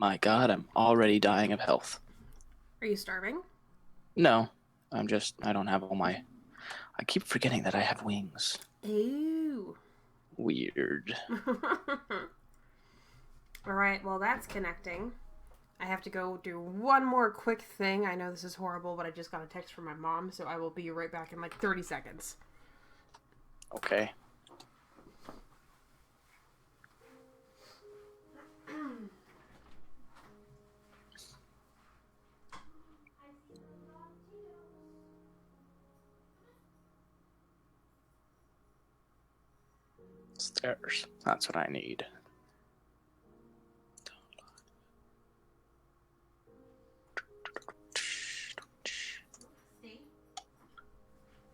My God, I'm already dying of health. Are you starving? No, I don't have all my. I keep forgetting that I have wings. Ew. Weird. Alright, well, that's connecting. I have to go do one more quick thing. I know this is horrible, but I just got a text from my mom, so I will be right back in like 30 seconds. Okay. Stairs. That's what I need. See?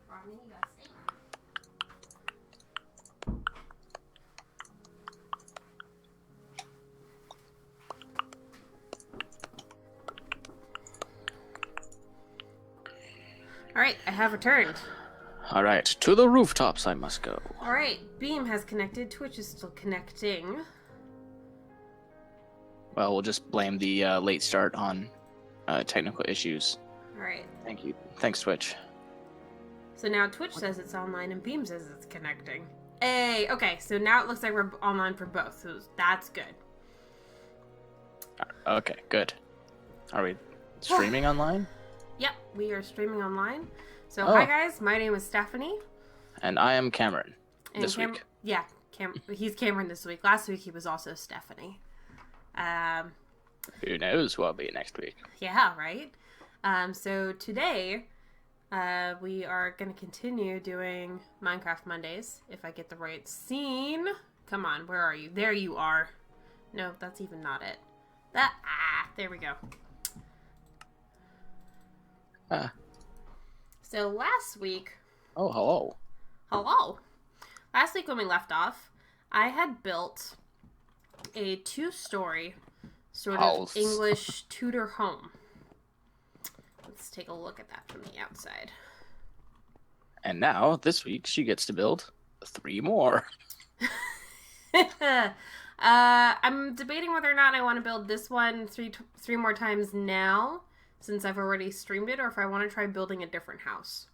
Rodney, you gotta see. Alright, I have returned. All right, to the rooftops I must go. Alright, Beam has connected. Twitch is still connecting. Well, we'll just blame the late start on technical issues. Alright. Thank you. Thanks, Twitch. So now Twitch says it's online and Beam says it's connecting. Hey, okay, so now it looks like we're online for both, so that's good. Okay, good. Are we streaming online? Yep, we are streaming online. So, Oh. Hi guys, my name is Stephanie. And I am Cameron. And this week. Yeah, he's Cameron this week. Last week he was also Stephanie. Who knows what'll be next week? Yeah, right? So today, we are going to continue doing Minecraft Mondays, if I get the right scene. Come on, where are you? There you are. No, that's even not it. There we go. So last week... Oh, hello. Hello! Last week when we left off, I had built a 2-story sort House. of English Tudor home. Let's take a look at that from the outside. And now, this week, she gets to build 3 more. I'm debating whether or not I want to build this one three more times now, since I've already streamed it, or if I want to try building a different house.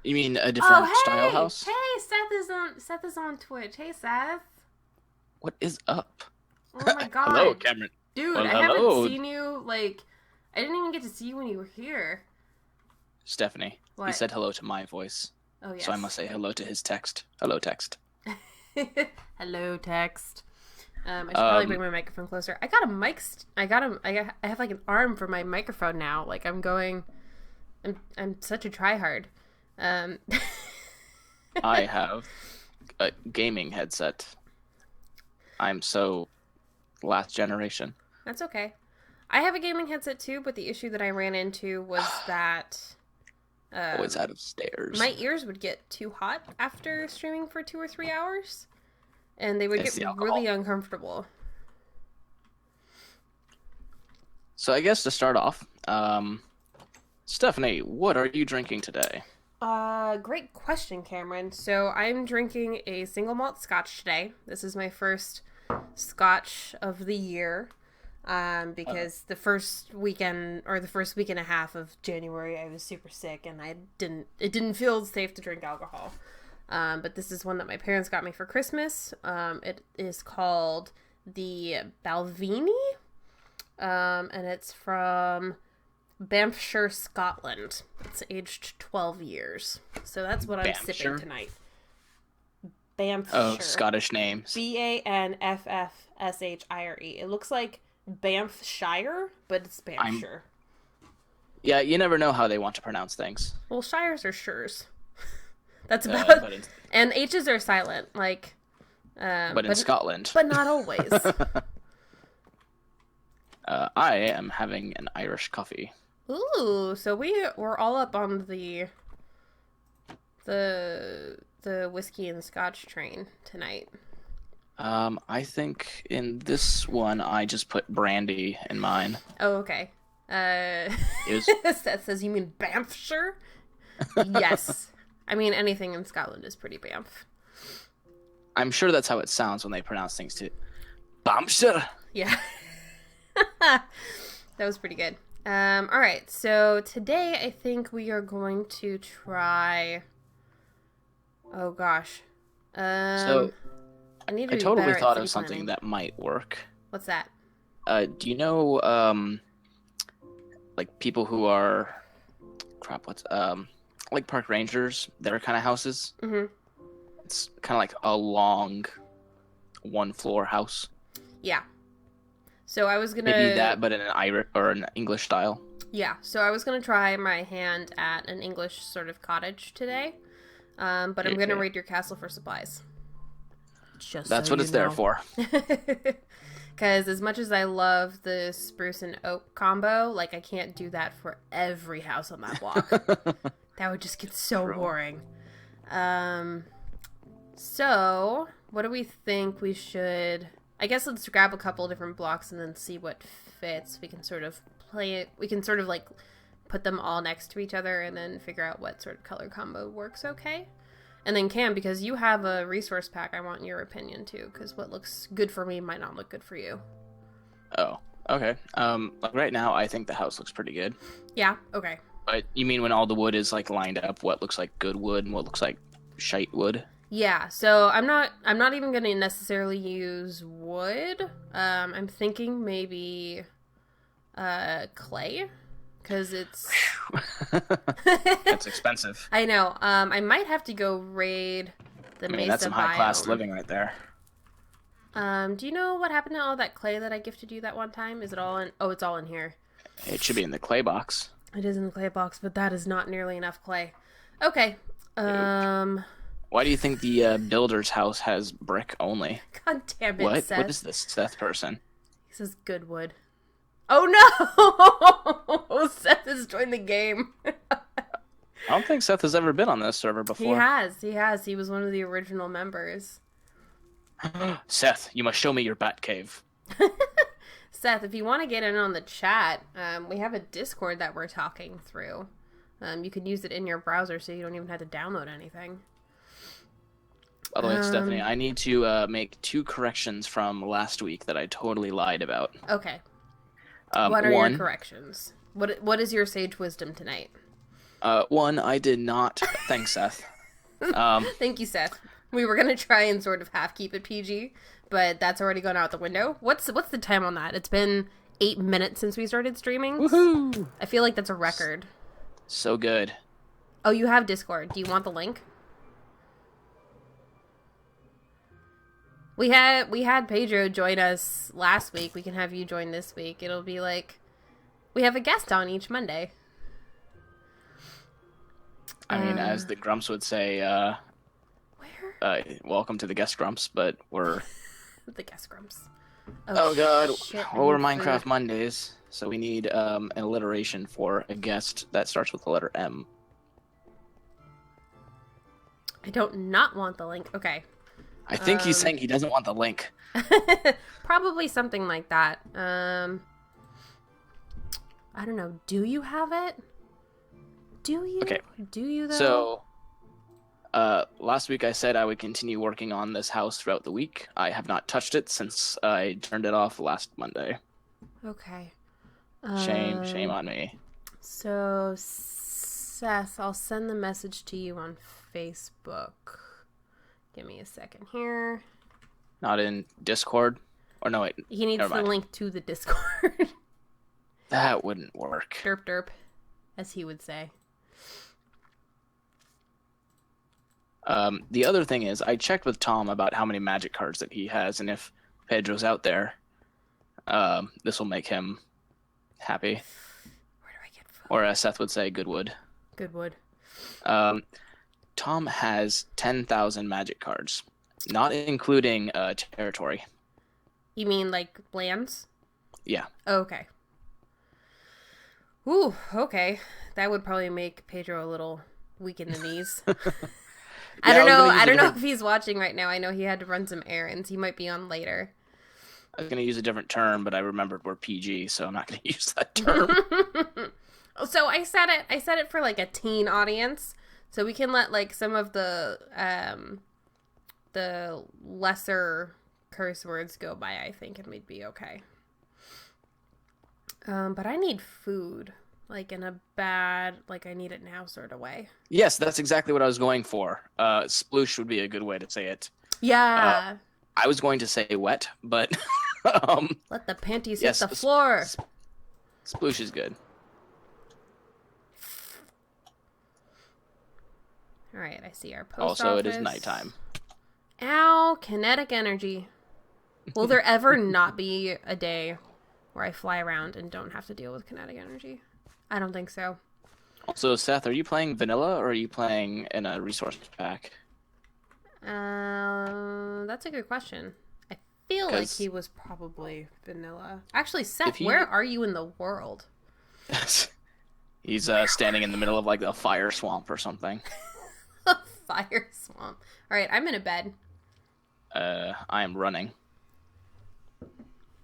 You mean a different style house? Hey, Seth is on Twitch. Hey, Seth. What is up? Oh my god. Hello, Cameron. Dude, Well, I hello. haven't seen you, like, I didn't even get to see you when you were here. Stephanie. What? He said hello to my voice. Oh, yes. So I must say hello to his text. Hello, text. Hello, text. I should probably bring my microphone closer. I got a mic. I have like an arm for my microphone now. Like I'm such a tryhard. I have a gaming headset. I'm so last generation. That's okay. I have a gaming headset too, but the issue that I ran into was that Always out of stairs. my ears would get too hot after streaming for 2 or 3 hours, and they would It's get the really alcohol. uncomfortable. So I guess to start off, Stephanie, what are you drinking today? Great question, Cameron. So I'm drinking a single malt scotch today. This is my first scotch of the year. Because the first weekend or the first week and a half of January, I was super sick and it didn't feel safe to drink alcohol. But this is one that my parents got me for Christmas. It is called the Balvenie. And it's from Banffshire, Scotland. It's aged 12 years. So that's what I'm Banffshire? sipping tonight. Banffshire. Oh, Scottish names. Banffshire. It looks like Banffshire, but it's Banffshire. Yeah, you never know how they want to pronounce things. Well, shires are shures. That's about But in, and H's are silent, like but in Scotland. but not always. I am having an Irish coffee. Ooh, so we're all up on the whiskey and scotch train tonight. I think in this one I just put brandy in mine. Oh, okay. Is Seth says, you mean Banffshire? Yes. I mean, anything in Scotland is pretty Banff. I'm sure that's how it sounds when they pronounce things too. Bamster. Yeah. That was pretty good. All right. So today I think we are going to try. Oh gosh. So I need to I be totally better at thought city of something planning. that might work. What's that? Do you know like people who are crap? What's like park rangers? Their kind of houses. Mm-hmm. It's kind of like a long, one floor house. Yeah. So I was gonna. Maybe that, but in an Irish or an English style. Yeah. So I was gonna try my hand at an English sort of cottage today. But I'm gonna Okay. raid your castle for supplies. Just That's so what you it's there know. for. Because as much as I love the spruce and oak combo, like I can't do that for every house on that block. That would just get so True. boring. So what do we think we should? I guess let's grab a couple different blocks and then see what fits. We can sort of play it. We can sort of like put them all next to each other and then figure out what sort of color combo works okay. And then Cam, because you have a resource pack, I want your opinion too, because what looks good for me might not look good for you. Oh, okay. Like right now, I think the house looks pretty good. Yeah? Okay. But you mean when all the wood is like lined up, what looks like good wood and what looks like shite wood? Yeah, so I'm not even gonna necessarily use wood. I'm thinking maybe clay. Because it's That's expensive. I know. I might have to go raid the I mean, Mesa that's some high class biome. living right there. Do you know what happened to all that clay that I gifted you that one time? Is it all in? Oh, it's all in here. It should be in the clay box. It is in the clay box, but that is not nearly enough clay. Okay. Why do you think the builder's house has brick only? God damn it, What? Seth. What is this Seth person? He says Goodwood. Oh no! Seth has joined the game. I don't think Seth has ever been on this server He before. has. He has. He was one of the original members. Seth, you must show me your bat cave. Seth, if you want to get in on the chat, we have a Discord that we're talking through. You can use it in your browser so you don't even have to download anything. By the way, Stephanie, I need to make 2 corrections from last week that I totally lied about. Okay. What are one, your corrections? What is your sage wisdom tonight? one, I did not. Thanks, Seth. Thank you, Seth. We were gonna try and sort of half keep it PG, but that's already gone out the window. What's the time on that? It's been 8 minutes since we started streaming. Woohoo! I feel like that's a record. So good. Oh, you have Discord. Do you want the link? We had Pedro join us last week. We can have you join this week. It'll be like we have a guest on each Monday. I mean, as the Grumps would say, Where? welcome to the guest Grumps, but we're... The guest grumps. Oh god, shit, I well, we're need Minecraft food. Mondays, so we need an alliteration for a guest that starts with the letter M. I don't not want the link. Okay. I think he's saying he doesn't want the link. Probably something like that. I don't know. Do you have it? Do you? Okay. Do you though? So, last week I said I would continue working on this house throughout the week. I have not touched it since I turned it off last Monday. Okay. Shame on me. So, Seth, I'll send the message to you on Facebook. Give me a second here. Not in Discord? Or no, wait, He needs Never the mind. link to the Discord. that wouldn't work. Derp derp, as he would say. The other thing is, I checked with Tom about how many magic cards that he has, and if Pedro's out there, this will make him happy. Where do I get food? Or as Seth would say, Goodwood. Goodwood. Tom has 10,000 magic cards, not including territory. You mean like lands? Yeah. Oh, okay. Ooh, okay. That would probably make Pedro a little weak in the knees. I don't know. I don't know if he's watching right now. I know he had to run some errands. He might be on later. I was going to use a different term, but I remembered we're PG, so I'm not going to use that term. So I said it for like a teen audience, so we can let like some of the the lesser curse words go by, I think, and we'd be okay. But I need food, like in a bad, like I need it now sort of way. Yes, that's exactly what I was going for. Sploosh would be a good way to say it. Yeah. I was going to say wet, but Let the panties yes, hit the floor. Sploosh is good. All right, I see our post Also, office. it is nighttime. Ow, kinetic energy. Will there ever not be a day where I fly around and don't have to deal with kinetic energy? I don't think so. Also, Seth, are you playing vanilla or are you playing in a resource pack? That's a good question. I feel like he was probably vanilla. Actually, Seth, where are you in the world? He's standing in the middle of like a fire swamp or something. A fire swamp. All right, I'm in a bed. I am running.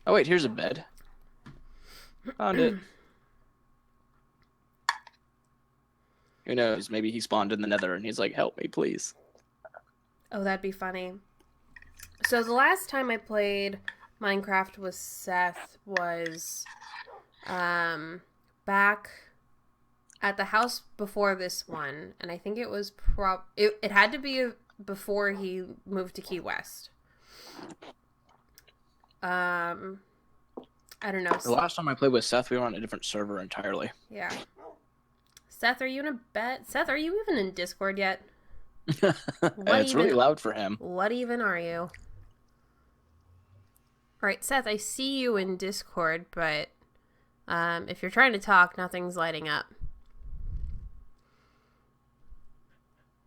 Oh wait, here's a bed. Found it. Who knows? Maybe he spawned in the Nether and he's like, "Help me, please." Oh, that'd be funny. So the last time I played Minecraft with Seth was back at the house before this one, and I think it was it had to be before he moved to Key West. I don't know. The last time I played with Seth, we were on a different server entirely. Yeah. Seth, are you in a bed? Seth, are you even in Discord yet? It's really loud for him. What even are you? All right, Seth, I see you in Discord, but if you're trying to talk, nothing's lighting up.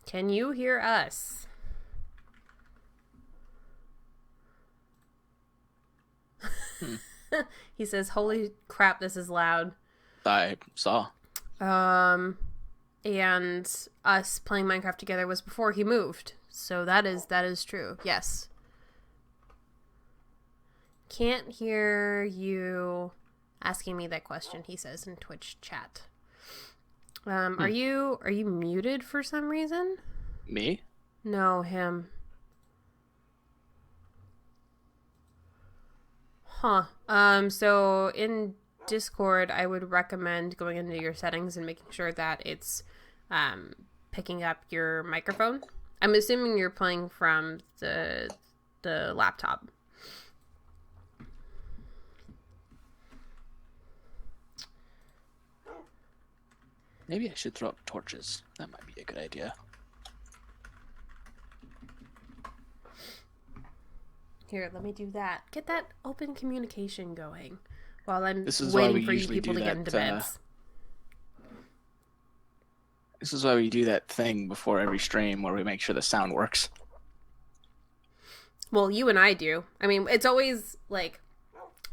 Can you hear us? He says, "Holy crap, this is loud." I saw. And us playing Minecraft together was before he moved. So that is true. Yes. Can't hear you asking me that question, he says in Twitch chat. Are you muted for some reason? Me? No, him. Huh. So in Discord, I would recommend going into your settings and making sure that it's picking up your microphone. I'm assuming you're playing from the laptop. Maybe I should throw up torches. That might be a good idea. Here, let me do that. Get that open communication going while I'm This is waiting for you people to get into beds. This is why we do that thing before every stream where we make sure the sound works. Well, you and I do. I mean, it's always like...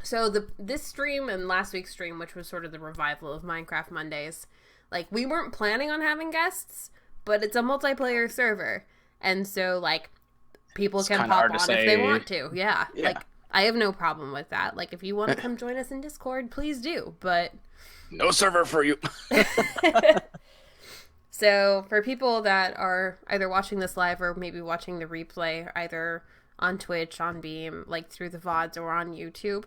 So this stream and last week's stream, which was sort of the revival of Minecraft Mondays, like, we weren't planning on having guests, but it's a multiplayer server. And so, like, people can pop on if they want to. Yeah. Like, I have no problem with that. Like, if you want to come join us in Discord, please do. But... No server for you. So, for people that are either watching this live or maybe watching the replay, either on Twitch, on Beam, like through the VODs or on YouTube.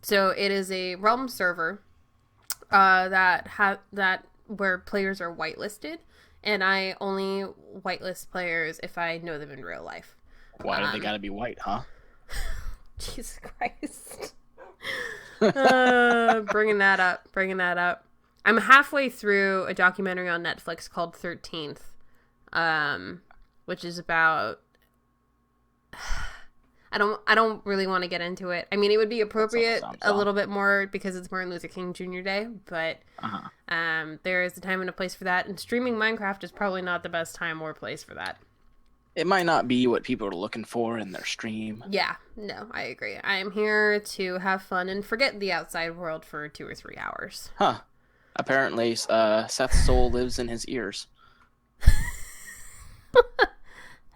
So it is a Realm server that where players are whitelisted, and I only whitelist players if I know them in real life. Why do they gotta be white, huh? Jesus Christ. Bringing that up. I'm halfway through a documentary on Netflix called 13th, which is about... I don't really want to get into it. I mean, it would be appropriate a little bit more because it's Martin Luther King Jr. Day, but there is a time and a place for that, and streaming Minecraft is probably not the best time or place for that. It might not be what people are looking for in their stream. Yeah, no, I agree. I am here to have fun and forget the outside world for 2 or 3 hours. Huh. Apparently, Seth's soul lives in his ears.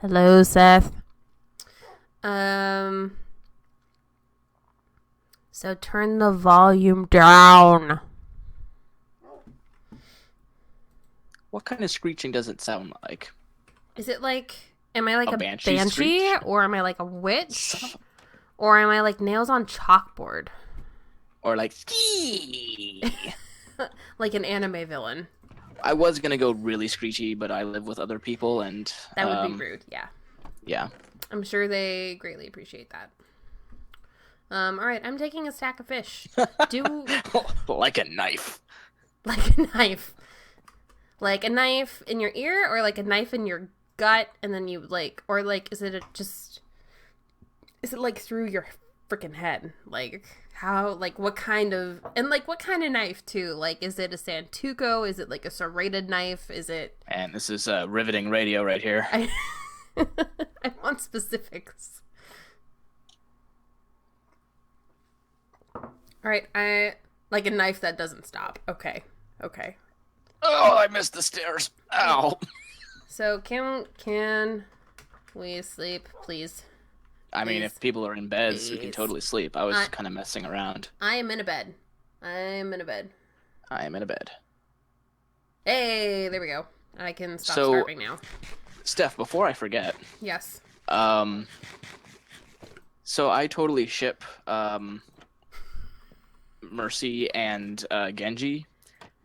Hello, Seth. So turn the volume down. What kind of screeching does it sound like? Is it like Am I like A a banshee banshee, screech? or am I like a Son witch, of or am I like nails on chalkboard, Or like ski. like an anime villain? I was gonna go really screechy, but I live with other people, and That would be rude. Yeah, yeah, I'm sure they greatly appreciate that. All right, I'm taking a stack of fish. Do like a knife. like a knife, like a knife in your ear, or like a knife in your gut, and then you like, or like, is it like through your freaking head? Like how, like what kind of, and like what kind of knife too? Like, is it a Santuco? Is it like a serrated knife? Is it? And this is riveting radio right here. I I want specifics. All right, I like a knife that doesn't stop. Okay, okay. Oh, I missed the stairs. Ow. So can we sleep, please? I mean, Please. if people are in beds, we can Please. totally sleep. I was kind of messing around. I am in a bed. I'm in a bed. I am in a bed. Hey, there we go. I can stop So- starving now. Steph, before I forget, Yes. so I totally ship Mercy and Genji,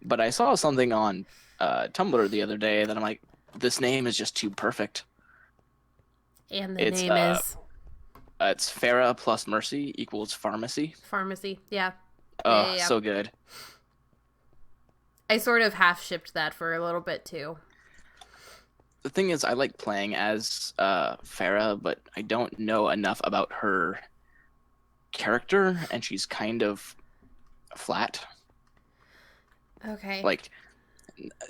but I saw something on Tumblr the other day that I'm like, this name is just too perfect. And the It's, name is It's Farah plus Mercy equals pharmacy. Pharmacy. Yeah. Oh, Yeah. so good. I sort of half shipped that for a little bit too. The thing is, I like playing as Farah, but I don't know enough about her character, and she's kind of flat. Okay. Like,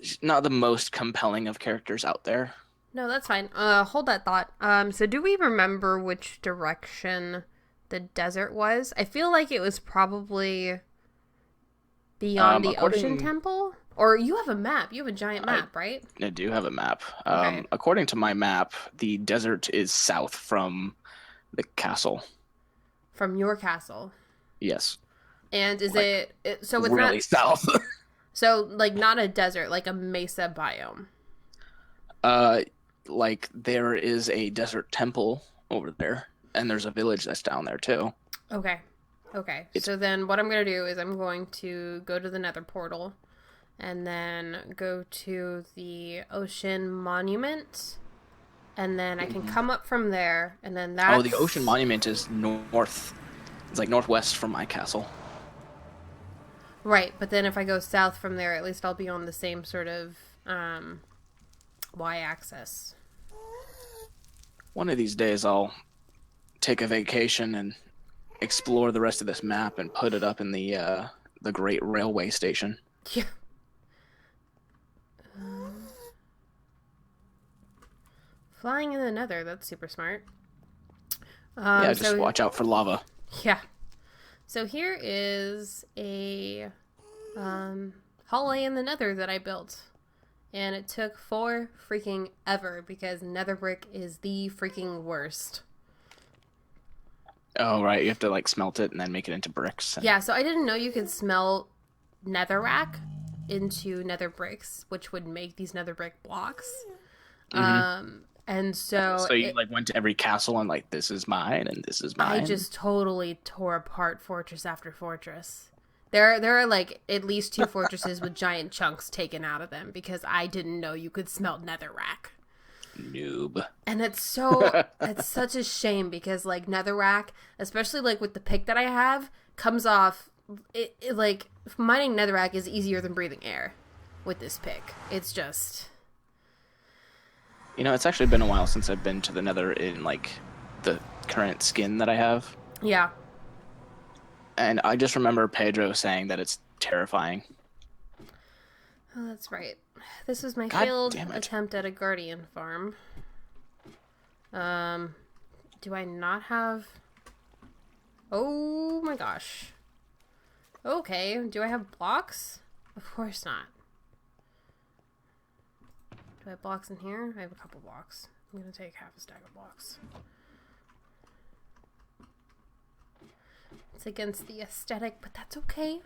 she's not the most compelling of characters out there. No, that's fine. Hold that thought. So do we remember which direction the desert was? I feel like it was probably beyond the Ocean Temple. Or you have a map. You have a giant map, right? I do have a map. Okay. According to my map, the desert is south from the castle. From your castle. Yes. And is Like, so it's really not south. so like not a desert, like a mesa biome. Like there is a desert temple over there, and there's a village that's down there too. Okay. Okay. It's- So then what I'm going to do is I'm going to go to the Nether portal and then go to the Ocean Monument, and then I can come up from there, and then that's... Oh, the Ocean Monument is north. It's like northwest from my castle. Right, but then if I go south from there, at least I'll be on the same sort of y-axis. One of these days, I'll take a vacation and explore the rest of this map and put it up in the Great Railway Station. Yeah. Flying in the Nether, that's super smart. Yeah, just watch out for lava. Yeah. So here is a hallway in the Nether that I built. And it took 4 freaking ever because nether brick is the freaking worst. Oh, right. You have to like smelt it and then make it into bricks. Yeah, so I didn't know you could smelt netherrack into nether bricks, which would make these nether brick blocks. And so So you like went to every castle and like, this is mine and this is mine. I just totally tore apart fortress after fortress. There are like at least 2 fortresses with giant chunks taken out of them because I didn't know you could smelt netherrack. Noob. And it's such a shame because like netherrack, especially like with the pick that I have, comes off it like mining netherrack is easier than breathing air with this pick. It's just You know, it's actually been a while since I've been to the Nether in like the current skin that I have. yeah. And I just remember Pedro saying that it's terrifying. Oh, that's right. This was my God failed damn it. attempt at a guardian farm. Do I not have... Oh my gosh. Okay, do I have blocks? Of course not. Do I have blocks in here? I have a couple blocks. I'm gonna take half a stack of blocks. It's against the aesthetic, but that's okay.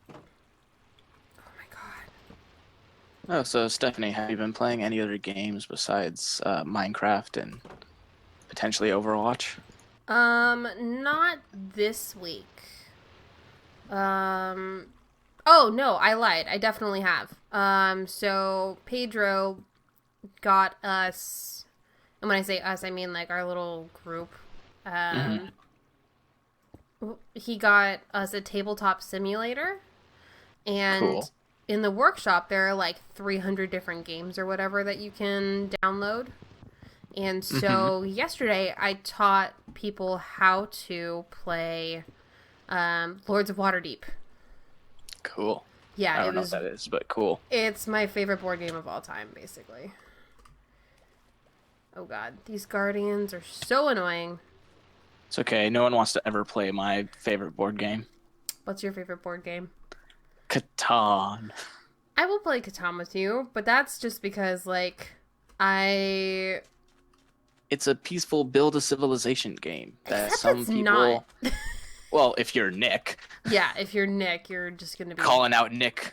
Oh my god. Oh, so Stephanie, have you been playing any other games besides Minecraft and potentially Overwatch? Not this week. Um, oh no, I lied. I definitely have. So Pedro got us, and when I say us, I mean like our little group. Hmm. Um, he got us a tabletop simulator, and Cool. in the workshop there are like 300 different games or whatever that you can download. And Hmm. so yesterday I taught people how to play Lords of Waterdeep. Cool. Yeah, I don't know what that is, but cool. it's my favorite board game of all time, basically. Oh god, these guardians are so annoying. It's okay. No one wants to ever play my favorite board game, What's your favorite board game? Catan. I will play Catan with you, but that's just because like I It's a peaceful build a civilization game that except some it's not. people, well, if you're Nick, Yeah, if you're Nick, you're just gonna be calling out Nick,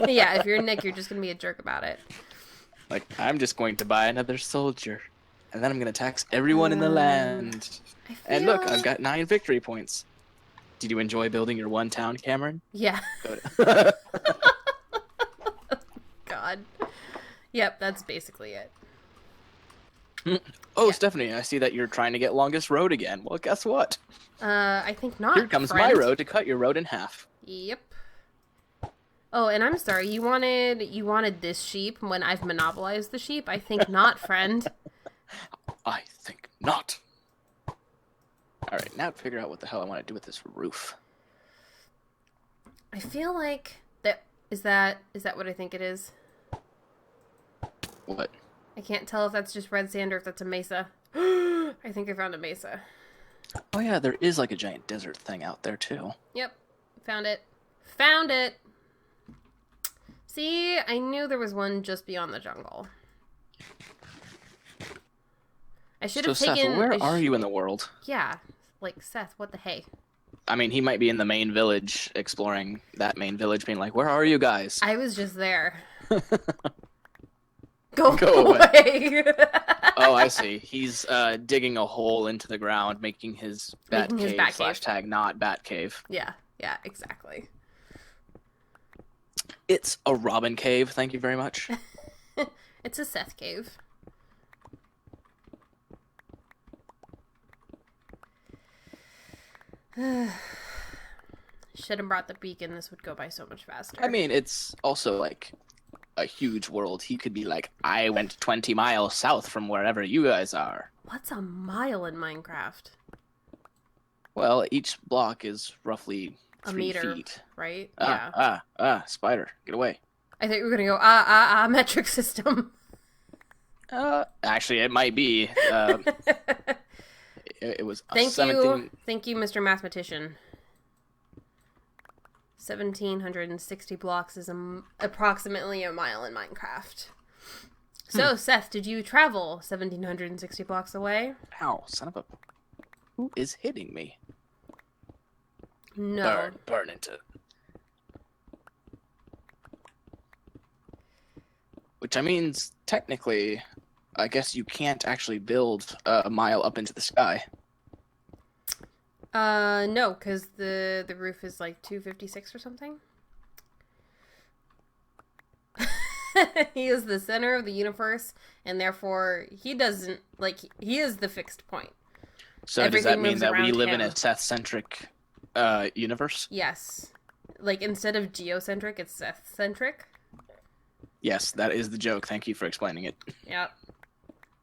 yeah, if you're Nick, you're just gonna be a jerk about it. like, I'm just going to buy another soldier, and then I'm going to tax everyone in the Um, land. I And look, I've feel got 9 victory points. Did you enjoy building your one town, Cameron? yeah. Good. God. Yep, that's basically it. Oh, Yeah. Stephanie, I see that you're trying to get longest road again. Well, guess what? I think not. Here comes my friend. road to cut your road in half. Yep. Oh, and I'm sorry. You wanted this sheep when I've monopolized the sheep. I think not, friend. I think not. All right, now to figure out what the hell I want to do with this roof. I feel like that what I think it is. What? I can't tell if that's just red sand or if that's a mesa. I think I found a mesa. Oh yeah, there is like a giant desert thing out there too. Yep. Found it. Found it. See, I knew there was one just beyond the jungle. I should So have Seth, taken. where are you in the world? Yeah, like Seth. What the hey? I mean, he might be in the main village, exploring that main village, being like, "Where are you guys?" I was just there. Go, Go away. away. Oh, I see. He's digging a hole into the ground, making his bat Making his cave bat slash cave. tag not bat cave. Yeah, yeah, exactly. It's a Robin cave. Thank you very much. It's a Seth cave. Should have brought the beacon. This would go by so much faster. I mean, it's also like a huge world. He could be like, "I went 20 miles south from wherever you guys are." What's a mile in Minecraft? Well, each block is roughly A 3 meter, feet. right? Ah, Yeah. spider, get away. I think we're gonna go metric system. Actually, it might be. It was Thank 17. you, Mr. Mathematician. 1,760 blocks is approximately a mile in Minecraft. So, Seth, did you travel 1,760 blocks away? Ow, son of a. Who is hitting me? No. Burn into. Which I means, technically, I guess you can't actually build a mile up into the sky. No, because the roof is like 256 or something. He is the center of the universe, and therefore he doesn't he is the fixed point. So does Everything that mean moves that we around live in him. a Seth-centric universe? Yes, like instead of geocentric, it's Seth-centric. Yes, that is the joke. Thank you for explaining it. Yep.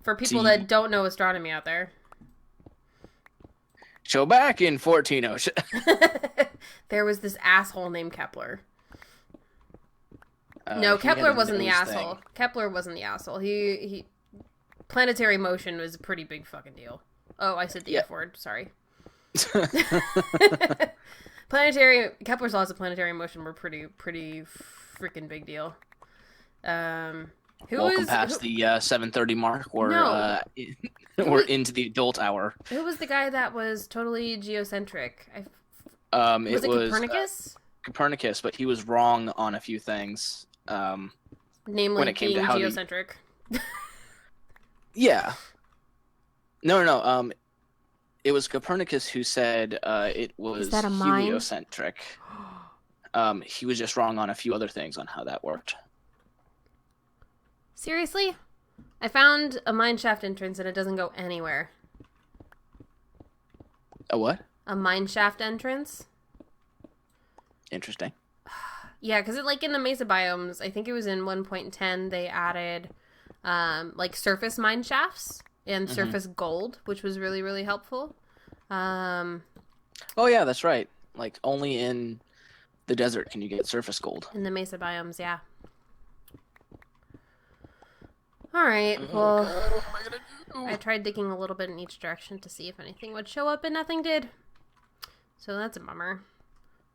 For people See- that don't know astronomy out there, So back in 1400. there was this asshole named Kepler. No, he had Kepler a wasn't the nose asshole. thing. Kepler wasn't the asshole. He planetary motion was a pretty big fucking deal. Oh, I said the Yeah. F word. Sorry. Kepler's laws of planetary motion were pretty freaking big deal. Welcome past the 7:30 mark. We're No. we're into the adult hour. who was the guy that was totally geocentric? Was It it was Copernicus? Copernicus, but he was wrong on a few things. Namely when it came to being how to. geocentric. Yeah. No, no, no. It was Copernicus who said it Is was that a mine? heliocentric. He was just wrong on a few other things on how that worked. Seriously? I found a mine shaft entrance and it doesn't go anywhere. A what? A mine shaft entrance? Interesting. Yeah, because like in the mesa biomes, I think it was in 1.10, they added like surface mine shafts and surface gold, which was really, really helpful. Oh yeah, that's right. Like only in the desert can you get surface gold. In the mesa biomes, yeah. Alright, Oh, well, God, what am I gonna do? I tried digging a little bit in each direction to see if anything would show up, and nothing did. So that's a bummer.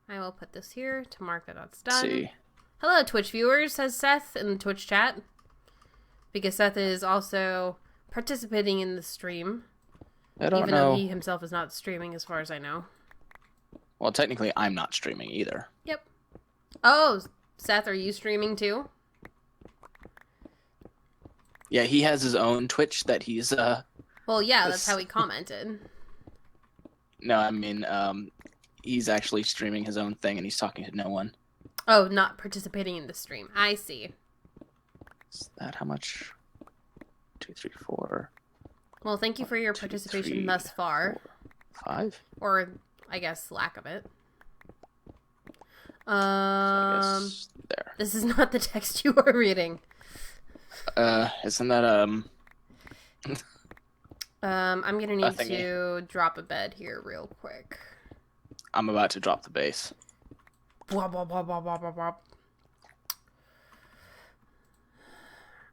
I will put this here to mark that that's done. See. Hello, Twitch viewers, says Seth in the Twitch chat. Because Seth is also participating in the stream. I don't even know. though he himself is not streaming as far as I know. Well, technically, I'm not streaming either. Yep. Oh, Seth, are you streaming too? Yeah, he has his own Twitch that he's Well, yeah, that's how he commented. No, I mean he's actually streaming his own thing and he's talking to no one. Oh, not participating in the stream. I see. Is that how much? 2, 3, 4. Well, thank you for your 2, participation 3, thus far. 4, 5. Or, I guess, lack of it. So I guess there. This is not the text you are reading. Isn't that I'm gonna need thingy. to drop a bed here real quick. I'm about to drop the base. Blah, blah, blah, blah, blah, blah, blah.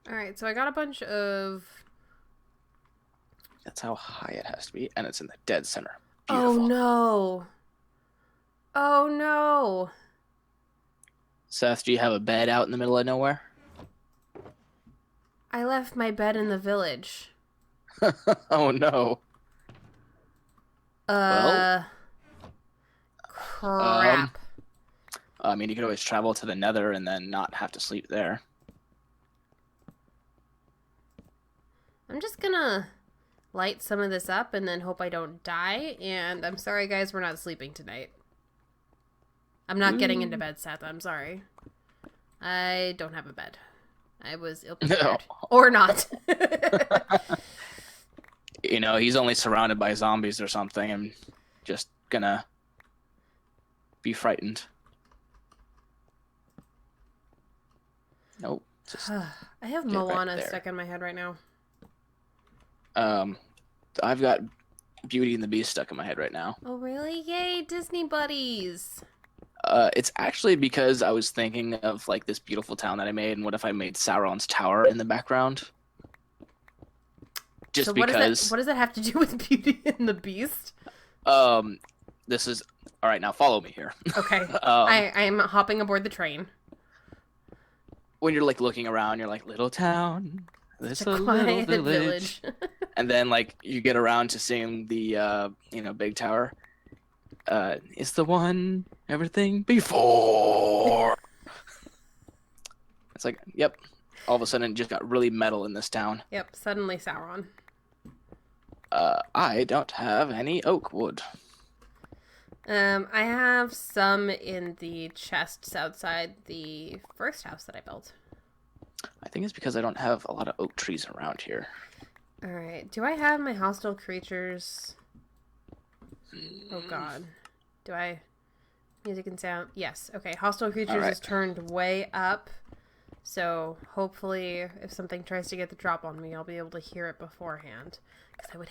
Alright, so I got a bunch of... That's how high it has to be, and it's in the dead center. Oh Beautiful. no. Oh no. Seth, do you have a bed out in the middle of nowhere? I left my bed in the village. Oh no. Well, Crap. I mean, you could always travel to the Nether and then not have to sleep there. I'm just gonna light some of this up and then hope I don't die. And I'm sorry, guys, we're not sleeping tonight. I'm not getting into bed, Seth. I'm sorry. I don't have a bed. I was ill-prepared. Or not. You know, he's only surrounded by zombies or something and just gonna be frightened. Nope. Just, I have Get right Moana there. stuck in my head right now. I've got Beauty and the Beast stuck in my head right now. Oh, really? Yay, Disney buddies. It's actually because I was thinking of like this beautiful town that I made, and what if I made Sauron's tower in the background? Just So because. what does that have to do with Beauty and the Beast? This is all right. Now follow me here. Okay. I am hopping aboard the train. When you're like looking around, you're like, little town, this It's a a little quiet village. village. And then like you get around to seeing the big tower. It's the one everything before. It's like, yep. All of a sudden, it just got really metal in this town. Yep, suddenly Sauron. I don't have any oak wood. I have some in the chests outside the first house that I built. I think it's because I don't have a lot of oak trees around here. Alright, do I have my hostile creatures? Oh god. Do I... Music and sound? Yes. Okay, hostile creatures Alright. is turned way up. So, hopefully, if something tries to get the drop on me, I'll be able to hear it beforehand. Because I would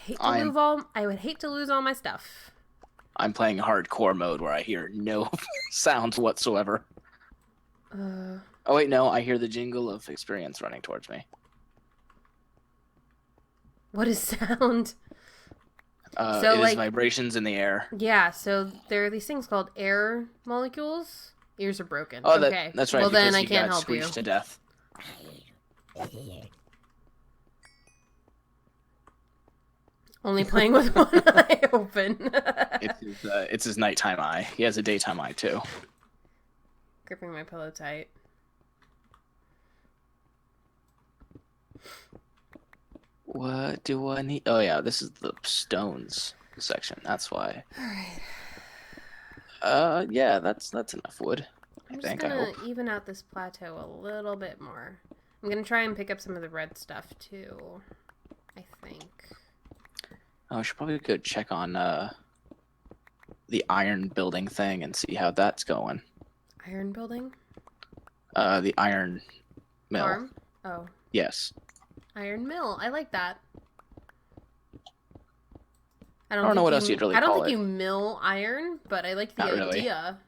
hate to lose all my stuff. I'm playing hardcore mode where I hear no sounds whatsoever. Oh wait, no, I hear the jingle of experience running towards me. What is sound? It is vibrations in the air. Yeah, so there are these things called air molecules. Ears are broken. Oh, okay. that's right. Well, then because I you can't got help you. squeezed to death. Only playing with one eye open. It's his nighttime eye. He has a daytime eye too. Gripping my pillow tight. What do I need? Oh yeah, this is the stones section. That's why. All right. Yeah, that's enough wood. I I'm just think. I gonna hope. even out this plateau a little bit more. I'm gonna try and pick up some of the red stuff too. I think. Oh, I should probably go check on the iron building thing and see how that's going. Iron building? The iron mill. Farm? Oh. Yes. Iron mill. I like that. I don't know what else you'd really call it. I don't think you mill iron, but I like the Not really. idea.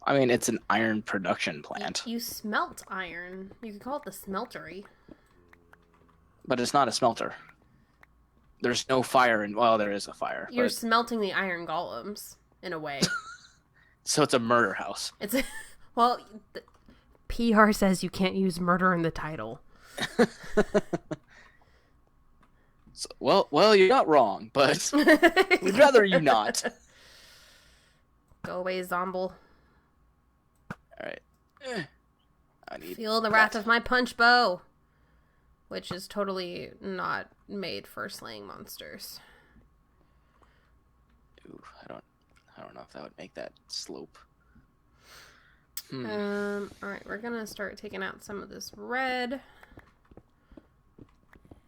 I mean, it's an iron production plant. You smelt iron. You could call it the smeltery. But it's not a smelter. There's no fire in. Well, there is a fire. You're but... smelting the iron golems in a way. So it's a murder house. It's a, well, PR says you can't use murder in the title. So, well, you're not wrong, but we'd rather you not. Go away, Zomble. All right. I need Feel the wrath of my punch bow, which is totally not made for slaying monsters. Ooh, I don't know if that would make that slope. All right, we're gonna start taking out some of this red.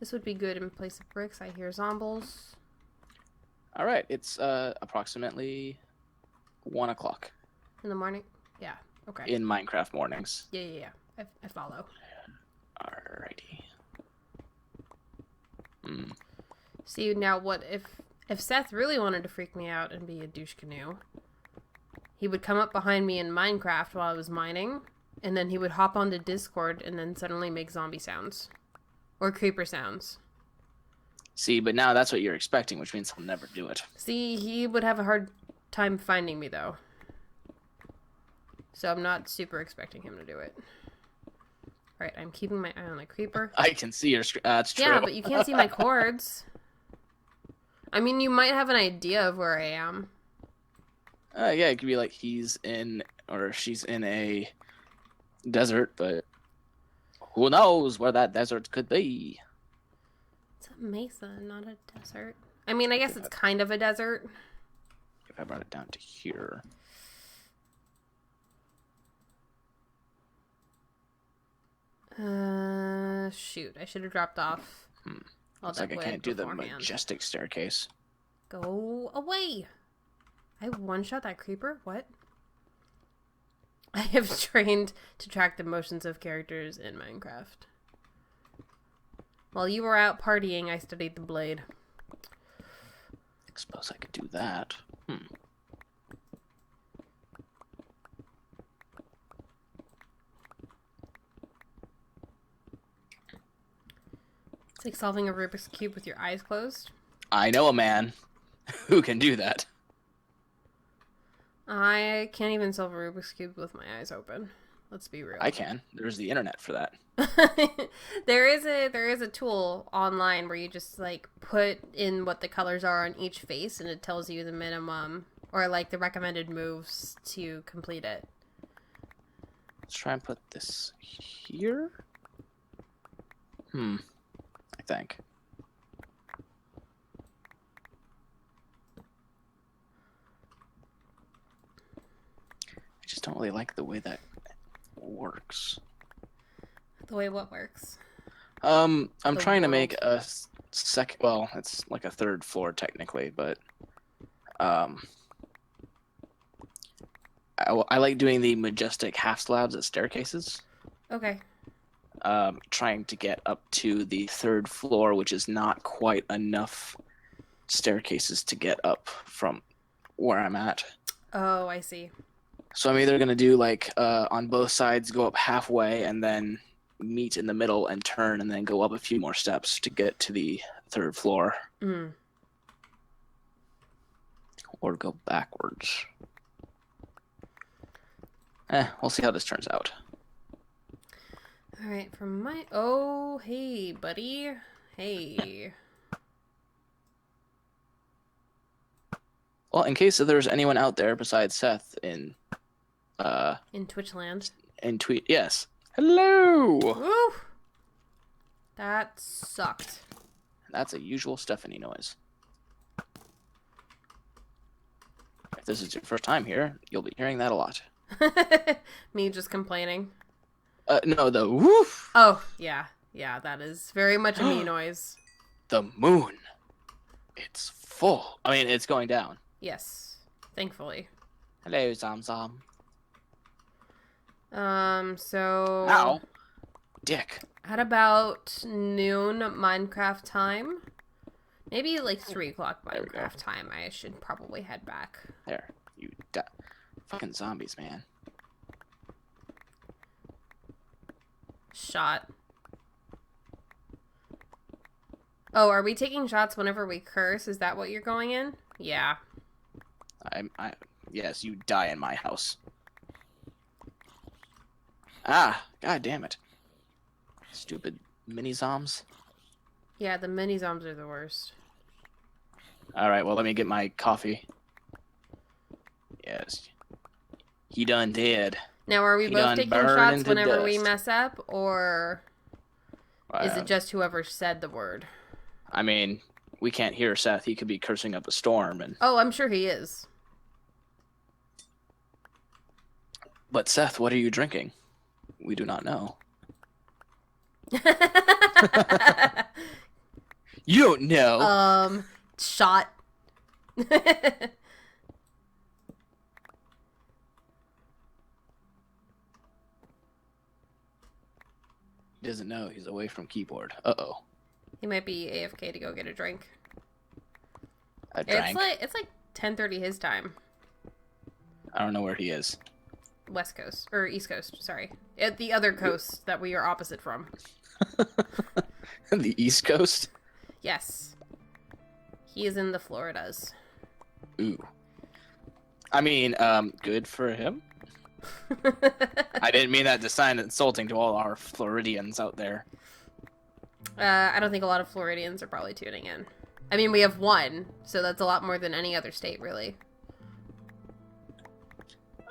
This would be good in place of bricks. I hear zombies. All right, it's approximately 1 o'clock In the morning? Yeah, okay. in Minecraft mornings. Yeah. I follow. Alrighty. See, now what if Seth really wanted to freak me out and be a douche canoe, he would come up behind me in Minecraft while I was mining, and then he would hop onto Discord and then suddenly make zombie sounds. Or creeper sounds. See, but now that's what you're expecting, which means he'll never do it. See, he would have a hard time finding me, though. So I'm not super expecting him to do it. Alright, I'm keeping my eye on the creeper. I can see your screen. That's true. Yeah, but you can't see my cords. I mean, you might have an idea of where I am. Yeah, it could be like he's in, or she's in a desert, but who knows where that desert could be? It's a mesa, not a desert. I mean, I guess it's kind of a desert. If I brought it down to here. Shoot, I should have dropped off. All Looks that like I wood can't do the beforehand. majestic staircase. Go away! I one-shot that creeper? What? I have trained to track the motions of characters in Minecraft. While you were out partying, I studied the blade. I suppose I could do that. It's like solving a Rubik's Cube with your eyes closed. I know a man who can do that. I can't even solve a Rubik's Cube with my eyes open. Let's be real. I can. There's the internet for that. there is a tool online where you just like put in what the colors are on each face and it tells you the minimum or like the recommended moves to complete it. Let's try and put this here. I think. I just don't really like the way that works. The way what works? I'm The trying to world. make a second. Well, it's like a third floor technically, but I like doing the majestic half slabs as staircases. Okay. Trying to get up to the third floor, which is not quite enough staircases to get up from where I'm at. Oh, I see. So I'm either gonna do like on both sides, go up halfway, and then meet in the middle and turn, and then go up a few more steps to get to the third floor, or go backwards. We'll see how this turns out. All right, from my oh, hey, buddy. Hey. Well, in case there's anyone out there besides Seth in In Twitchland. tweet, yes. Hello. Woo! That sucked. That's a usual Stephanie noise. If this is your first time here, you'll be hearing that a lot. Me just complaining. No, the woof. Oh, yeah. Yeah, that is very much a me noise. The moon. It's full. I mean, it's going down. Yes. Thankfully. Hello, Zom. So... Ow. Dick. At about noon Minecraft time. Maybe like 3 o'clock Minecraft time. I should probably head back. There. You fucking zombies, man. Shot. Oh, are we taking shots whenever we curse? Is that what you're going in? Yeah. Yes, you die in my house. Ah, god damn it. Stupid mini-zoms. Yeah, the mini-zoms are the worst. Alright, well, let me get my coffee. Yes. He done dead. Now, are we He both done taking burned shots into whenever we dust. mess up, or is it just whoever said the word? I mean, we can't hear Seth. He could be cursing up a storm, and... Oh, I'm sure he is. But Seth, what are you drinking? We do not know. You don't know. Shot. He doesn't know. He's away from keyboard. Uh-oh. He might be AFK to go get a drink. I drank. It's like 10:30 his time. I don't know where he is. West Coast or East Coast, sorry. At the other coast that we are opposite from. The East Coast? Yes. He is in the Floridas. Ooh. I mean, good for him. I didn't mean that to sound insulting to all our Floridians out there. I don't think a lot of Floridians are probably tuning in. I mean, we have one, so that's a lot more than any other state, really.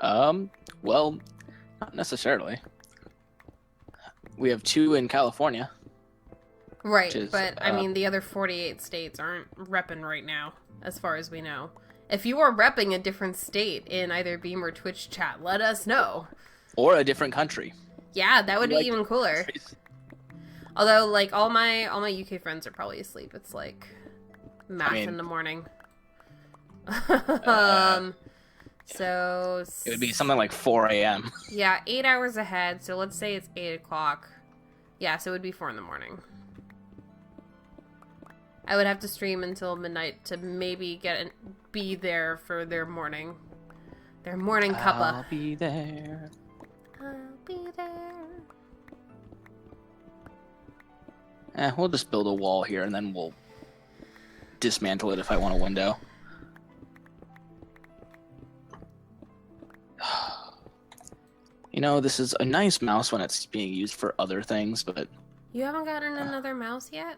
Well, not necessarily. We have 2 in California. Right, Is, but I mean, the other 48 states aren't repping right now, as far as we know. If you are repping a different state in either Beam or Twitch chat, let us know. Or a different country. Yeah, that would be Like even cooler. countries. Although, like, all my UK friends are probably asleep. It's like math in the morning. So It would be something like 4 a.m. yeah, 8 hours ahead. So let's say it's 8 o'clock. Yeah, so it would be 4 in the morning. I would have to stream until midnight to maybe be there for their morning cuppa. I'll be there. I'll be there. We'll just build a wall here and then we'll dismantle it if I want a window. You know, this is a nice mouse when it's being used for other things, but You haven't gotten another mouse yet?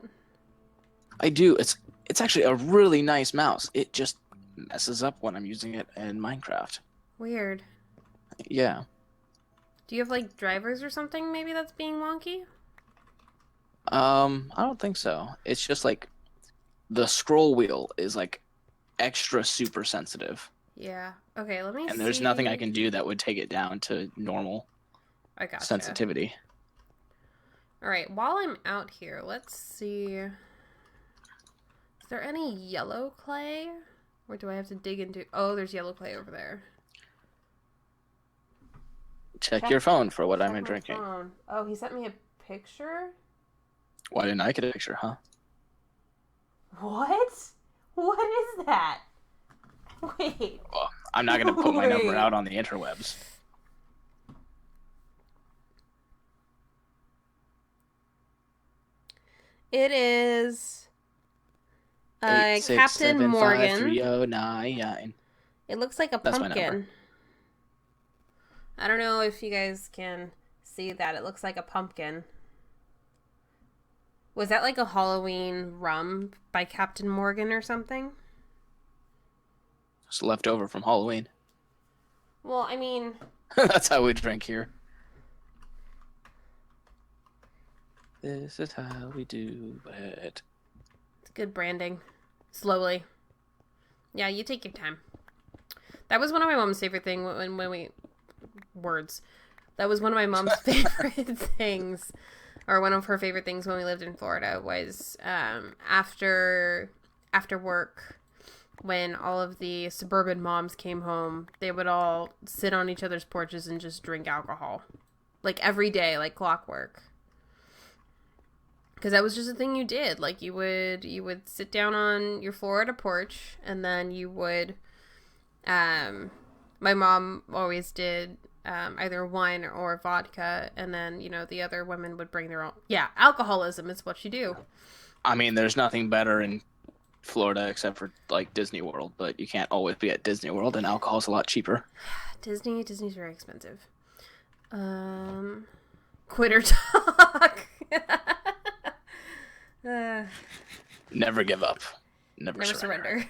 I do. It's actually a really nice mouse. It just messes up when I'm using it in Minecraft. Weird. Yeah. Do you have, like, drivers or something maybe that's being wonky? I don't think so. It's just like the scroll wheel is like extra super sensitive. Yeah. Okay, let me see. And there's nothing I can do that would take it down to normal I gotcha. sensitivity. Alright, while I'm out here, let's see. Is there any yellow clay? Or do I have to dig into... Oh, there's yellow clay over there. Check your phone for what Check I'm my drinking. phone. Oh, he sent me a picture? Why didn't I get a picture, huh? What? What is that? Wait. Well, I'm not going to put my number Wait. out on the interwebs. It is... Captain Morgan. 8675309. It looks like a That's my pumpkin. number. I don't know if you guys can see that. It looks like a pumpkin. Was that like a Halloween rum by Captain Morgan or something? It's left over from Halloween. Well, I mean... That's how we drink here. This is how we do it. It's good branding. Slowly. Yeah, you take your time. That was one of my mom's favorite things when we... Words. That was one of my mom's favorite things, or one of her favorite things when we lived in Florida was after work, when all of the suburban moms came home, they would all sit on each other's porches and just drink alcohol. Like every day, like clockwork. Because that was just a thing you did. Like you would sit down on your Florida porch, and then you would my mom always did either wine or vodka, and then, the other women would bring their own. Yeah, alcoholism is what you do. I mean, there's nothing better in Florida except for like Disney World, but you can't always be at Disney World, and alcohol's a lot cheaper. Disney's very expensive. Quitter talk. Never give up. Never surrender.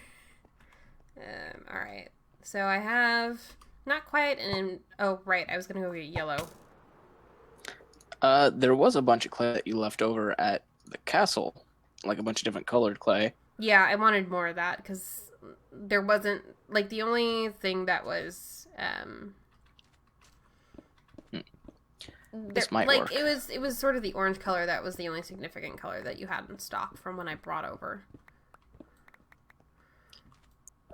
All right. So I have not quite oh right, I was gonna go get yellow. There was a bunch of clay that you left over at the castle, like a bunch of different colored clay. Yeah, I wanted more of that because there wasn't, like, the only thing that was this might work. It was sort of the orange color that was the only significant color that you had in stock from when I brought over.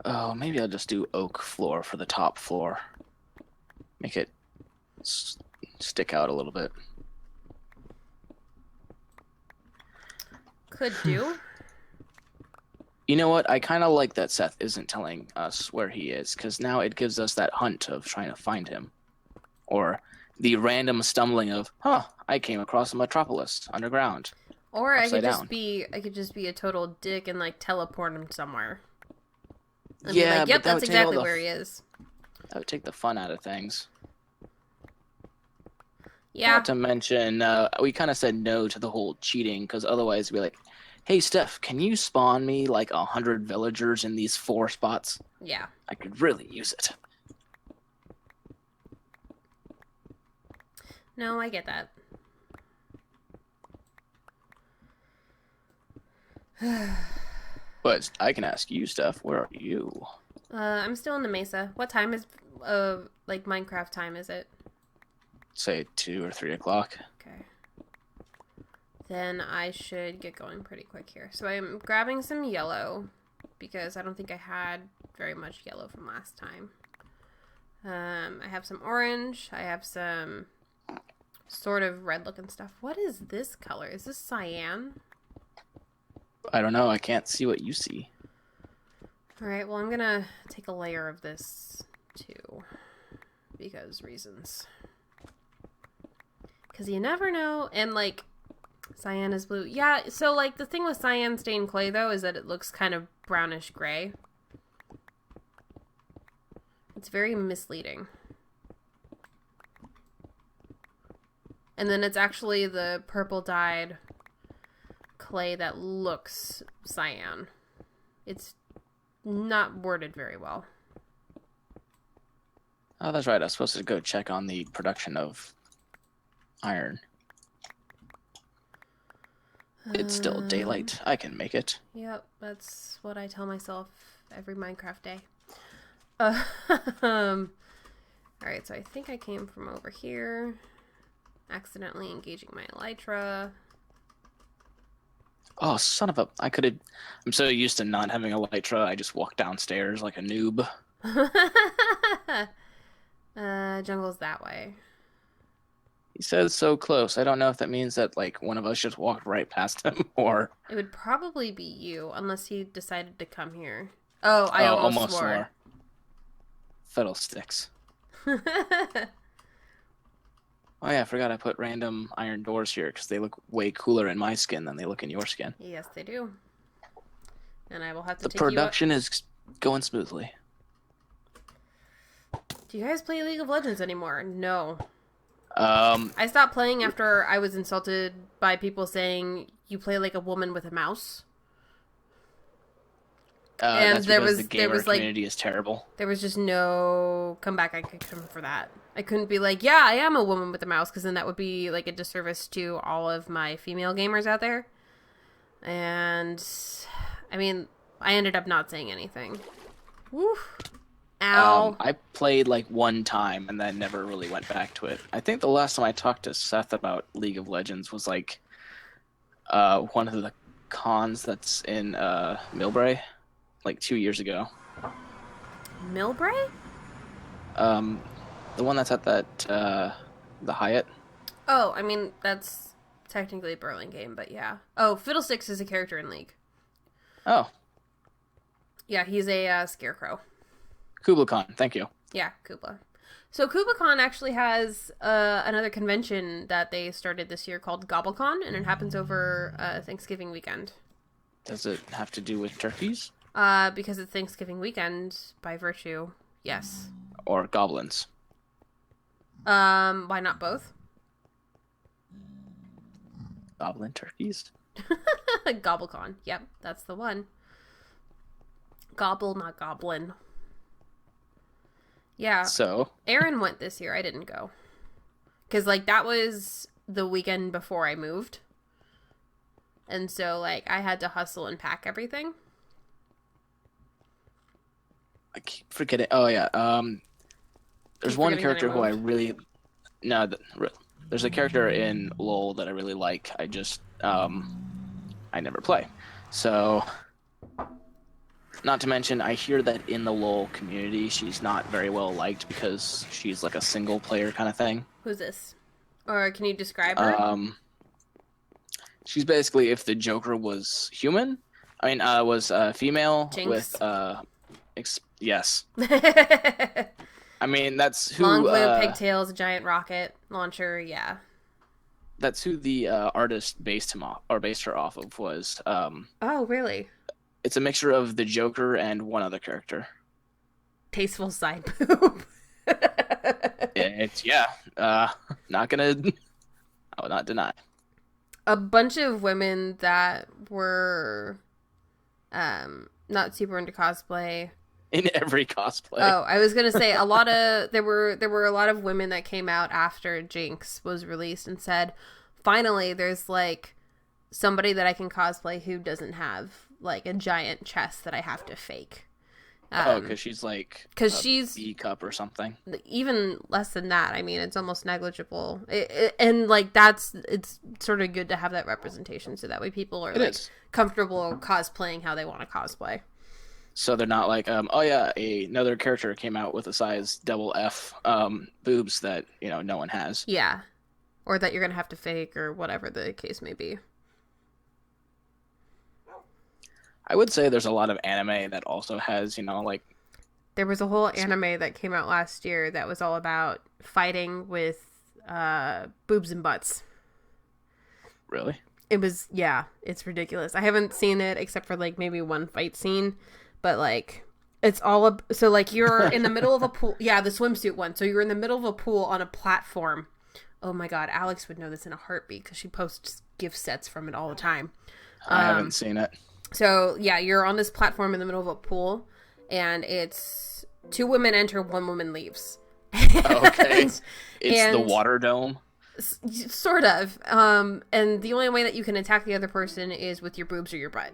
Oh, maybe I'll just do oak floor for the top floor. Make it stick out a little bit. Could do. You know what? I kind of like that Seth isn't telling us where he is, because now it gives us that hunt of trying to find him. Or the random stumbling of, I came across a metropolis underground. Or I could just be a total dick and like teleport him somewhere. And be like, yep, that's exactly where he is. That would take the fun out of things. Yeah. Not to mention, we kind of said no to the whole cheating, because otherwise we'd be like, hey, Steph, can you spawn me like 100 villagers in these 4 spots? Yeah. I could really use it. No, I get that. But I can ask you, Steph, where are you? I'm still in the Mesa. What time is, like, Minecraft time is it? Say 2 or 3 o'clock. Okay. Then I should get going pretty quick here. So I'm grabbing some yellow, because I don't think I had very much yellow from last time. I have some orange. I have some sort of red looking stuff. What is this color? Is this cyan? I don't know. I can't see what you see. Alright, well, I'm gonna take a layer of this, too. Because reasons. Because you never know. And, like, cyan is blue. Yeah, so, like, the thing with cyan stained clay, though, is that it looks kind of brownish gray. It's very misleading. And then it's actually the purple dyed clay that looks cyan. It's not worded very well. Oh, that's right. I was supposed to go check on the production of iron. It's still daylight. I can make it. Yep, that's what I tell myself every Minecraft day. Alright, so I think I came from over here. Accidentally engaging my elytra. Oh, son of a... I'm so used to not having a elytra, I just walk downstairs like a noob. Jungle's that way. He says so close. I don't know if that means that, like, one of us just walked right past him, or... It would probably be you, unless he decided to come here. Oh, I almost swore. Fiddlesticks. Oh yeah, I forgot I put random iron doors here because they look way cooler in my skin than they look in your skin. Yes, they do. And I will have to take you up. The production is going smoothly. Do you guys play League of Legends anymore? No. I stopped playing after I was insulted by people saying you play like a woman with a mouse. And That's because the gamer like community is terrible. there was just no comeback I could come for that. I couldn't be like, yeah, I am a woman with a mouse, because then that would be like a disservice to all of my female gamers out there. And I mean, I ended up not saying anything. Woo. Ow. I played like one time and then never really went back to it. I think the last time I talked to Seth about League of Legends was like one of the cons that's in Millbrae, like 2 years ago. Millbrae? The one that's at that the Hyatt. Oh, I mean, that's technically a Burlingame, but yeah. Oh, Fiddlesticks is a character in League. Oh, Yeah, he's a scarecrow. Kubla Khan. Thank you. Yeah, Kubla. So KublaCon actually has another convention that they started this year called GobbleCon, and it happens over Thanksgiving weekend. Does it have to do with turkeys Because it's Thanksgiving weekend, by virtue, yes. or goblins? Why not both? Goblin turkeys. GobbleCon. Yep, that's the one. Gobble, not goblin. Yeah. So Aaron went this year. I didn't go. Because, like, that was the weekend before I moved. And so, like, I had to hustle and pack everything. I keep forgetting. Oh yeah. There's Keep one forgetting that I character who I moved. really no. There's a character in LoL that I really like. I just I never play. So not to mention, I hear that in the LoL community, she's not very well liked because she's like a single player kind of thing. Who's this? Or can you describe her? She's basically if the Joker was human. I mean, was female Jinx. with yes. I mean, that's who. Long blue pigtails, a giant rocket launcher. Yeah. That's who the artist based him off or based her off of was. Oh, really? It's a mixture of the Joker and one other character. Tasteful side boob. It's not gonna. I will not deny. A bunch of women that were not super into cosplay. In every cosplay. Oh, I was gonna say there were a lot of women that came out after Jinx was released and said, finally, there's like somebody that I can cosplay who doesn't have like a giant chest that I have to fake. Because she's like she's B cup or something. even less than that. I mean, it's almost negligible, and like it's sort of good to have that representation, so that way people are comfortable cosplaying how they want to cosplay. So they're not like, oh yeah, another character came out with a size double F boobs that no one has. Yeah, or that you're gonna have to fake, or whatever the case may be. I would say there's a lot of anime that also has, like... There was a whole anime that came out last year that was all about fighting with boobs and butts. Really? It was, yeah, it's ridiculous. I haven't seen it except for, like, maybe one fight scene, but, like, it's all... So, like, you're in the middle of a pool... Yeah, the swimsuit one. So you're in the middle of a pool on a platform. Oh, my God. Alex would know this in a heartbeat because she posts gift sets from it all the time. I haven't seen it. So, yeah, you're on this platform in the middle of a pool, and it's 2 women enter, 1 woman leaves. Okay. It's the water dome? Sort of. And the only way that you can attack the other person is with your boobs or your butt.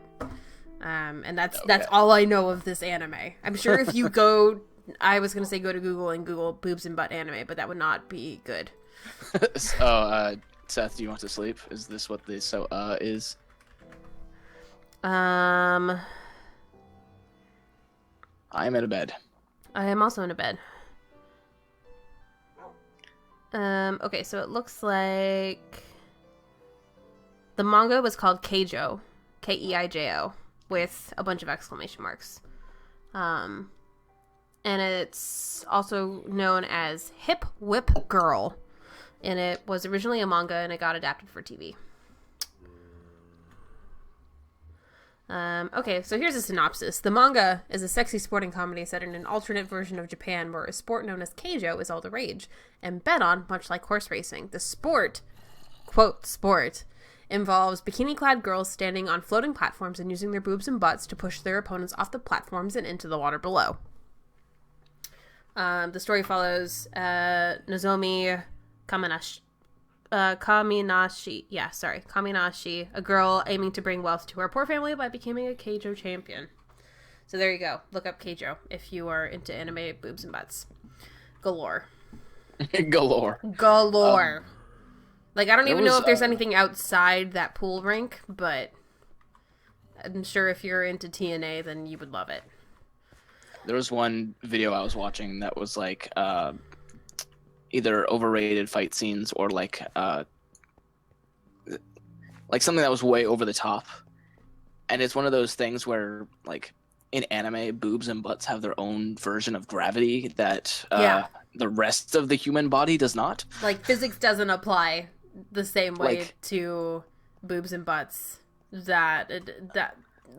And that's all I know of this anime. I'm sure if you go... I was going to say go to Google and Google boobs and butt anime, but that would not be good. Seth, do you want to sleep? Is this what the is? I am in a bed. I am also in a bed. Okay, so it looks like the manga was called Keijo, Keijo, with a bunch of exclamation marks. And it's also known as Hip Whip Girl, and it was originally a manga and it got adapted for TV. Okay, so here's a synopsis. The manga is a sexy sporting comedy set in an alternate version of Japan where a sport known as Keijo is all the rage and bet on, much like horse racing. The sport, quote, sport, involves bikini-clad girls standing on floating platforms and using their boobs and butts to push their opponents off the platforms and into the water below. The story follows Nozomi Kaminashi, a girl aiming to bring wealth to her poor family by becoming a Keijo champion. So there you go. Look up Keijo if you are into anime boobs and butts. Galore. Galore. Like, I don't even know if there's anything outside that pool rink, but I'm sure if you're into TNA, then you would love it. There was one video I was watching that was like either overrated fight scenes or like something that was way over the top. And it's one of those things where, like, in anime, boobs and butts have their own version of gravity that the rest of the human body does not. Like, physics doesn't apply the same way to boobs and butts that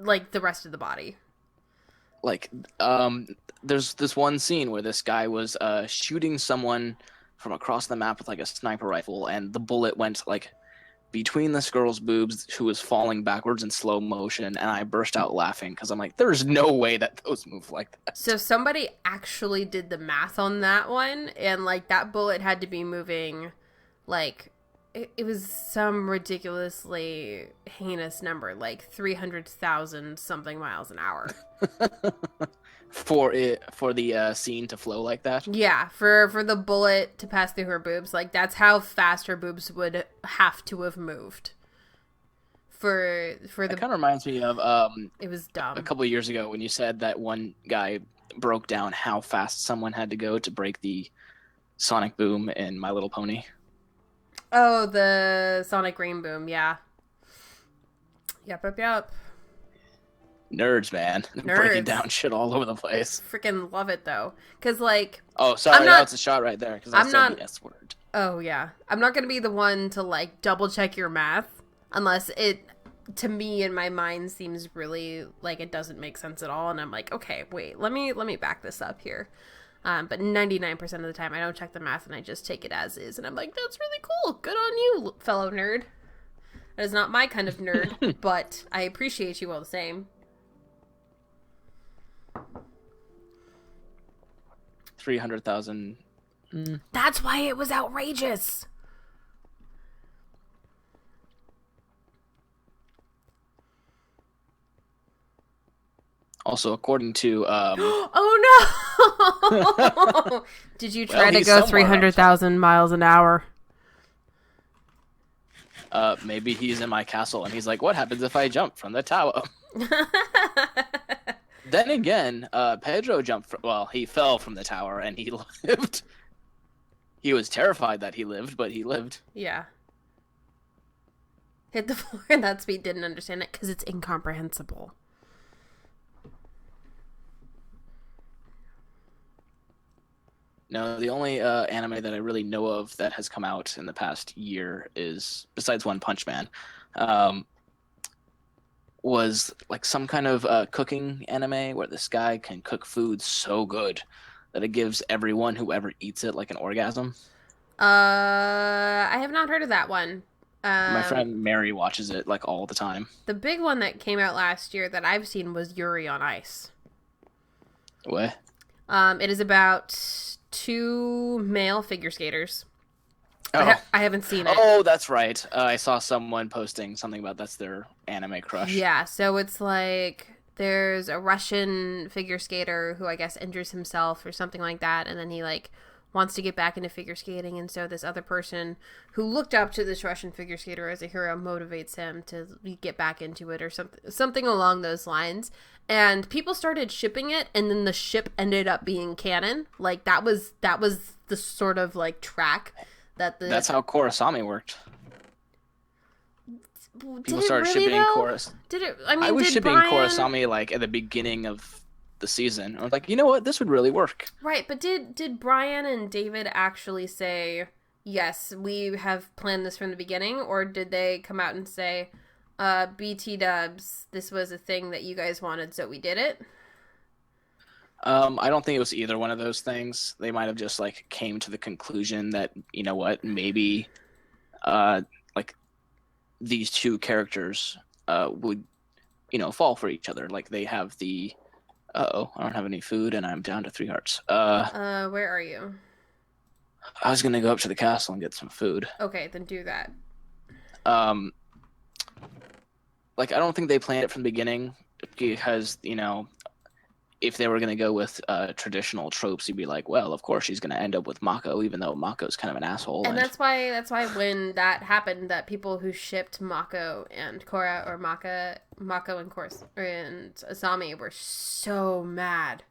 like the rest of the body. Like, there's this one scene where this guy was shooting someone from across the map with like a sniper rifle, and the bullet went like between this girl's boobs, who was falling backwards in slow motion, and I burst out laughing because I'm like, there's no way that those move like that. So somebody actually did the math on that one, and like that bullet had to be moving like it was some ridiculously heinous number, like 300,000 something miles an hour. For the scene to flow like that. Yeah, for the bullet to pass through her boobs, like that's how fast her boobs would have to have moved. For the It kind of reminds me of it was dumb. A couple of years ago when you said that one guy broke down how fast someone had to go to break the sonic boom in My Little Pony. Oh, the sonic rain boom, yeah. Yep. Nerds, man. Breaking down shit all over the place. Freaking love it, though. Because, like... Oh, sorry, that was a shot right there, because I said the S word. Oh, yeah. I'm not going to be the one to, like, double-check your math, unless it, to me, in my mind, seems really, like, it doesn't make sense at all, and I'm like, okay, wait, let me back this up here. But 99% of the time, I don't check the math, and I just take it as is, and I'm like, that's really cool. Good on you, fellow nerd. That is not my kind of nerd, but I appreciate you all the same. 300,000. That's why it was outrageous. Also, according to oh no! Did you try to go 300,000 miles an hour? Maybe he's in my castle and he's like, what happens if I jump from the tower? Then again, Pedro he fell from the tower and he lived. He was terrified that he lived, but he lived. Yeah. Hit the floor at that speed, didn't understand it because it's incomprehensible. No, the only anime that I really know of that has come out in the past year is, besides One Punch Man, was like some kind of cooking anime where this guy can cook food so good that it gives everyone who ever eats it like an orgasm. I have not heard of that one. My friend Mary watches it like all the time. The big one that came out last year that I've seen was Yuri on Ice. What? It is about 2 male figure skaters. Oh. I haven't seen it. Oh, that's right. I saw someone posting something about that's their anime crush. Yeah, so it's like there's a Russian figure skater who I guess injures himself or something like that, and then he like wants to get back into figure skating, and so this other person who looked up to this Russian figure skater as a hero motivates him to get back into it or something along those lines. And people started shipping it, and then the ship ended up being canon. Like that was the sort of like track that the... That's how Korosami worked. People started really, shipping though? Did it? I mean, I was did shipping Brian... Korosami like at the beginning of the season. I was like, you know what, this would really work. Right, but did Brian and David actually say, yes, we have planned this from the beginning, or did they come out and say, BT dubs, this was a thing that you guys wanted, so we did it? I don't think it was either one of those things. They might have just like came to the conclusion that, you know what, maybe like these two characters would, fall for each other. Like they have the, uh-oh, I don't have any food and I'm down to 3 hearts. Where are you? I was gonna go up to the castle and get some food. Okay, then do that. Um, like I don't think they planned it from the beginning because, if they were going to go with traditional tropes, you'd be like, well, of course she's going to end up with Mako, even though Mako's kind of an asshole. And that's why when that happened, that people who shipped Mako and Korra, or Mako and Korra and Asami were so mad.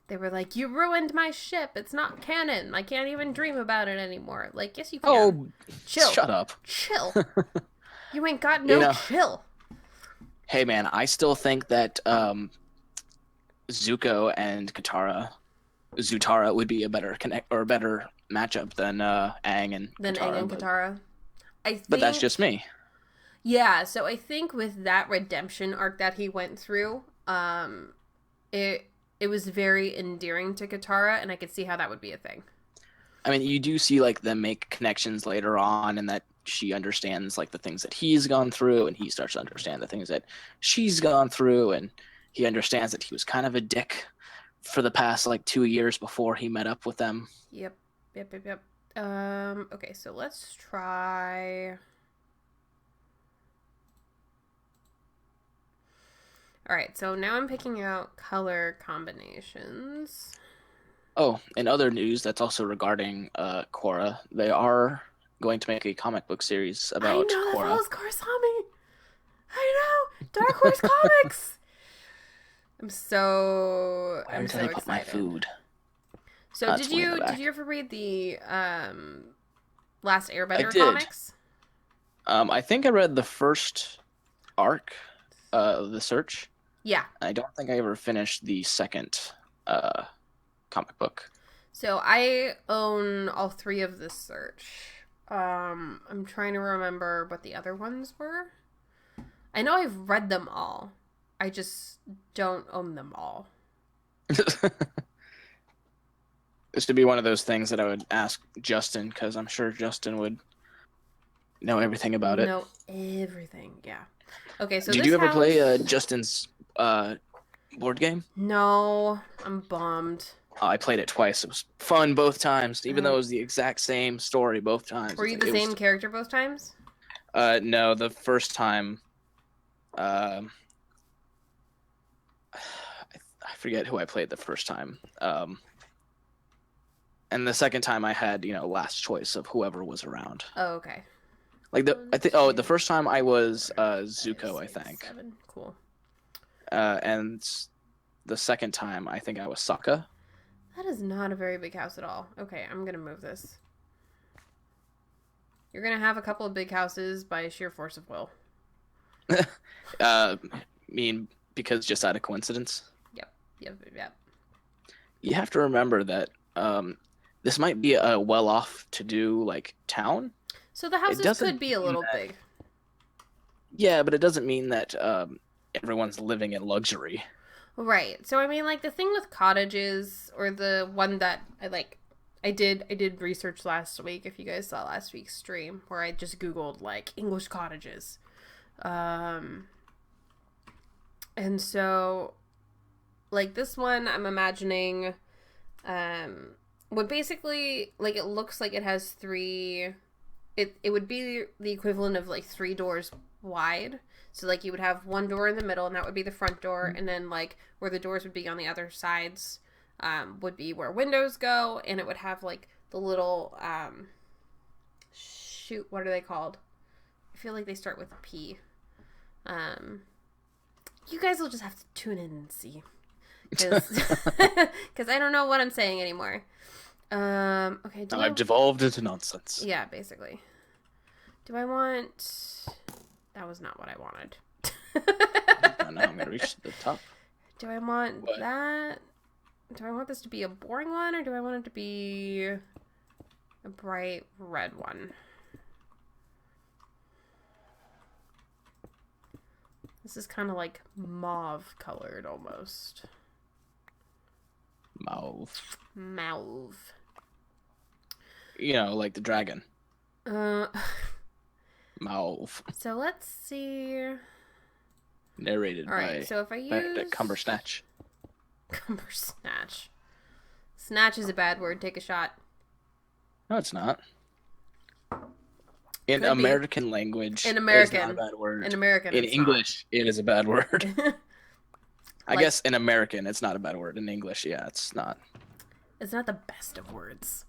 They were like, "You ruined my ship. It's not canon. I can't even dream about it anymore." Like, yes, you can. Oh, chill. Shut up. Chill. You ain't got no chill. Hey, man, I still think that Zuko and Zutara would be a better better matchup than Aang and Katara. But that's just me. Yeah, so I think with that redemption arc that he went through, it was very endearing to Katara, and I could see how that would be a thing. I mean, you do see like them make connections later on, and that she understands like the things that he's gone through, and he starts to understand the things that she's gone through, and he understands that he was kind of a dick for the past like 2 years before he met up with them. Yep. Okay, so let's try. All right, so now I'm picking out color combinations. Oh, in other news that's also regarding Korra, they are going to make a comic book series about Korra. I know, that follows Korrasami. I know, Dark Horse Comics. I'm so excited. Put my food. So did you ever read the Last Airbender comics? I think I read the first arc of The Search. Yeah. I don't think I ever finished the second comic book. So I own all 3 of The Search. I'm trying to remember what the other ones were. I know I've read them all. I just don't own them all. This would be one of those things that I would ask Justin, because I'm sure Justin would know everything about it. Know everything, yeah. Okay, so did you ever play Justin's board game? No, I'm bummed. I played it twice. It was fun both times, even though it was the exact same story both times. Were you the same character both times? No, the first time, I forget who I played the first time. And the second time I had, last choice of whoever was around. Oh, okay. Like the first time I was Zuko, I think. 7. Cool. And the second time I think I was Sokka. That is not a very big house at all. Okay, I'm gonna move this. You're gonna have a couple of big houses by sheer force of will. Because just out of coincidence. Yep. You have to remember that this might be a well-off to do like town. So the houses could be a little big. Yeah, but it doesn't mean that everyone's living in luxury. Right. So I mean, like the thing with cottages, or the one that I did research last week. If you guys saw last week's stream, where I just Googled like English cottages, and so like this one, I'm imagining, would basically like it looks like it has 3. It would be the equivalent of like 3 doors wide. So like you would have one door in the middle, and that would be the front door, and then like where the doors would be on the other sides would be where windows go, and it would have like the little what are they called? I feel like they start with a P. You guys will just have to tune in and see, because I don't know what I'm saying anymore. Okay. I've devolved into nonsense. Yeah, basically. Do I want? That was not what I wanted. Now I'm gonna reach the top. Do I want that? Do I want this to be a boring one, or do I want it to be a bright red one? This is kind of like mauve colored almost. Mauve. Mauve. Like the dragon. Mauve. So let's see. Narrated All right. by So if I Benedict use Cumbersnatch. Cumbersnatch. Snatch is a bad word. Take a shot. No, it's not. In Could be. American language, In it is not a American. bad word. In American, In it's English, it is a bad word. not. I Like- guess in American, it's not a bad word. In English, yeah, it's not. It's not the best of words.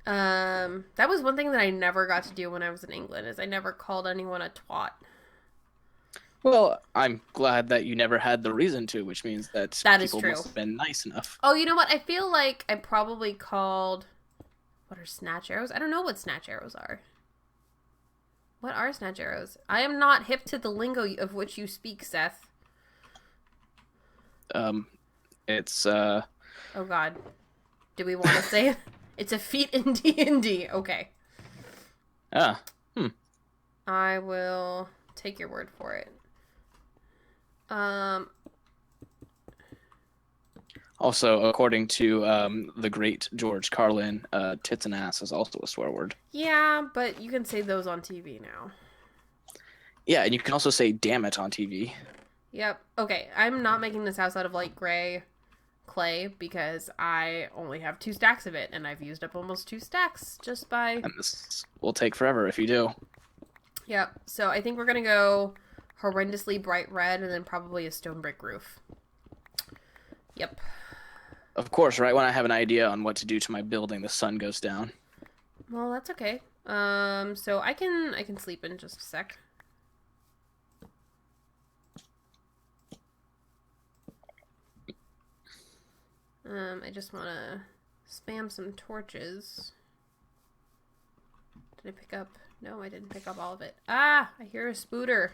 That was one thing that I never got to do when I was in England. Is I never called anyone a twat. Well, I'm glad that you never had the reason to, which means that That is people true. must have been nice enough. Oh, you know what? I feel like I probably called. What are snatch arrows? I don't know what snatch arrows are. What are snatch arrows? I am not hip to the lingo of which you speak, Seth. It's Oh God, do we want to say it? It's a feat in D&D. Okay, ah, I will take your word for it. Also, according to the great George Carlin, tits and ass is also a swear word. Yeah, but you can say those on TV now. Yeah, and you can also say damn it on TV. Yep. Okay, I'm not making this house out of light gray clay because I only have 2 stacks of it, and I've used up almost 2 stacks just by... And this will take forever if you do. Yep. So I think we're gonna go horrendously bright red and then probably a stone brick roof. Yep. Of course, right when I have an idea on what to do to my building, the sun goes down. Well, that's okay. So I can sleep in just a sec. I just want to spam some torches. Did I pick up? No, I didn't pick up all of it. Ah, I hear a spooter.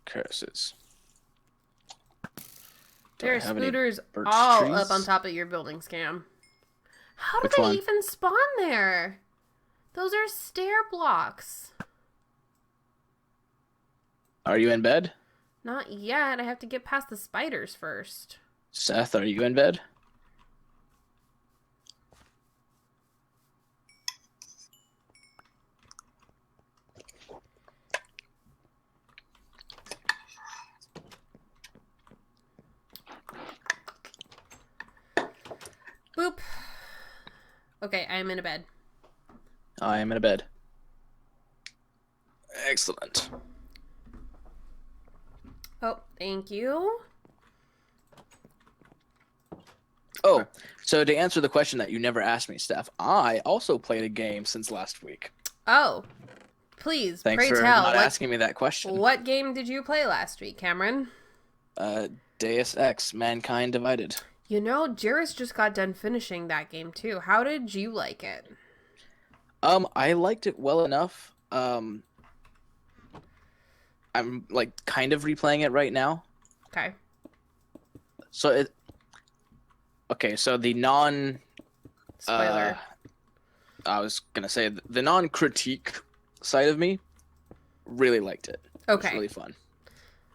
Curses. Do There I are have any spooters birch all trees? up on top of your building, Scam. How did Which they one? even spawn there? Those are stair blocks. Are you in bed? Not yet. I have to get past the spiders first. Seth, are you in bed? Boop. Okay, I am in a bed. I am in a bed. Excellent. Oh, thank you. Oh, so to answer the question that you never asked me, Steph, I also played a game since last week. Oh, please, Thanks pray for tell. not asking me that question. What game did you play last week, Cameron? Deus Ex: Mankind Divided. You know, Jairus just got done finishing that game too. How did you like it? I liked it well enough. I'm like kind of replaying it right now. Okay. So it. Okay, so the non. Spoiler. I was gonna say the non-critique side of me really liked it. It was Okay. really fun.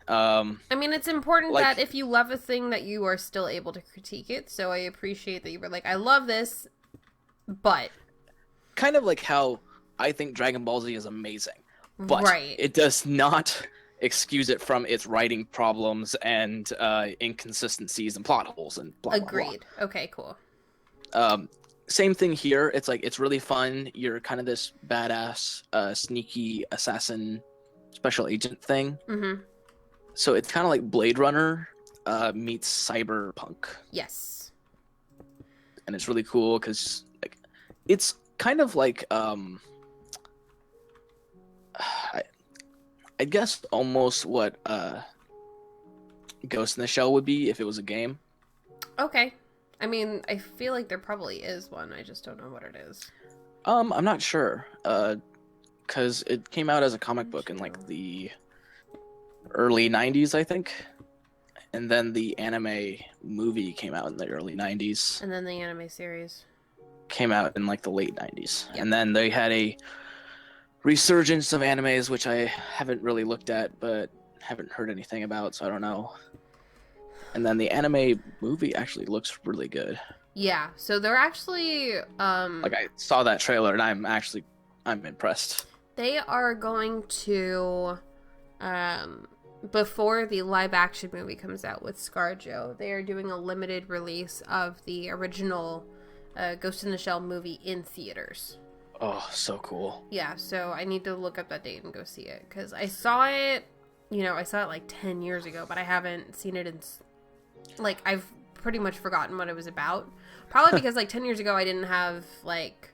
I mean, it's important like- that if you love a thing that you are still able to critique it. So I appreciate that you were like, I love this, but kind of like how I think Dragon Ball Z is amazing, but right. it does not excuse it from its writing problems and inconsistencies and plot holes and blah, blah, blah. Agreed. Okay, cool. Same thing here. It's like it's really fun. You're kind of this badass, sneaky assassin, special agent thing. Mm-hmm. So it's kind of like Blade Runner meets Cyberpunk, Yes. and it's really cool because like it's kind of like I guess almost what Ghost in the Shell would be if it was a game. Okay. I mean, I feel like there probably is one. I just don't know what it is. I'm not sure, because it came out as a comic book in like the early '90s, I think, and then the anime movie came out in the early '90s. And then the anime series. Came out in like the late '90s, Yep. and then they had a resurgence of animes, which I haven't really looked at, but haven't heard anything about, so I don't know. And then the anime movie actually looks really good. Yeah. So they're actually Like I saw that trailer, and I'm actually I'm impressed. They are going to, um, before the live action movie comes out with ScarJo, they are doing a limited release of the original Ghost in the Shell movie in theaters. Oh, so cool. Yeah, so I need to look up that date and go see it, because I saw it, I saw it like 10 years ago, but I haven't seen it in, like, I've pretty much forgotten what it was about. Probably because, like, 10 years ago I didn't have, like,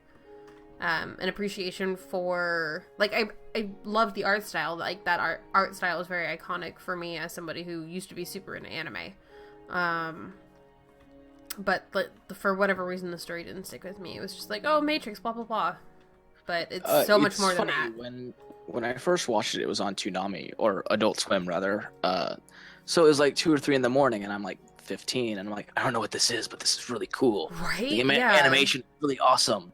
an appreciation for, like, I love the art style. Like, that art style is very iconic for me as somebody who used to be super into anime. But for whatever reason, the story didn't stick with me. It was just like, oh, Matrix, blah, blah, blah. But it's so much more than that. When I first watched it, it was on Toonami, or Adult Swim, rather. So it was like 2 or 3 in the morning, and I'm like 15, and I'm like, I don't know what this is, but this is really cool. Right? The animation is really awesome.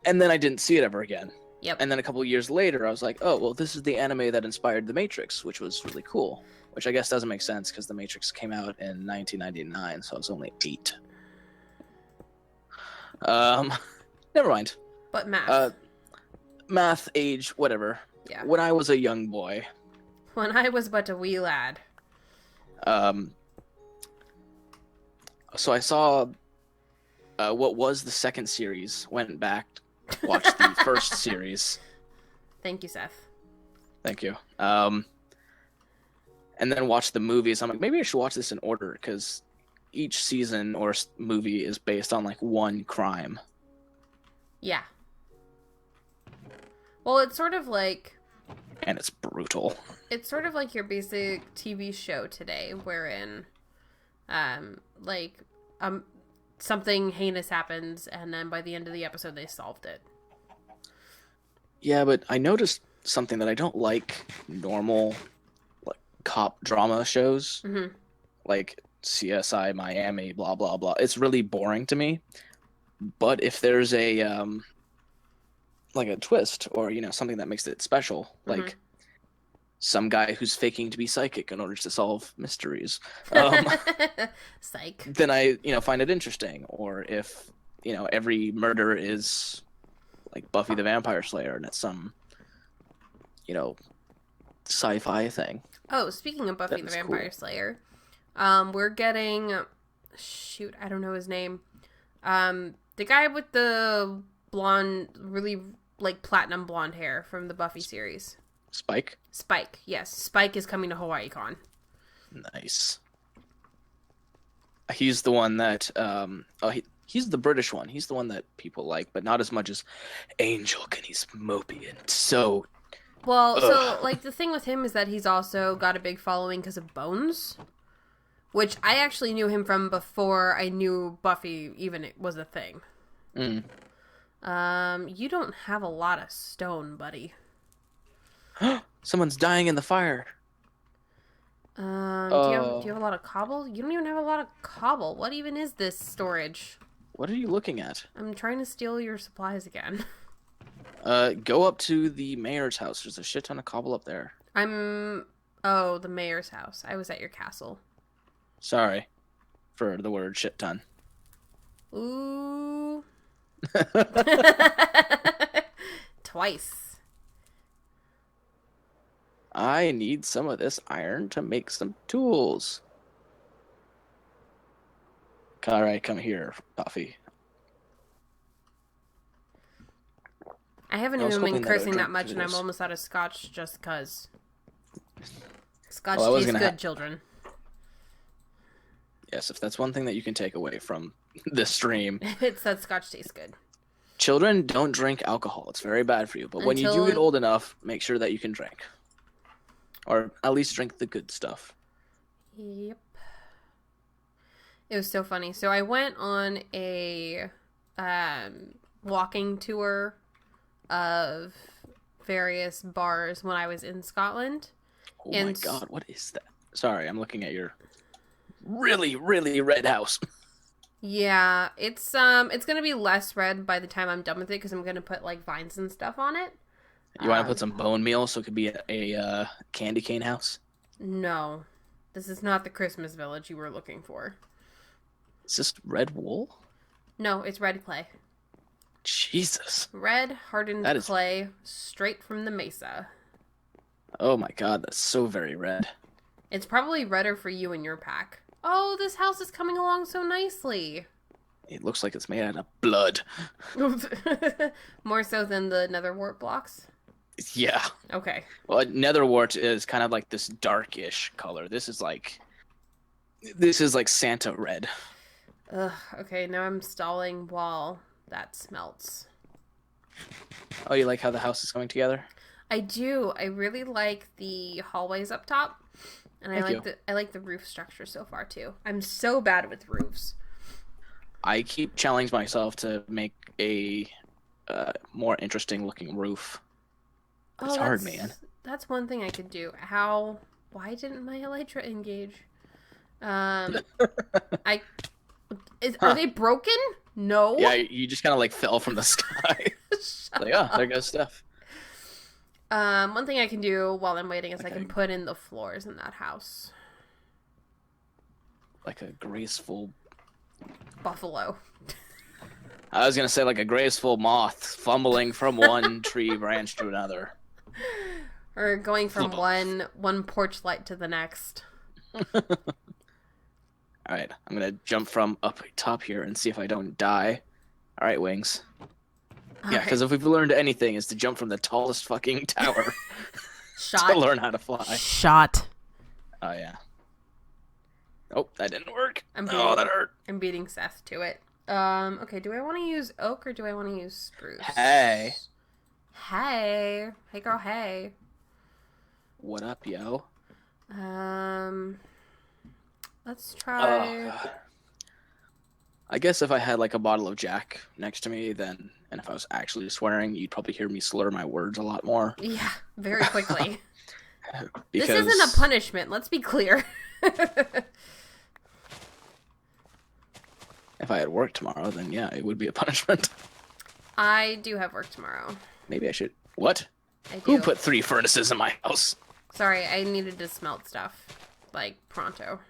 And then I didn't see it ever again. Yep. And then a couple of years later, I was like, oh, well, this is the anime that inspired The Matrix, which was really cool. Which I guess doesn't make sense, because The Matrix came out in 1999, so I was only 8. Never mind. But math. Math, age, whatever. Yeah. When I was a young boy. When I was but a wee lad. So I saw what was the second series, went back, watched the first series. Thank you, Seth. Thank you. And then watched the movies. I'm like, maybe I should watch this in order, because each season or movie is based on, like, one crime. Yeah. Well, it's sort of like... And it's brutal. It's sort of like your basic TV show today, wherein, something heinous happens, and then by the end of the episode, they solved it. Yeah, but I noticed something that I don't like normal, like, cop drama shows. Mm-hmm. Like CSI Miami, blah, blah, blah. It's really boring to me. But if there's a, like a twist, or, something that makes it special, Mm-hmm. like some guy who's faking to be psychic in order to solve mysteries, Psych. then I, find it interesting. Or if, every murder is like Buffy the Vampire Slayer, and it's some, sci-fi thing. Oh, speaking of Buffy the Vampire Slayer, we're getting... Shoot, I don't know his name. The guy with the blonde, really, like, platinum blonde hair from the Buffy series. Spike? Spike, yes. Spike is coming to HawaiiCon. Nice. He's the one that, he's the British one. He's the one that people like, but not as much as Angel, and he's mopey and so... Well, so, like, the thing with him is that he's also got a big following because of Bones, which I actually knew him from before I knew Buffy even was a thing. Mm. You don't have a lot of stone, buddy. Someone's dying in the fire. Do you have a lot of cobble? You don't even have a lot of cobble. What even is this storage? What are you looking at? I'm trying to steal your supplies again. Go up to the mayor's house. There's a shit ton of cobble up there. Oh, the mayor's house. I was at your castle. Sorry for the word shit ton. Ooh. Twice. I need some of this iron to make some tools. Alright, come here, Buffy. I haven't even been cursing that much, and I'm almost out of scotch just cuz. Scotch tastes good, children. Yes, if that's one thing that you can take away from this stream. It's that scotch tastes good. Children, don't drink alcohol. It's very bad for you. But when you do get old enough, make sure that you can drink. Or at least drink the good stuff. Yep. It was so funny. So I went on a walking tour of various bars when I was in Scotland. Oh my god, what is that? Sorry, I'm looking at your really, really red house. Yeah, it's gonna be less red by the time I'm done with it, because I'm gonna put, like, vines and stuff on it. You want to put some bone meal so it could be a candy cane house? No. This is not the Christmas village you were looking for. Is this red wool? No, it's red clay. Jesus. Red hardened That is. clay straight from the mesa. Oh my god, that's so very red. It's probably redder for you and your pack. Oh, this house is coming along so nicely. It looks like it's made out of blood. More so than the nether wart blocks. Yeah. Okay. Well, netherwort is kind of like this darkish color. This is like Santa red. Ugh, okay, now I'm stalling while that smelts. Oh, you like how the house is coming together? I do. I really like the hallways up top. And Thank you. I like the roof structure so far too. I'm so bad with roofs. I keep challenging myself to make a more interesting looking roof. It's hard, man. That's one thing I could do. Why didn't my elytra engage? Are they broken? No. Yeah, you just kind of like fell from the sky. Like, oh, there goes stuff. One thing I can do while I'm waiting is I Okay. can put in the floors in that house. Like a graceful. Buffalo. I was gonna say like a graceful moth fumbling from one tree branch to another. Or going from Flip one porch light to the next. All right, I'm gonna jump from up top here and see if I don't die. All right, wings. Yeah, because if we've learned anything, is to jump from the tallest fucking tower Shot. to learn how to fly. Shot. Oh yeah. Oh, that didn't work. I'm Oh, that hurt. I'm beating Seth to it. Okay, do I want to use oak or do I want to use spruce? Hey. Hey. Hey girl, hey. What up, yo? Let's try... I guess if I had like a bottle of Jack next to me, then, and if I was actually swearing, you'd probably hear me slur my words a lot more. Yeah, very quickly. Because This isn't a punishment, let's be clear. if I had work tomorrow, then yeah, it would be a punishment. I do have work tomorrow. Maybe I should. What? I do. Who put 3 furnaces in my house? Sorry, I needed to smelt stuff. Like, pronto.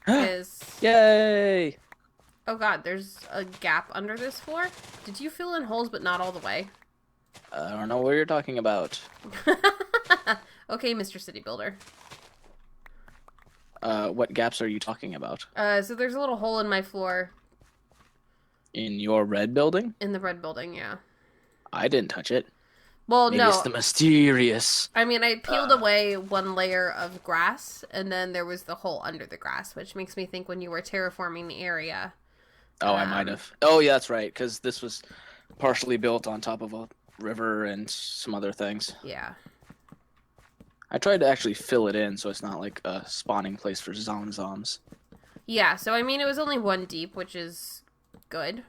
Is... Yay! Oh god, there's a gap under this floor? Did you fill in holes but not all the way? I don't know what you're talking about. Okay, Mr. City Builder. What gaps are you talking about? So there's a little hole in my floor In your red building? in the red building, yeah. I didn't touch it. Well, Maybe no. it's the mysterious. I mean, I peeled away one layer of grass, and then there was the hole under the grass, which makes me think when you were terraforming the area. Oh, I might have. Oh, yeah, that's right, because this was partially built on top of a river and some other things. Yeah. I tried to actually fill it in so it's not like a spawning place for zoms. Yeah, so I mean, it was only 1 deep, which is good.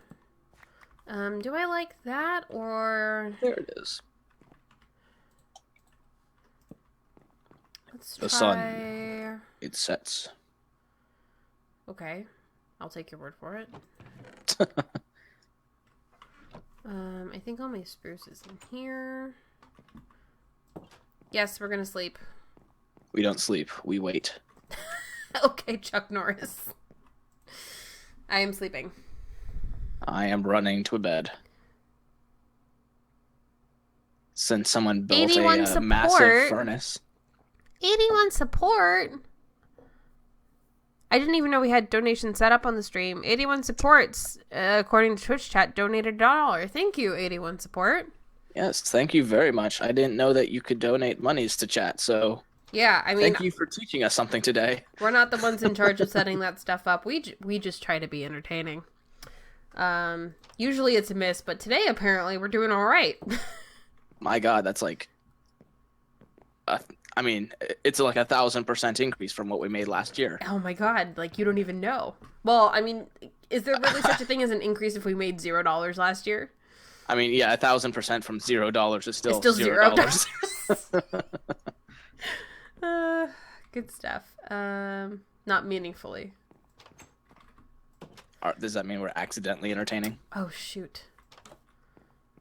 Do I like that, or... There it is. Let's The try... sun. It sets. Okay. I'll take your word for it. I think all my spruce is in here. Yes, we're gonna sleep. We don't sleep. We wait. Okay, Chuck Norris. I am sleeping. I am running to bed. Since someone built 81 a support. massive furnace. 81 support. I didn't even know we had donations set up on the stream. 81 supports, according to Twitch chat, donated $1. Thank you, 81 support. Yes, thank you very much. I didn't know that you could donate monies to chat, so Yeah, I mean, thank you for teaching us something today. we're not the ones in charge of setting that stuff up. We just try to be entertaining. Usually it's a miss, but today apparently we're doing all right. My God, that's like, I mean, it's like 1,000% increase from what we made last year. Oh my god, like you don't even know. Well, I mean, is there really such a thing as an increase if we made $0 last year? I mean, yeah, 1,000% from $0 is still, It's still $0. Good stuff. Not meaningfully. Does that mean we're accidentally entertaining? Oh shoot.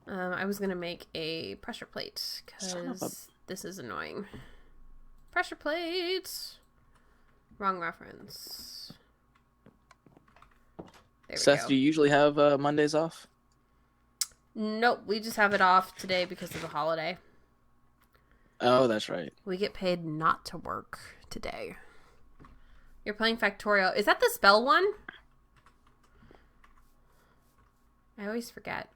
I was gonna make a pressure plate Son of because this is annoying. Pressure plate. Wrong reference. There we Seth, go. do you usually have Mondays off? Nope, we just have it off today because of the holiday. Oh, that's right. We get paid not to work today. You're playing Factorio. Is that the spell one? I always forget.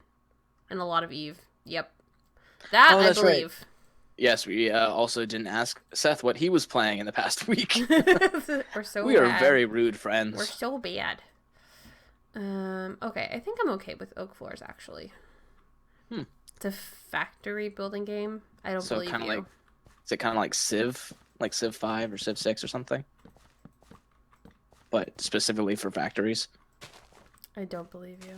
And a lot of Eve. Yep. That, Oh, I that's right. believe. Yes, we also didn't ask Seth what he was playing in the past week. We're so We are bad. very rude We're friends. so bad. Okay, I think I'm okay with Oak Floors, actually. It's a factory building game. I don't So believe kind of you. like, is it kind of like Civ 5 or Civ 6 or something? But specifically for factories. I don't believe you.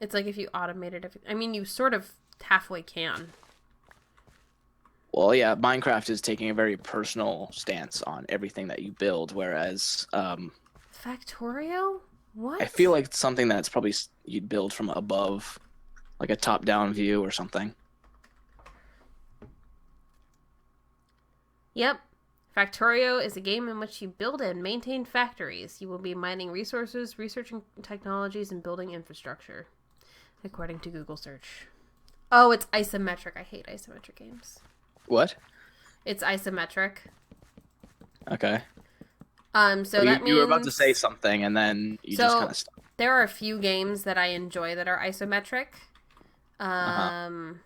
It's like if you automated everything. I mean, you sort of halfway can. Well, yeah, Minecraft is taking a very personal stance on everything that you build, whereas Factorio? What? I feel like it's something that's probably you'd build from above, like a top-down view or something. Yep. Factorio is a game in which you build and maintain factories. You will be mining resources, researching technologies, and building infrastructure, according to Google search. Oh, it's isometric. I hate isometric games. What? It's isometric. Okay. So Well, that means you were about to say something, and then you just kind of stopped. There are a few games that I enjoy that are isometric. I'm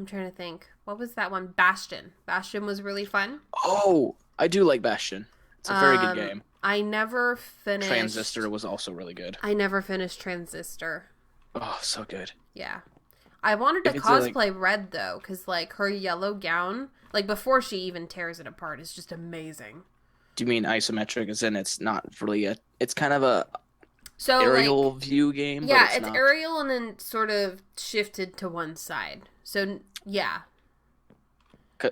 trying to think. What was that one? Bastion. Bastion was really fun. Oh, I do like Bastion. It's a very good game. I never finished... Transistor was also really good. I never finished Transistor. Oh, so good. Yeah. I wanted to If it's cosplay Red, though, because, like, her yellow gown, like, before she even tears it apart, is just amazing. Do you mean isometric as in it's not really it's kind of a So, aerial like, view game? yeah, but it's not... aerial and then sort of shifted to one side. So, yeah.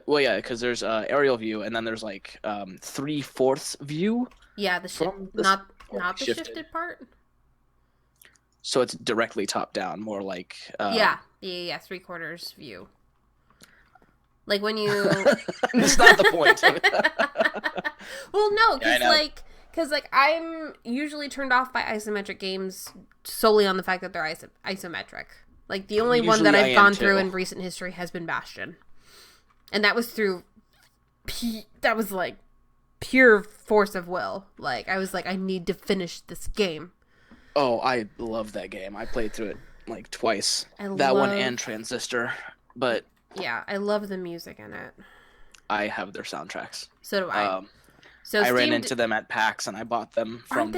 Well, yeah, because there's aerial view, and then there's like 3/4 view. Yeah, not the shifted part. So it's directly top down, more like Yeah, 3/4 view. Like when you. That's not the point. Well, no, Yeah, because I'm usually turned off by isometric games solely on the fact that they're isometric. Like the only one that I've gone through in recent history has been Bastion. And that was through, that was like pure force of will. Like, I was like, I need to finish this game. Oh, I love that game. I played through it like twice. That one and Transistor. But yeah, I love the music in it. I have their soundtracks. So do I. So I ran into them at PAX and I bought them from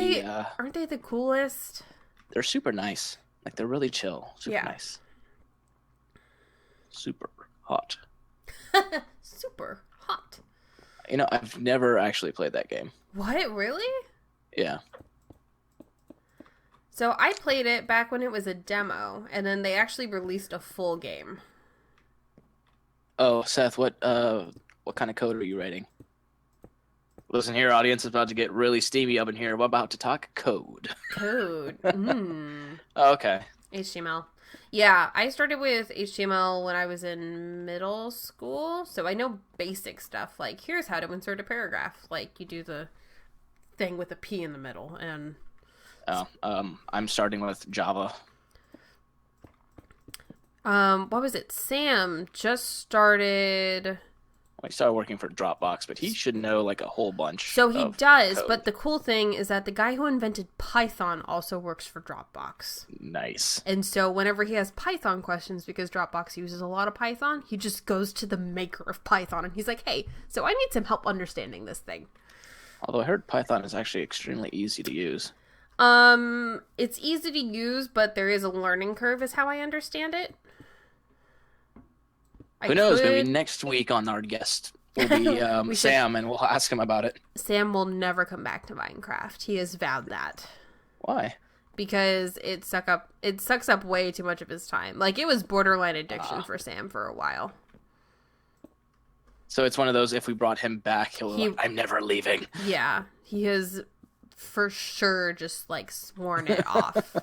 Aren't they the coolest? They're super nice. Like, they're really chill. Super nice. Super hot. Super hot. You know, I've never actually played that game. What? Really? Yeah. So I played it back when it was a demo, and then they actually released a full game. Oh, Seth, what kind of code are you writing? Listen here, audience, is about to get really steamy up in here. We're about to talk code. Code. Oh, okay. HTML. Yeah, I started with HTML when I was in middle school, so I know basic stuff. Like, here's how to insert a paragraph. Like, you do the thing with a P in the middle, and... Oh, I'm starting with Java. What was it? Sam just started... Well, he started working for Dropbox, but he should know, like, a whole bunch. So he does, code. but the cool thing is that the guy who invented Python also works for Dropbox. Nice. And so whenever he has Python questions, because Dropbox uses a lot of Python, he just goes to the maker of Python, and he's like, hey, so I need some help understanding this thing. Although I heard Python is actually extremely easy to use. It's easy to use, but there is a learning curve, is how I understand it. Who knows? Maybe next week on our guest will be Sam, and we'll ask him about it. Sam will never come back to Minecraft. He has vowed that. Why? Because it sucks up way too much of his time. Like, it was borderline addiction for Sam for a while. So it's one of those, if we brought him back, he'll be like, I'm never leaving. Yeah. He has for sure just, like, sworn it off.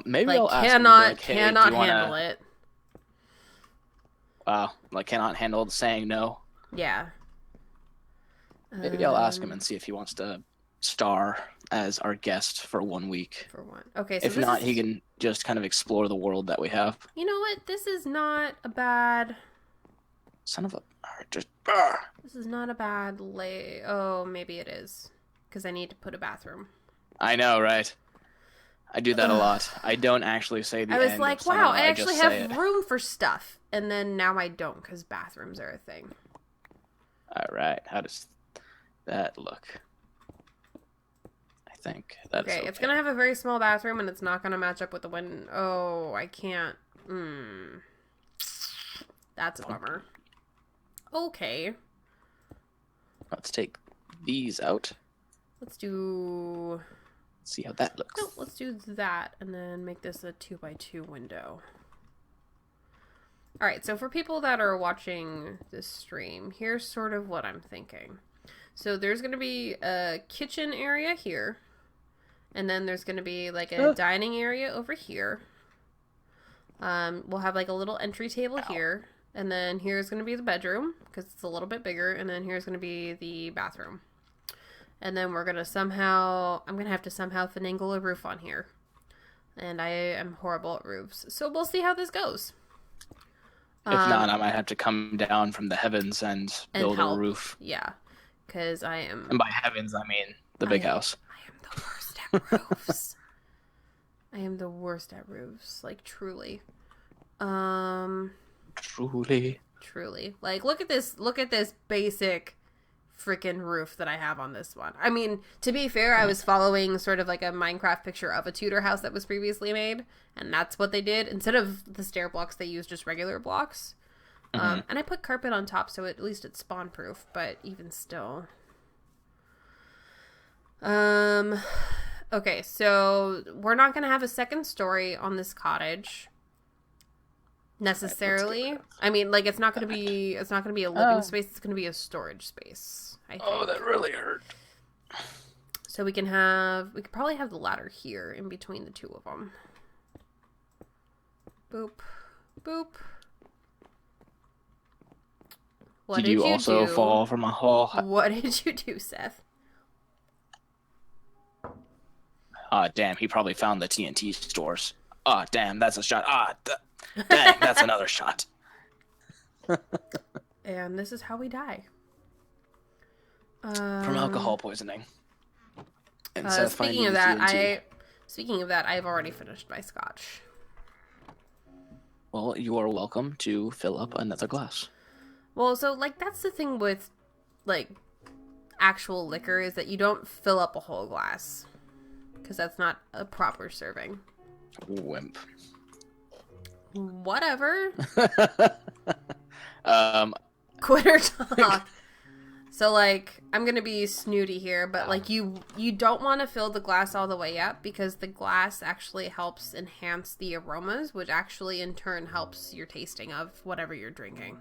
Maybe like, I'll ask him. Cannot hey, handle it. Wow, like cannot handle saying no. Yeah. Maybe I'll ask him and see if he wants to Star as our guest for 1 week. For one. Okay, so If this not, is, he can just kind of explore the world that we have. you know what? This is not a bad. Son of a. Just. This is not a bad lay. Oh, maybe it is, because I need to put a bathroom. I know, right? I do that a lot. I don't actually say the I was end like, of some wow, of them, I actually just say have it. room for stuff, and then now I don't because bathrooms are a thing. All right. How does that look? I think that's Okay, it's gonna have a very small bathroom, and it's not gonna match up with the window. Oh, I can't. That's a bummer. Okay, Let's take these out. let's do. See how that looks. No, let's do that, and then make this a 2x2 window. All right, so for people that are watching this stream, here's sort of what I'm thinking. So there's gonna be a kitchen area here. And then there's going to be like a dining area over here. We'll have like a little entry table here. And then here's going to be the bedroom because it's a little bit bigger. And then here's going to be the bathroom. And then we're going to somehow, I'm going to have to somehow finagle a roof on here. And I am horrible at roofs. So we'll see how this goes. If not, I might have to come down from the heavens and build a help. roof. Yeah. Because I am. And by heavens, I mean the big house. I am the worst at roofs. I am the worst at roofs. Like, truly. Truly. Like, look at this basic freaking roof that I have on this one. I mean, to be fair, I was following sort of like a Minecraft picture of a Tudor house that was previously made, and that's what they did. Instead of the stair blocks, they used just regular blocks. And I put carpet on top, so at least it's spawn proof, but even still. Okay, so we're not going to have a second story on this cottage necessarily. I mean, like, it's not going to be a living space, it's going to be a storage space, I think. Oh, that really hurt. So we could probably have the ladder here in between the two of them. Boop. Boop. What did you also do? fall from a hole? What did you do, Seth? Damn, he probably found the TNT stores. Damn, that's a shot. Dang, that's another shot. And this is how we die. From alcohol poisoning. Speaking of that, I've already finished my scotch. Well, you are welcome to fill up another glass. Well, so, like, that's the thing with, like, actual liquor is that you don't fill up a whole glass. Because that's not a proper serving. Wimp. Whatever. Quitter talk. So, like, I'm gonna be snooty here, but, like, you don't want to fill the glass all the way up because the glass actually helps enhance the aromas, which actually in turn helps your tasting of whatever you're drinking.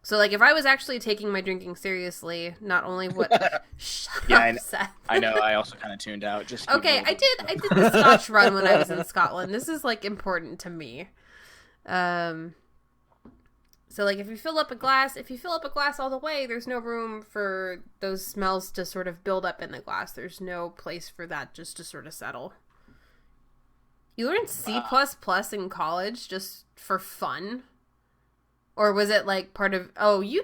So, like, if I was actually taking my drinking seriously, not only would... Shut up, Seth. I know, I also kind of tuned out. Just okay, I did the Scotch run when I was in Scotland. This is, like, important to me. So, like, if you fill up a glass all the way, there's no room for those smells to sort of build up in the glass. There's no place for that just to sort of settle. You learned C++ in college just for fun? Or was it like part of? Oh, you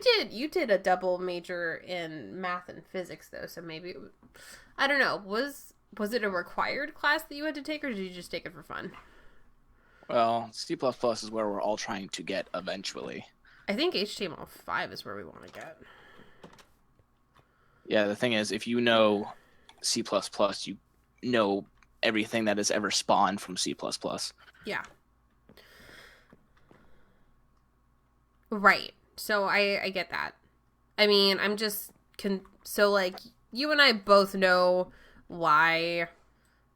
did a double major in math and physics though, so maybe I don't know. Was it a required class that you had to take, or did you just take it for fun? Well, C++ is where we're all trying to get eventually. I think HTML5 is where we want to get. Yeah, the thing is, if you know C++, you know everything that has ever spawned from C++. Yeah. Right. So I get that. I mean, I'm just... So, like, you and I both know why,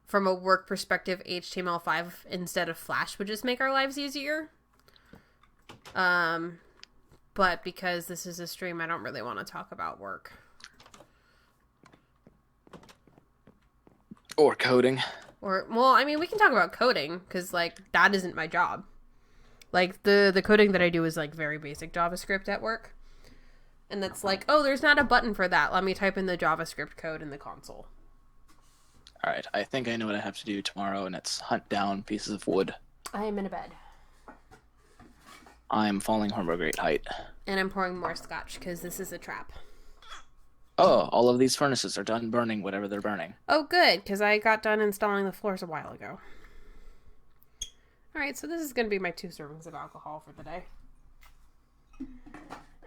from a work perspective, HTML5 instead of Flash would just make our lives easier. But because this is a stream, I don't really want to talk about work. Or coding. Well, I mean, we can talk about coding, because, like, that isn't my job. Like, the coding that I do is, like, very basic JavaScript at work. And that's like, oh, there's not a button for that. Let me type in the JavaScript code in the console. All right, I think I know what I have to do tomorrow, and it's hunt down pieces of wood. I am in a bed. I'm falling from a great height. And I'm pouring more scotch because this is a trap. Oh, all of these furnaces are done burning whatever they're burning. Oh, good, because I got done installing the floors a while ago. Alright, so this is going to be my 2 servings of alcohol for the day.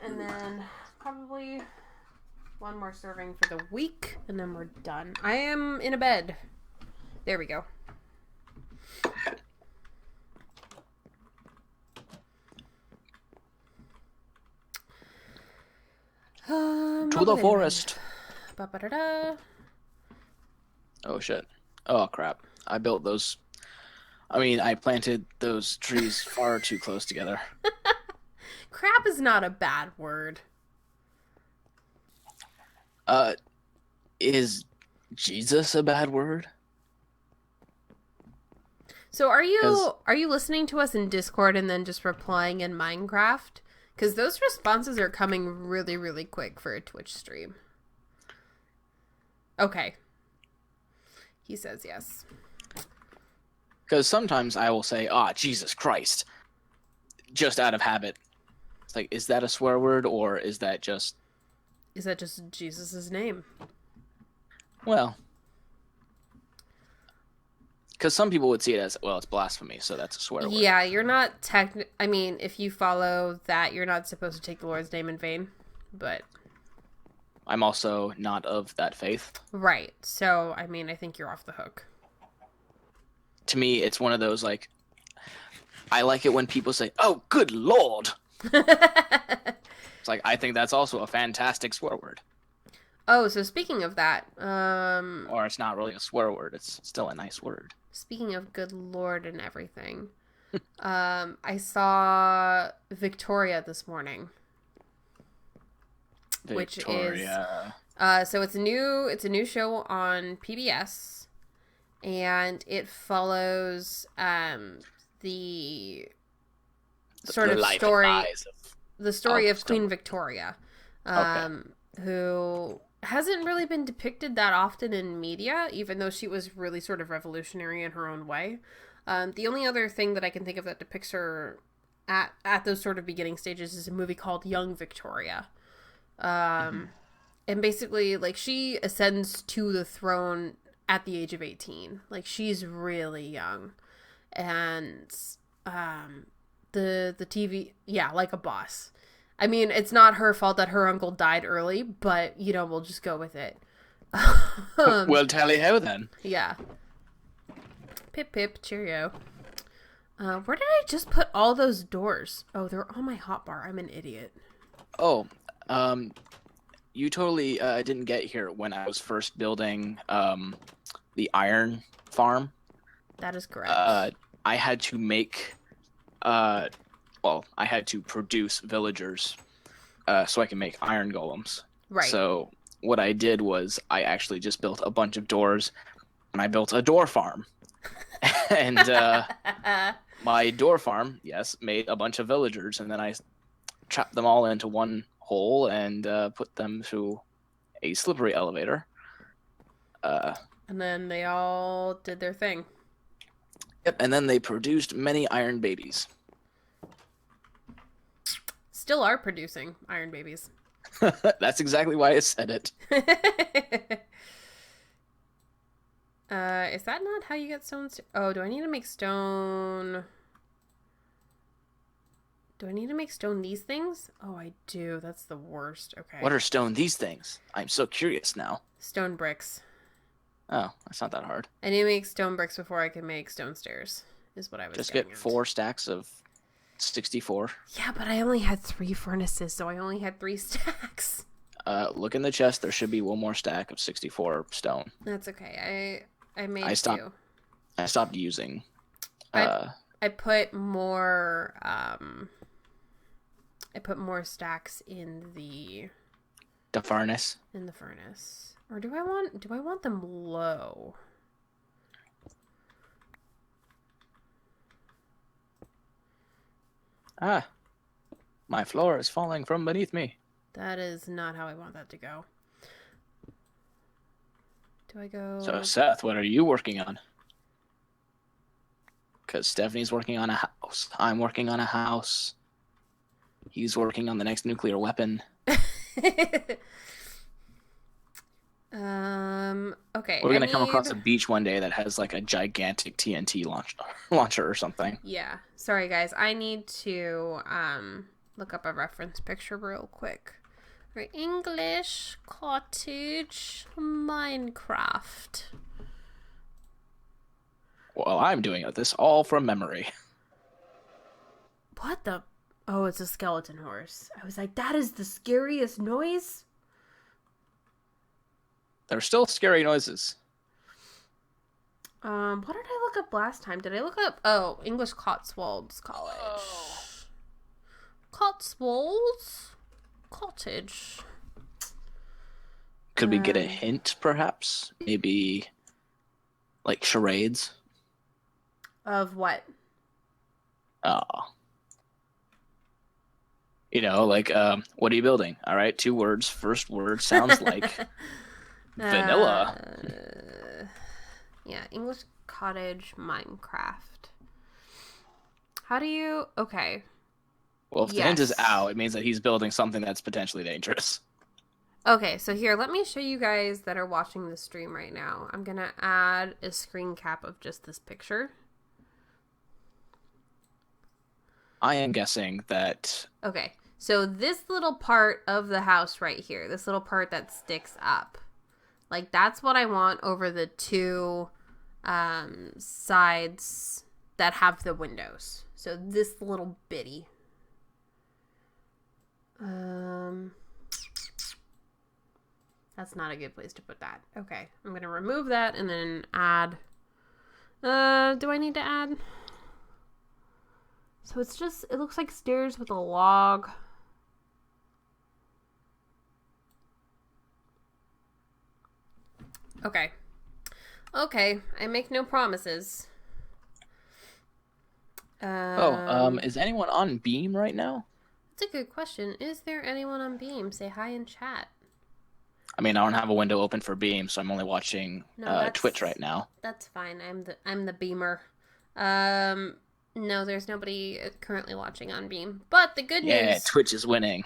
And then probably 1 more serving for the week, and then we're done. I am in a bed. There we go. To the forest. Ba-ba-da-da. Oh, shit. Oh, crap. I built those... I planted those trees far too close together. Crap is not a bad word. Is Jesus a bad word? So are you listening to us in Discord and then just replying in Minecraft? Because those responses are coming really, really quick for a Twitch stream. Okay. He says yes. Because sometimes I will say, Jesus Christ. Just out of habit. It's like, is that a swear word, or is that just... Is that just Jesus' name? Well... Because some people would see it as, well, it's blasphemy, so that's a swear word. Yeah, you're not if you follow that, you're not supposed to take the Lord's name in vain. But... I'm also not of that faith. Right. So, I think you're off the hook. To me, it's one of those, like... I like it when people say, oh, good Lord! It's like, I think that's also a fantastic swear word. Oh, so speaking of that, Or it's not really a swear word, it's still a nice word. Speaking of good Lord and everything, I saw Victoria this morning. Victoria. Which is, so it's a new show on PBS, and it follows, the sort of story, the story of Queen Victoria, who hasn't really been depicted that often in media, even though she was really sort of revolutionary in her own way. The only other thing that I can think of that depicts her at those sort of beginning stages is a movie called Young Victoria. And basically, like, she ascends to the throne at the age of 18. Like, she's really young. And the TV, yeah, like a boss. It's not her fault that her uncle died early, but, we'll just go with it. Well, tally ho then. Yeah. Pip pip, cheerio. Where did I just put all those doors? Oh, they're on my hotbar. I'm an idiot. Oh, you totally didn't get here when I was first building the iron farm. That is correct. I had to make... I had to produce villagers so I can make iron golems. Right. So what I did was I actually just built a bunch of doors, and I built a door farm. And my door farm, yes, made a bunch of villagers, and then I trapped them all into one hole and put them through a slippery elevator. And then they all did their thing. Yep, and then they produced many iron babies. Still are producing iron babies. That's exactly why I said it. Is that not how you get stone? Oh, do I need to make stone? Do I need to make stone these things? Oh, I do. That's the worst. Okay. What are stone these things? I'm so curious now. Stone bricks. Oh, that's not that hard. I need to make stone bricks before I can make stone stairs, is what I was Just getting get at. 4 stacks of 64. Yeah, but I only had 3 furnaces, so I only had 3 stacks. Look in the chest. There should be 1 more stack of 64 stone. That's okay. I made I stopped, 2. I stopped using... I put more, stacks in the furnace. in the furnace. Or do I want them low? Ah, my floor is falling from beneath me. That is not how I want that to go. Do I go... So, Seth, what are you working on? Because Stephanie's working on a house. I'm working on a house. He's working on the next nuclear weapon. Okay. We're gonna come across a beach one day that has like a gigantic TNT launcher or something. Yeah. Sorry, guys. I need to look up a reference picture real quick. For English cottage Minecraft. Well, I'm doing this all from memory. What the? Oh, it's a skeleton horse. I was like, that is the scariest noise. There's still scary noises. What did I look up last time? Did I look up? Oh, English Cotswolds College. Oh. Cotswolds Cottage. Could we get a hint, perhaps? Maybe like charades? Of what? Oh. You know, like, what are you building? All right, 2 words. First word sounds like vanilla. Yeah, English cottage Minecraft. How do you... Okay. Well, if the hint is ow, it means that he's building something that's potentially dangerous. Okay, so here, let me show you guys that are watching the stream right now. I'm going to add a screen cap of just this picture. I am guessing that... Okay, so this little part of the house right here, this little part that sticks up, like that's what I want over the 2 sides that have the windows. So this little bitty. That's not a good place to put that. Okay, I'm going to remove that and then add. Do I need to add? So it's just, it looks like stairs with a log. Okay. Okay, I make no promises. Is anyone on Beam right now? That's a good question. Is there anyone on Beam? Say hi in chat. I mean, I don't have a window open for Beam, so I'm only watching Twitch right now. That's fine. I'm the Beamer. No, there's nobody currently watching on Beam. But the good news... Yeah, Twitch is winning.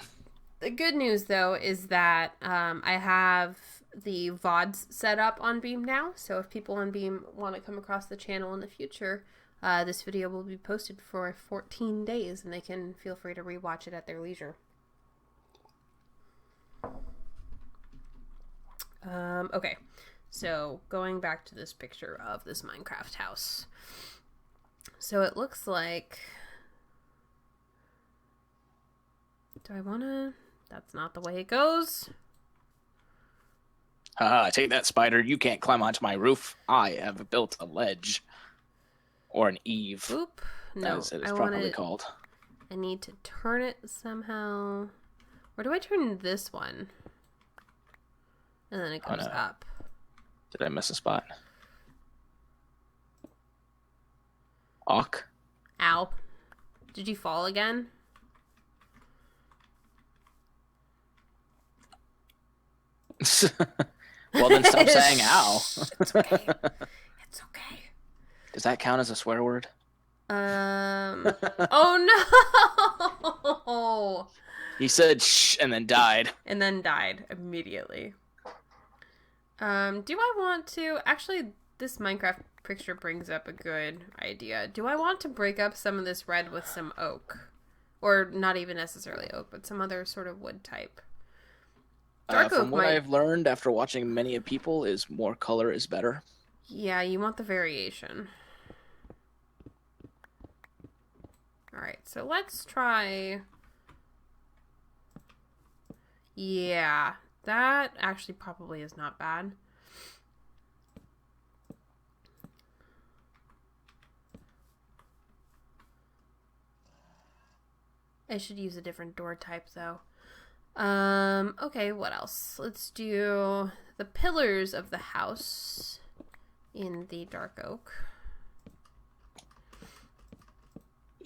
The good news, though, is that I have the VODs set up on Beam now. So if people on Beam want to come across the channel in the future, this video will be posted for 14 days, and they can feel free to rewatch it at their leisure. Okay, so going back to this picture of this Minecraft house. So it looks like... Do I want to... That's not the way it goes. Take that, spider. You can't climb onto my roof. I have built a ledge. Or an eave. Oop. No, as it is properly called. I need to turn it somehow. Where do I turn this one? And then it goes up. Did I miss a spot? Awk. Ow. Did you fall again? Well, then stop saying ow. It's okay. It's okay. Does that count as a swear word? Oh no! He said shh and then died. And then died immediately. Do I want to... Actually, this Minecraft picture brings up a good idea. Do I want to break up some of this red with some oak? Or not even necessarily oak, but some other sort of wood type. Dark oak from what I've learned after watching many people is more color is better. Yeah, you want the variation. Alright, so let's try... Yeah, that actually probably is not bad. I should use a different door type, though. Okay, what else? Let's do the pillars of the house in the dark oak.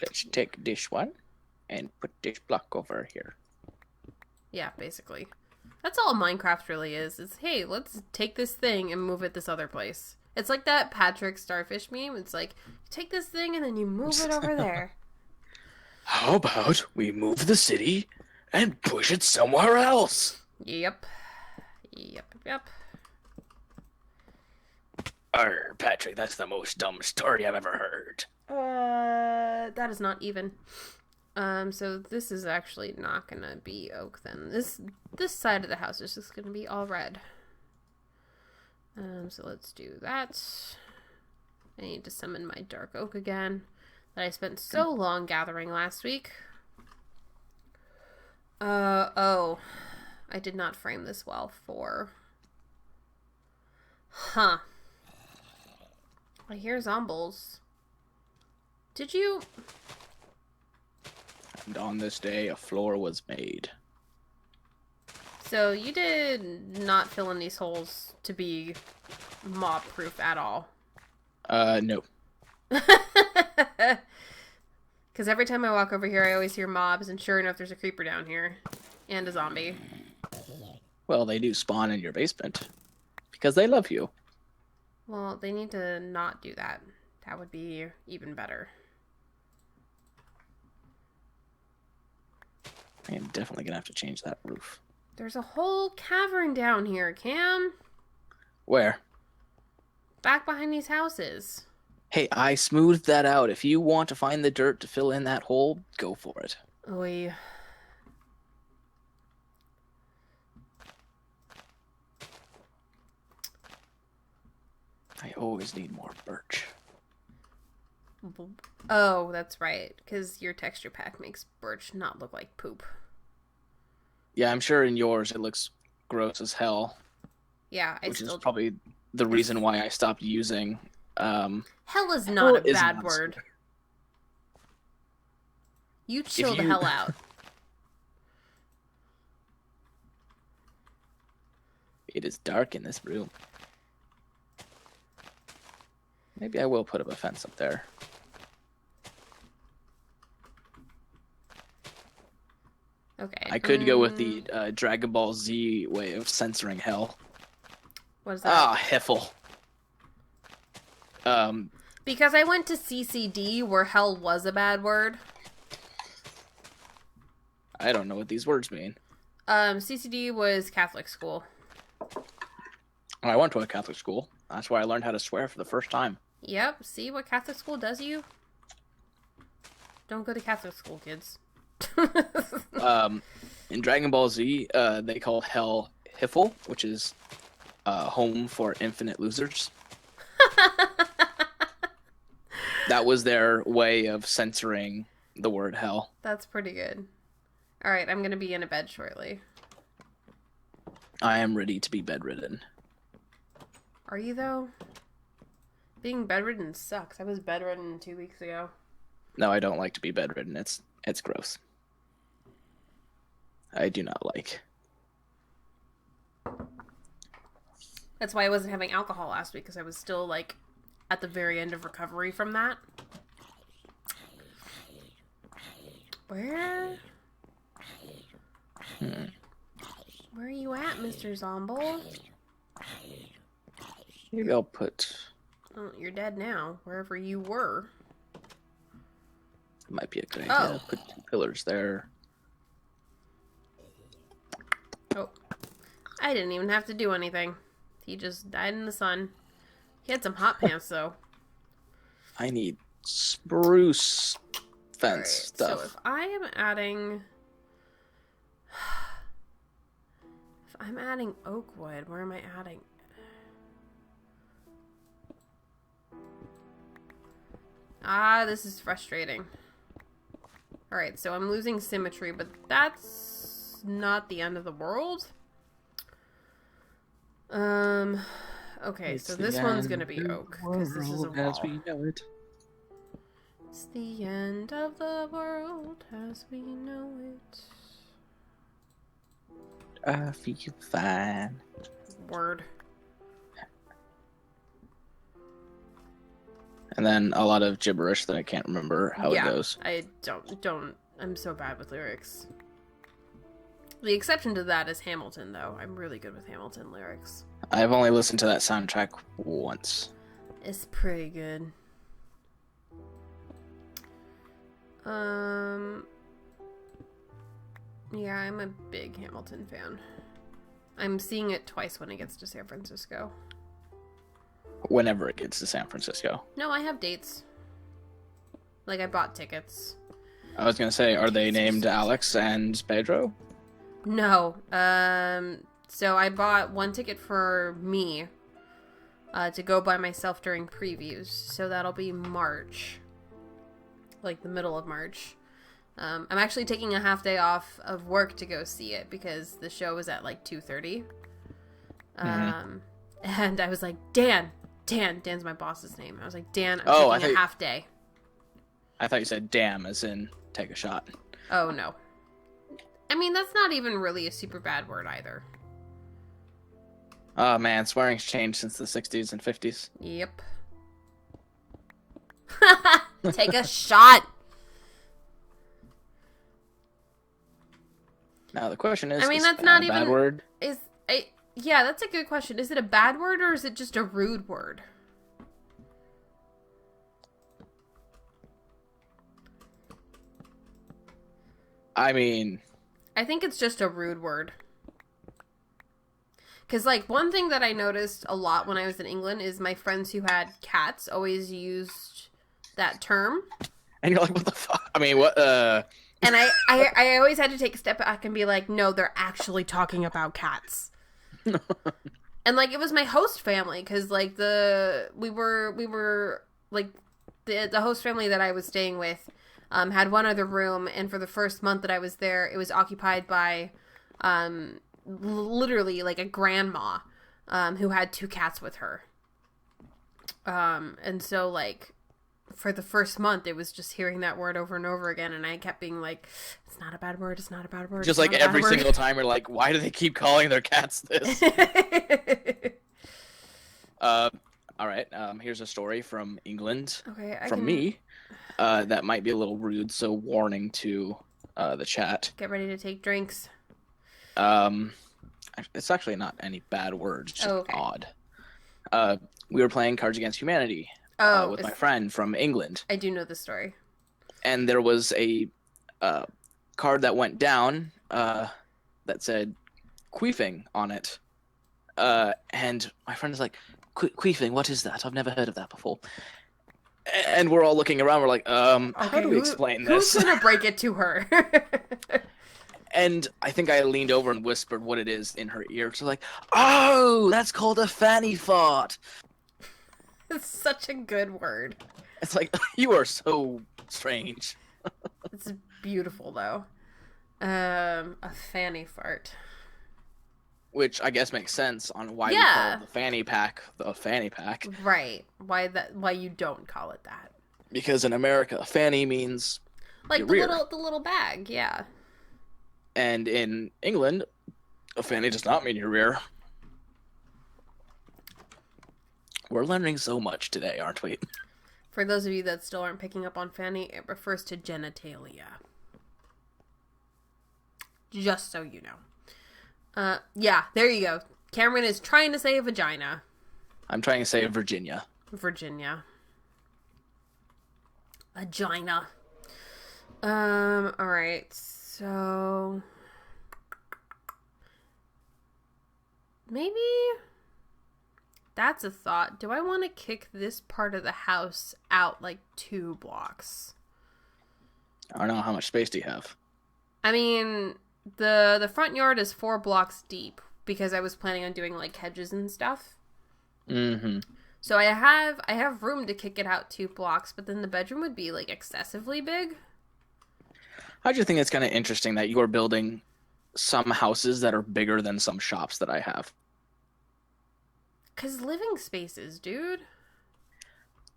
Let's take this one and put this block over here. Yeah, basically. That's all Minecraft really is hey, let's take this thing and move it this other place. It's like that Patrick Starfish meme. It's like, you take this thing and then you move it over there. How about we move the city and push it somewhere else? Yep. Yep. Arr, Patrick, that's the most dumb story I've ever heard. That is not even. So this is actually not gonna be oak then. This side of the house is just gonna be all red. So let's do that. I need to summon my dark oak again that I spent so long gathering last week. Oh. I did not frame this well for... Huh. I hear zombies. Did you... And on this day, a floor was made. So you did not fill in these holes to be mob-proof at all? No. Because every time I walk over here, I always hear mobs, and sure enough, there's a creeper down here. And a zombie. Well, they do spawn in your basement. Because they love you. Well, they need to not do that. That would be even better. I am definitely gonna have to change that roof. There's a whole cavern down here, Cam. Where? Back behind these houses. Hey, I smoothed that out. If you want to find the dirt to fill in that hole, go for it. Oy. I always need more birch. Oh, that's right. Because your texture pack makes birch not look like poop. Yeah, I'm sure in yours it looks gross as hell. Yeah, which is probably the reason why I stopped using. Hell is not a bad not word. You chill the hell out. It is dark in this room. Maybe I will put up a fence up there. Okay. I could go with the Dragon Ball Z way of censoring hell. What is that? Ah, Hiffle. Because I went to CCD where hell was a bad word. I don't know what these words mean. CCD was Catholic school. I went to a Catholic school. That's where I learned how to swear for the first time. Yep. See what Catholic school does you? Don't go to Catholic school, kids. In Dragon Ball Z, they call hell Hiffle, which is home for infinite losers. That was their way of censoring the word hell. That's pretty good. Alright, I'm gonna be in a bed shortly. I am ready to be bedridden. Are you, though? Being bedridden sucks. I was bedridden 2 weeks ago. No, I don't like to be bedridden. It's gross. I do not like. That's why I wasn't having alcohol last week, because I was still, like, at the very end of recovery from that. Where? Where are you at, Mr. Zomble? Maybe I'll put... Oh, you're dead now, wherever you were. Might be a good idea. Put 2 pillars there. Oh. I didn't even have to do anything. He just died in the sun. He had some hot pants, though. I need spruce fence stuff. So if I am adding... If I'm adding oak wood, where am I adding... Ah, this is frustrating. Alright, so I'm losing symmetry, but that's not the end of the world. Okay, so this one's gonna be oak, because this is a wall. As we know it. It's the end of the world as we know it. I feel fine. Word. And then a lot of gibberish that I can't remember how it goes. I don't. I'm so bad with lyrics. The exception to that is Hamilton, though. I'm really good with Hamilton lyrics. I've only listened to that soundtrack once. It's pretty good. Yeah, I'm a big Hamilton fan. I'm seeing it twice when it gets to San Francisco. Whenever it gets to San Francisco. No, I have dates. Like, I bought tickets. I was gonna say, are they named Alex and Pedro? No. So I bought one ticket for me to go by myself during previews. So that'll be March. Like the middle of March. I'm actually taking a half day off of work to go see it because the show was at like 2:30. And I was like, Dan's my boss's name. I was like, Dan, I'm taking a half day. I thought you said damn, as in take a shot. Oh, no. I mean, that's not even really a super bad word either. Oh man, swearing's changed since the 60s and 50s. Yep. Take a shot. Now the question is, I mean, is that's not a even bad word. Yeah, that's a good question. Is it a bad word or is it just a rude word? I mean, I think it's just a rude word. Because, like, one thing that I noticed a lot when I was in England is my friends who had cats always used that term. and you're like, what the fuck? I mean, what? And I always had to take a step back and be like, no, they're actually talking about cats. And, like, it was my host family, because, like, the host family that I was staying with had one other room, and for the first month that I was there, it was occupied by literally, like, a grandma who had 2 cats with her. And so, like, for the first month, it was just hearing that word over and over again, and I kept being like, it's not a bad word, it's not a bad word. Just like every single time you're like, why do they keep calling their cats this? All right, here's a story from England. Okay, from me. That might be a little rude, so warning to the chat. Get ready to take drinks. It's actually not any bad words, just okay. odd. We were playing Cards Against Humanity with my friend from England. I do know the story. And there was a card that went down that said queefing on it. And my friend is like, queefing, what is that? I've never heard of that before. And we're all looking around, we're like, how do we explain this? Who's gonna break it to her? And I think I leaned over and whispered what it is in her ear. So like, oh, that's called a fanny fart. It's such a good word. It's like, you are so strange. It's beautiful, though. A fanny fart. Which I guess makes sense on why you call the fanny pack the fanny pack. Right. Why you don't call it that. Because in America, a fanny means like your the rear. little bag, yeah. And in England, a fanny does not mean your rear. We're learning so much today, aren't we? For those of you that still aren't picking up on fanny, it refers to genitalia. Just so you know. Yeah, there you go. Cameron is trying to say vagina. I'm trying to say Virginia. Virginia. Vagina. Alright, so... maybe... that's a thought. Do I want to kick this part of the house out like 2 blocks? I don't know, how much space do you have? I mean, the front yard is 4 blocks deep because I was planning on doing like hedges and stuff. Mm-hmm. So I have room to kick it out 2 blocks, but then the bedroom would be like excessively big. I just think it's kind of interesting that you are building some houses that are bigger than some shops that I have. 'Cause living spaces, dude.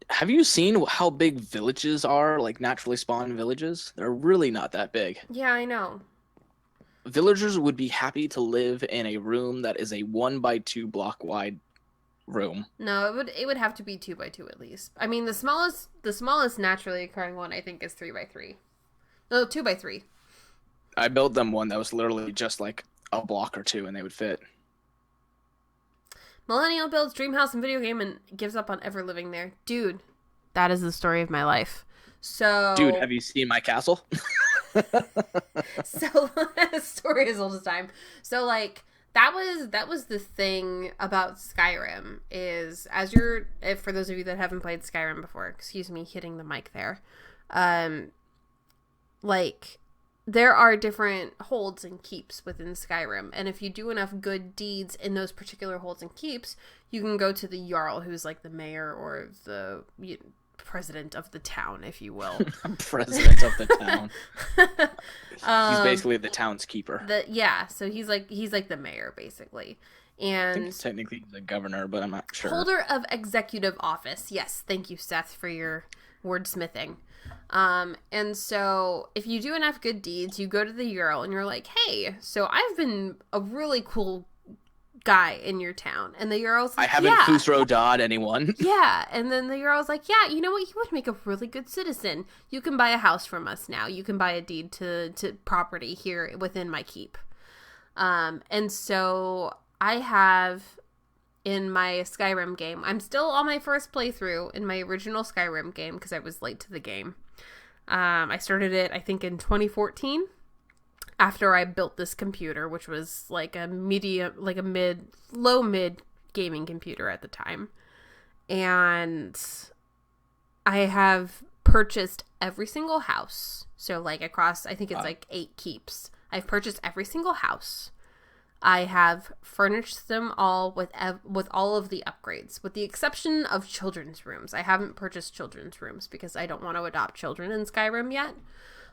Have you seen how big villages are, like naturally spawned villages? They're really not that big. Yeah, I know. Villagers would be happy to live in a room that is a 1x2 block wide room. No, it would have to be 2x2 at least. I mean, the smallest naturally occurring one I think is 3x3. No, 2x3. I built them one that was literally just like a block or two, and they would fit. Millennial builds dream house and video game and gives up on ever living there. Dude, that is the story of my life. So, Dude, have you seen my castle? so story as old as time. So like that was the thing about Skyrim is for those of you that haven't played Skyrim before, excuse me hitting the mic there. Like there are different holds and keeps within Skyrim, and if you do enough good deeds in those particular holds and keeps, you can go to the Jarl, who's like the mayor or the president of the town, if you will. President of the town. He's basically the town's keeper. So he's like the mayor basically, and I think technically he's the governor, but I'm not sure. Holder of executive office. Yes, thank you, Seth, for your wordsmithing. And so if you do enough good deeds, you go to the Jarl and you're like, hey, so I've been a really cool guy in your town. And the Jarl's like, I haven't Khusro Dawed anyone. Yeah. And then the Jarl's like, yeah, you know what? You would make a really good citizen. You can buy a house from us now. You can buy a deed to property here within my keep. And so I have in my Skyrim game, I'm still on my first playthrough in my original Skyrim game because I was late to the game. I started it, I think, in 2014 after I built this computer, which was like a low mid gaming computer at the time. And I have purchased every single house. So like across, I think it's like 8 keeps. I've purchased every single house. I have furnished them all with all of the upgrades, with the exception of children's rooms. I haven't purchased children's rooms because I don't want to adopt children in Skyrim yet.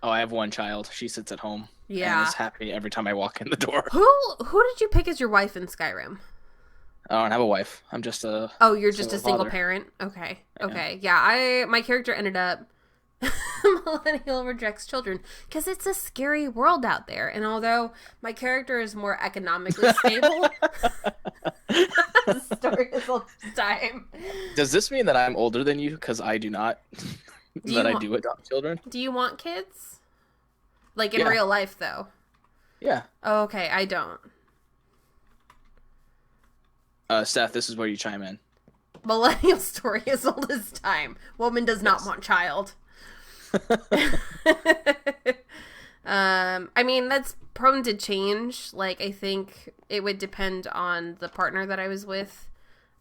Oh, I have one child. She sits at home. Yeah. And is happy every time I walk in the door. Who did you pick as your wife in Skyrim? I don't have a wife. I'm just a... Oh, you're just a single father. parent? Okay. Okay. Yeah, my character ended up... Millennial rejects children because it's a scary world out there, and although my character is more economically stable, the story is all the time. Does this mean that I'm older than you? Because I do not. I do adopt children. Do you want kids? Like in real life, though. Yeah. Oh, okay, I don't. Seth, this is where you chime in. Millennial story as old as time. Woman does not want child. I mean, that's prone to change. Like, I think it would depend on the partner that I was with.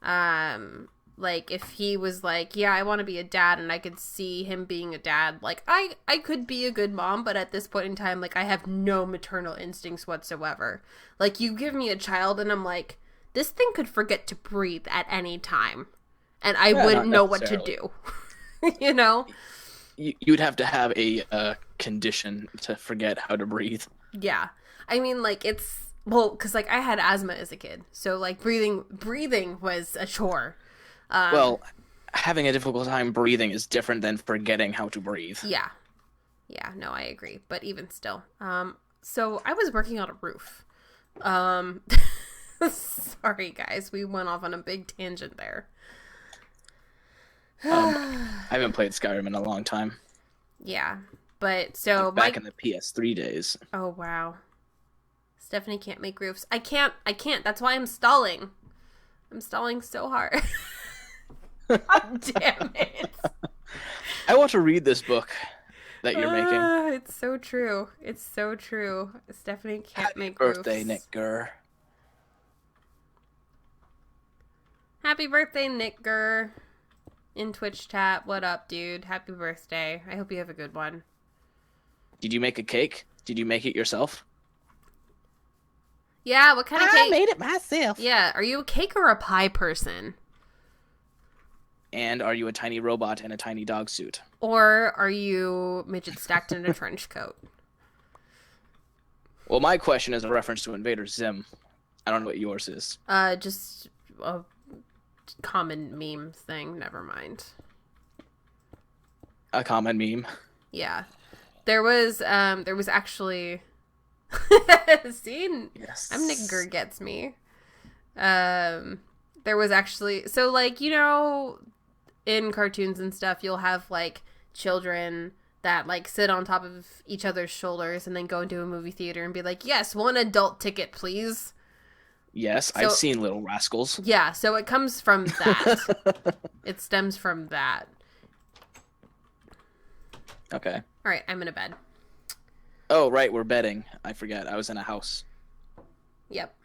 Like, if he was like, yeah, I want to be a dad, and I could see him being a dad, like, I could be a good mom, but at this point in time, like, I have no maternal instincts whatsoever. Like, you give me a child, and I'm like, this thing could forget to breathe at any time, and I wouldn't know what to do. You know? You'd have to have a condition to forget how to breathe. Yeah. I mean, like, it's... Well, because, like, I had asthma as a kid. So, like, breathing was a chore. Well, having a difficult time breathing is different than forgetting how to breathe. Yeah. Yeah, no, I agree. But even still. So, I was working on a roof. Sorry, guys. We went off on a big tangent there. I haven't played Skyrim in a long time. Yeah, but so back in the PS3 days. Oh wow, Stephanie can't make roofs. I can't. That's why I'm stalling. I'm stalling so hard. God damn it! I want to read this book that you're making. It's so true. It's so true. Stephanie can't Happy make birthday, roofs. Nick Gurr. Happy birthday, Nick Gurr. In Twitch chat, what up, dude? Happy birthday. I hope you have a good one. Did you make a cake? Did you make it yourself? Yeah, what kind of cake? I made it myself. Yeah, are you a cake or a pie person? And are you a tiny robot in a tiny dog suit? Or are you midget stacked in a trench coat? Well, my question is a reference to Invader Zim. I don't know what yours is. Just a common meme thing. Never mind. A common meme. Yeah, there was actually. See, yes. I'm Nick Gurr gets me. There was actually so like, you know, in cartoons and stuff, you'll have like children that like sit on top of each other's shoulders and then go into a movie theater and be like, yes, one adult ticket, please. Yes, I've So seen Little Rascals. yeah, so it comes from that. It stems from that. Okay. All right, I'm in a bed. Oh, right, we're betting. I forget. I was in a house. Yep.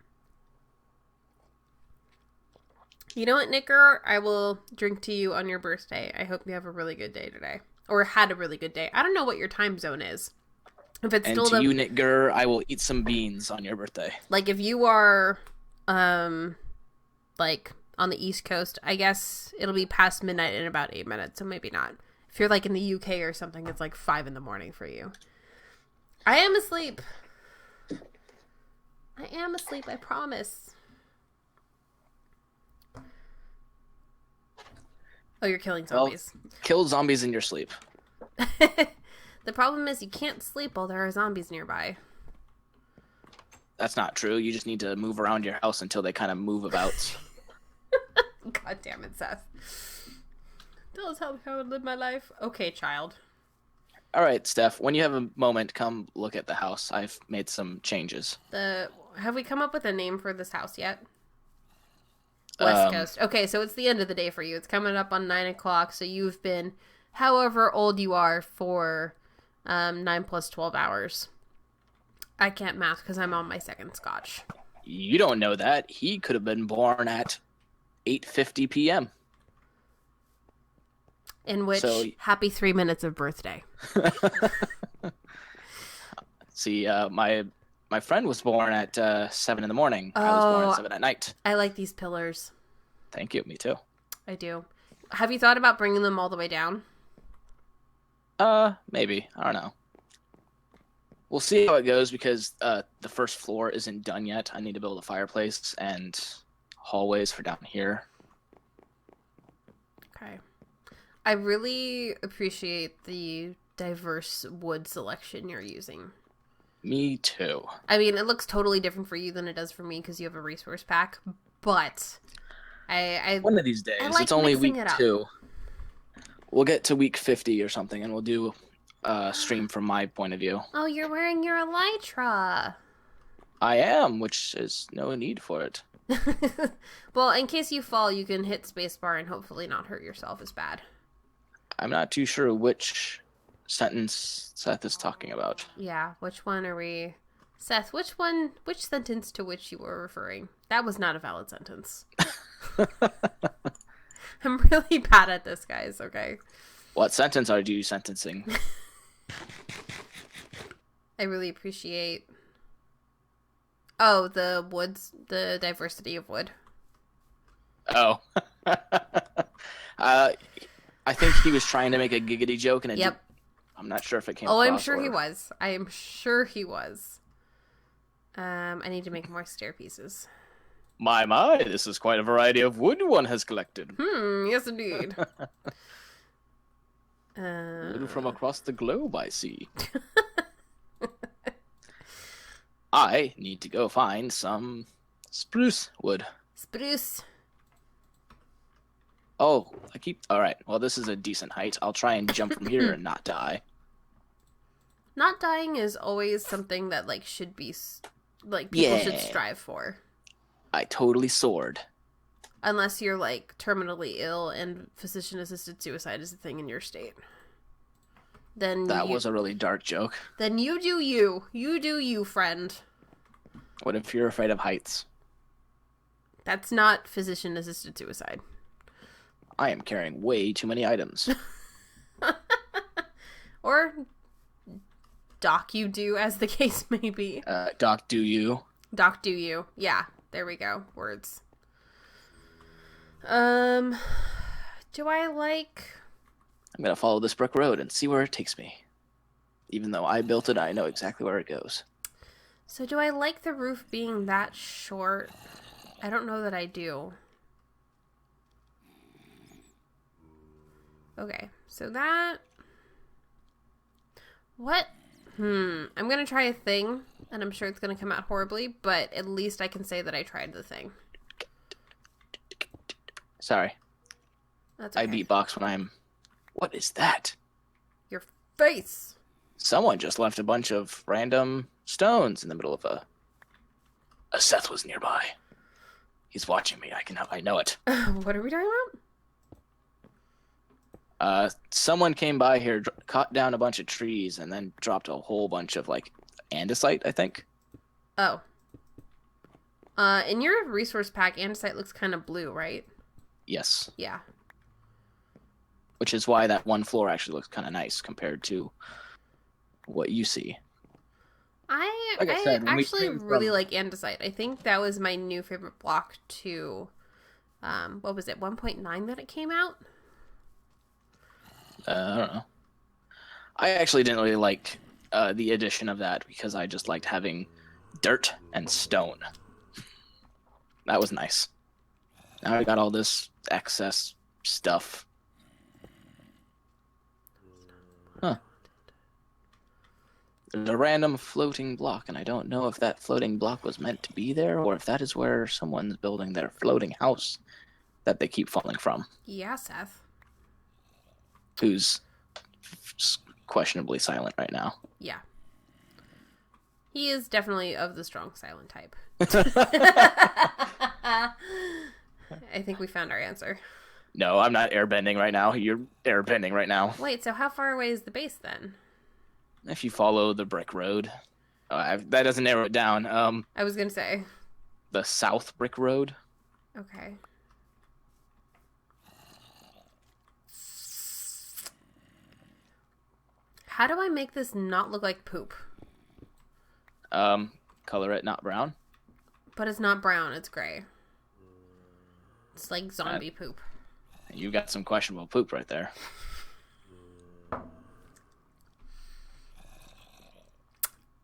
You know what, Nicker? I will drink to you on your birthday. I hope you have a really good day today. Or had a really good day. I don't know what your time zone is. If it's And still to you, Nick Gurr, I will eat some beans on your birthday. like if you are like on the East Coast, I guess it'll be past midnight in about 8 minutes, so maybe not. If you're like in the UK or something, it's like 5 in the morning for you. I am asleep. I promise. Oh, you're killing zombies. Well, kill zombies in your sleep. The problem is you can't sleep while there are zombies nearby. That's not true. You just need to move around your house until they kind of move about. God damn it, Seth. Tell us how I would live my life. Okay, child. All right, Steph, when you have a moment, come look at the house. I've made some changes. Have we come up with a name for this house yet? West Coast. Okay, so it's the end of the day for you. It's coming up on 9 o'clock, so you've been however old you are for 9 plus 12 hours. I can't math because I'm on my second scotch. You don't know that. He could have been born at 8:50 p.m. In which, happy 3 minutes of birthday. See, my friend was born at 7 in the morning. I was born at 7 at night. I like these pillars. Thank you. Me too. I do. Have you thought about bringing them all the way down? Maybe. I don't know. We'll see how it goes because the first floor isn't done yet. I need to build a fireplace and hallways for down here. Okay. I really appreciate the diverse wood selection you're using. Me too. I mean, it looks totally different for you than it does for me because you have a resource pack, but I one of these days, like it's only mixing week it up. 2. We'll get to week 50 or something, and we'll do a stream from my point of view. Oh, you're wearing your elytra. I am, which is no need for it. Well, in case you fall, you can hit spacebar and hopefully not hurt yourself as bad. I'm not too sure which sentence Seth is talking about. Yeah, which one are we... Seth, which sentence to which you were referring? That was not a valid sentence. I'm really bad at this, guys, okay? What sentence are you sentencing? I really appreciate... Oh, the woods, the diversity of wood. Oh. I think he was trying to make a giggity joke, and it Yep. I'm not sure if it came Oh, I'm across sure or... he was. I am sure he was. I need to make more stair pieces. My, this is quite a variety of wood one has collected. Yes indeed. Wood from across the globe, I see. I need to go find some spruce wood. Spruce. Oh, alright, well this is a decent height. I'll try and jump from here and not die. Not dying is always something that, like, should be, like, people should Yeah. strive for. I totally soared. Unless you're, like, terminally ill and physician-assisted suicide is a thing in your state. Then That was a really dark joke. Then you do you. You do you, friend. What if you're afraid of heights? That's not physician-assisted suicide. I am carrying way too many items. Or doc you do, as the case may be. Doc, do you? Doc do you. Yeah, there we go. Words. Do I like... I'm gonna follow this brick road and see where it takes me. Even though I built it, I know exactly where it goes. So do I like the roof being that short? I don't know that I do. Okay, so that... What? I'm gonna try a thing, and I'm sure it's gonna come out horribly, but at least I can say that I tried the thing. Sorry. That's okay. I beatbox when I'm... What is that? Your face. Someone just left a bunch of random stones in the middle of a Seth was nearby. He's watching me. I know it. What are we talking about? Someone came by here, cut down a bunch of trees, and then dropped a whole bunch of like andesite, I think. Oh. In your resource pack, andesite looks kind of blue, right? Yes. Yeah. Which is why that one floor actually looks kind of nice compared to what you see. Like I said, when we actually came really from- like andesite. I think that was my new favorite block to, what was it, 1.9 that it came out? I don't know. I actually didn't really like the addition of that because I just liked having dirt and stone. That was nice. Now I got all this excess stuff. Huh. There's a random floating block, and I don't know if that floating block was meant to be there or if that is where someone's building their floating house that they keep falling from, Yeah, Seth. who's questionably silent right now. Yeah. He is definitely of the strong silent type. I think we found our answer. No, I'm not airbending right now. You're airbending right now. Wait, so how far away is the base then? If you follow the brick road, that doesn't narrow it down. I was gonna say. The south brick road. Okay. How do I make this not look like poop? Color it not brown. But it's not brown, it's gray. It's like zombie poop. You've got some questionable poop right there.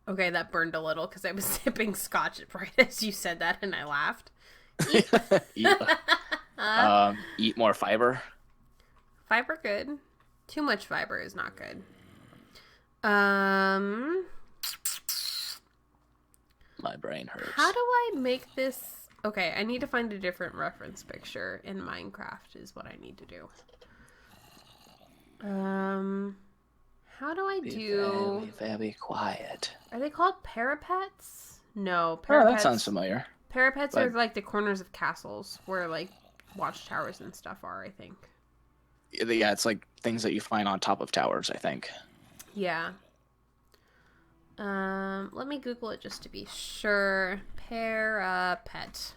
Okay, that burned a little because I was sipping scotch right as you said that and I laughed. Eat more fiber. Fiber good. Too much fiber is not good. My brain hurts. How do I make this? Okay, I need to find a different reference picture in Minecraft is what I need to do. How do I do... Very, very quiet. Are they called parapets? No, Oh, parapets. that sounds familiar. Parapets are Like- like the corners of castles where like watchtowers and stuff are, I think. Yeah, it's like things that you find on top of towers, I think. Yeah. Let me Google it just to be sure. Parapet.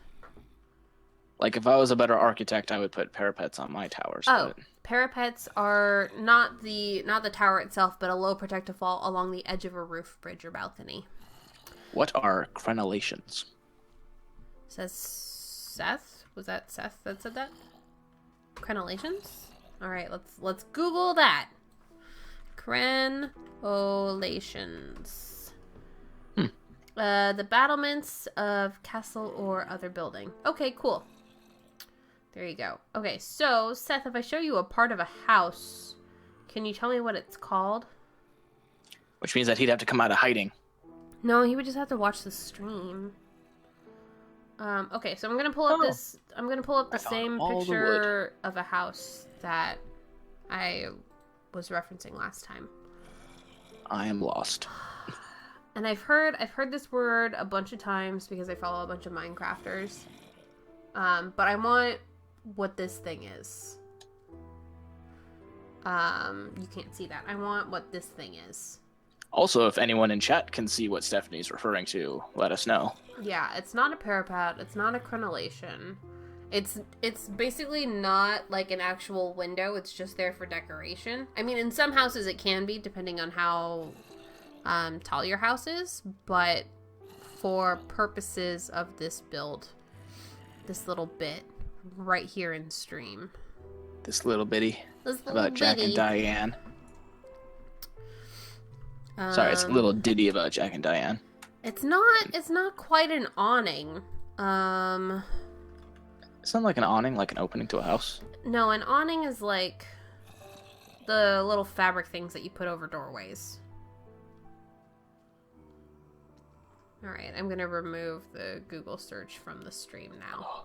Like if I was a better architect, I would put parapets on my towers. Oh, But parapets are not the tower itself, but a low protective wall along the edge of a roof, bridge, or balcony. what are crenellations? Says Seth. Was that Seth that said that? Crenellations. All right, let's Google that. Crenellations. The battlements of castle or other building. Okay, cool. There you go. Okay, so Seth, if I show you a part of a house, can you tell me what it's called? Which means that he'd have to come out of hiding. No, he would just have to watch the stream. Okay, so I'm gonna pull up this. I'm gonna pull up the I found same all the picture of a house that I was referencing last time. I am lost. And I've heard this word a bunch of times because I follow a bunch of Minecrafters. But I want what this thing is. You can't see that. I want what this thing is. Also, if anyone in chat can see what Stephanie's referring to, let us know. Yeah, it's not a parapet. It's not a crenellation. It's basically not like an actual window. It's just there for decoration. I mean, in some houses it can be, depending on how tall your house is. But for purposes of this build, this little bit right here in stream. This little bitty This little about Jack and bitty. Diane. Sorry, it's a little ditty about Jack and Diane. It's not quite an awning. It's not like an awning, like an opening to a house. No, an awning is like the little fabric things that you put over doorways. Alright, I'm gonna remove the Google search from the stream now.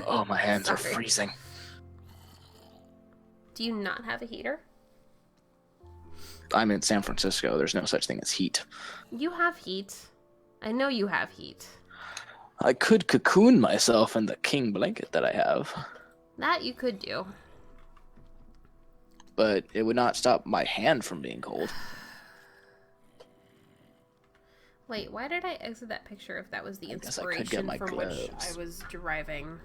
Oh, my hands are Sorry. freezing. Do you not have a heater? I'm in San Francisco. There's no such thing as heat. You have heat. I know you have heat. I could cocoon myself in the king blanket that I have, That you could do. but it would not stop my hand from being cold. Wait, why did I exit that picture if that was the I guess I could get inspiration my from which gloves. I was deriving?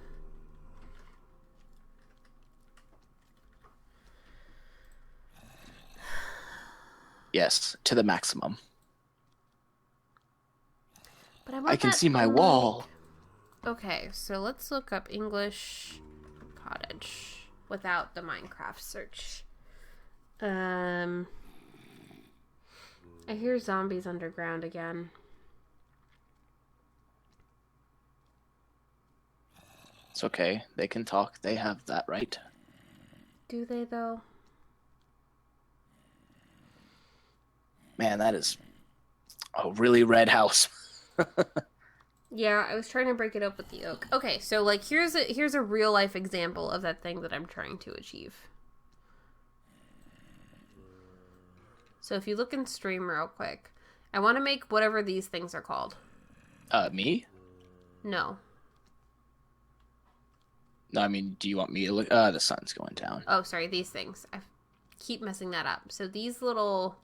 Yes, to the maximum. But I want I can that see my only- wall. Okay, so let's look up English cottage without the Minecraft search. I hear zombies underground again. It's okay. They can talk. They have that right. Do they though? Man, that is a really red house. Yeah, I was trying to break it up with the oak. Okay, so like here's a real life example of that thing that I'm trying to achieve. So if you look in stream real quick, I want to make whatever these things are called. Me? No. No, I mean, do you want me to look? The sun's going down. Oh, sorry, these things. I keep messing that up. So these little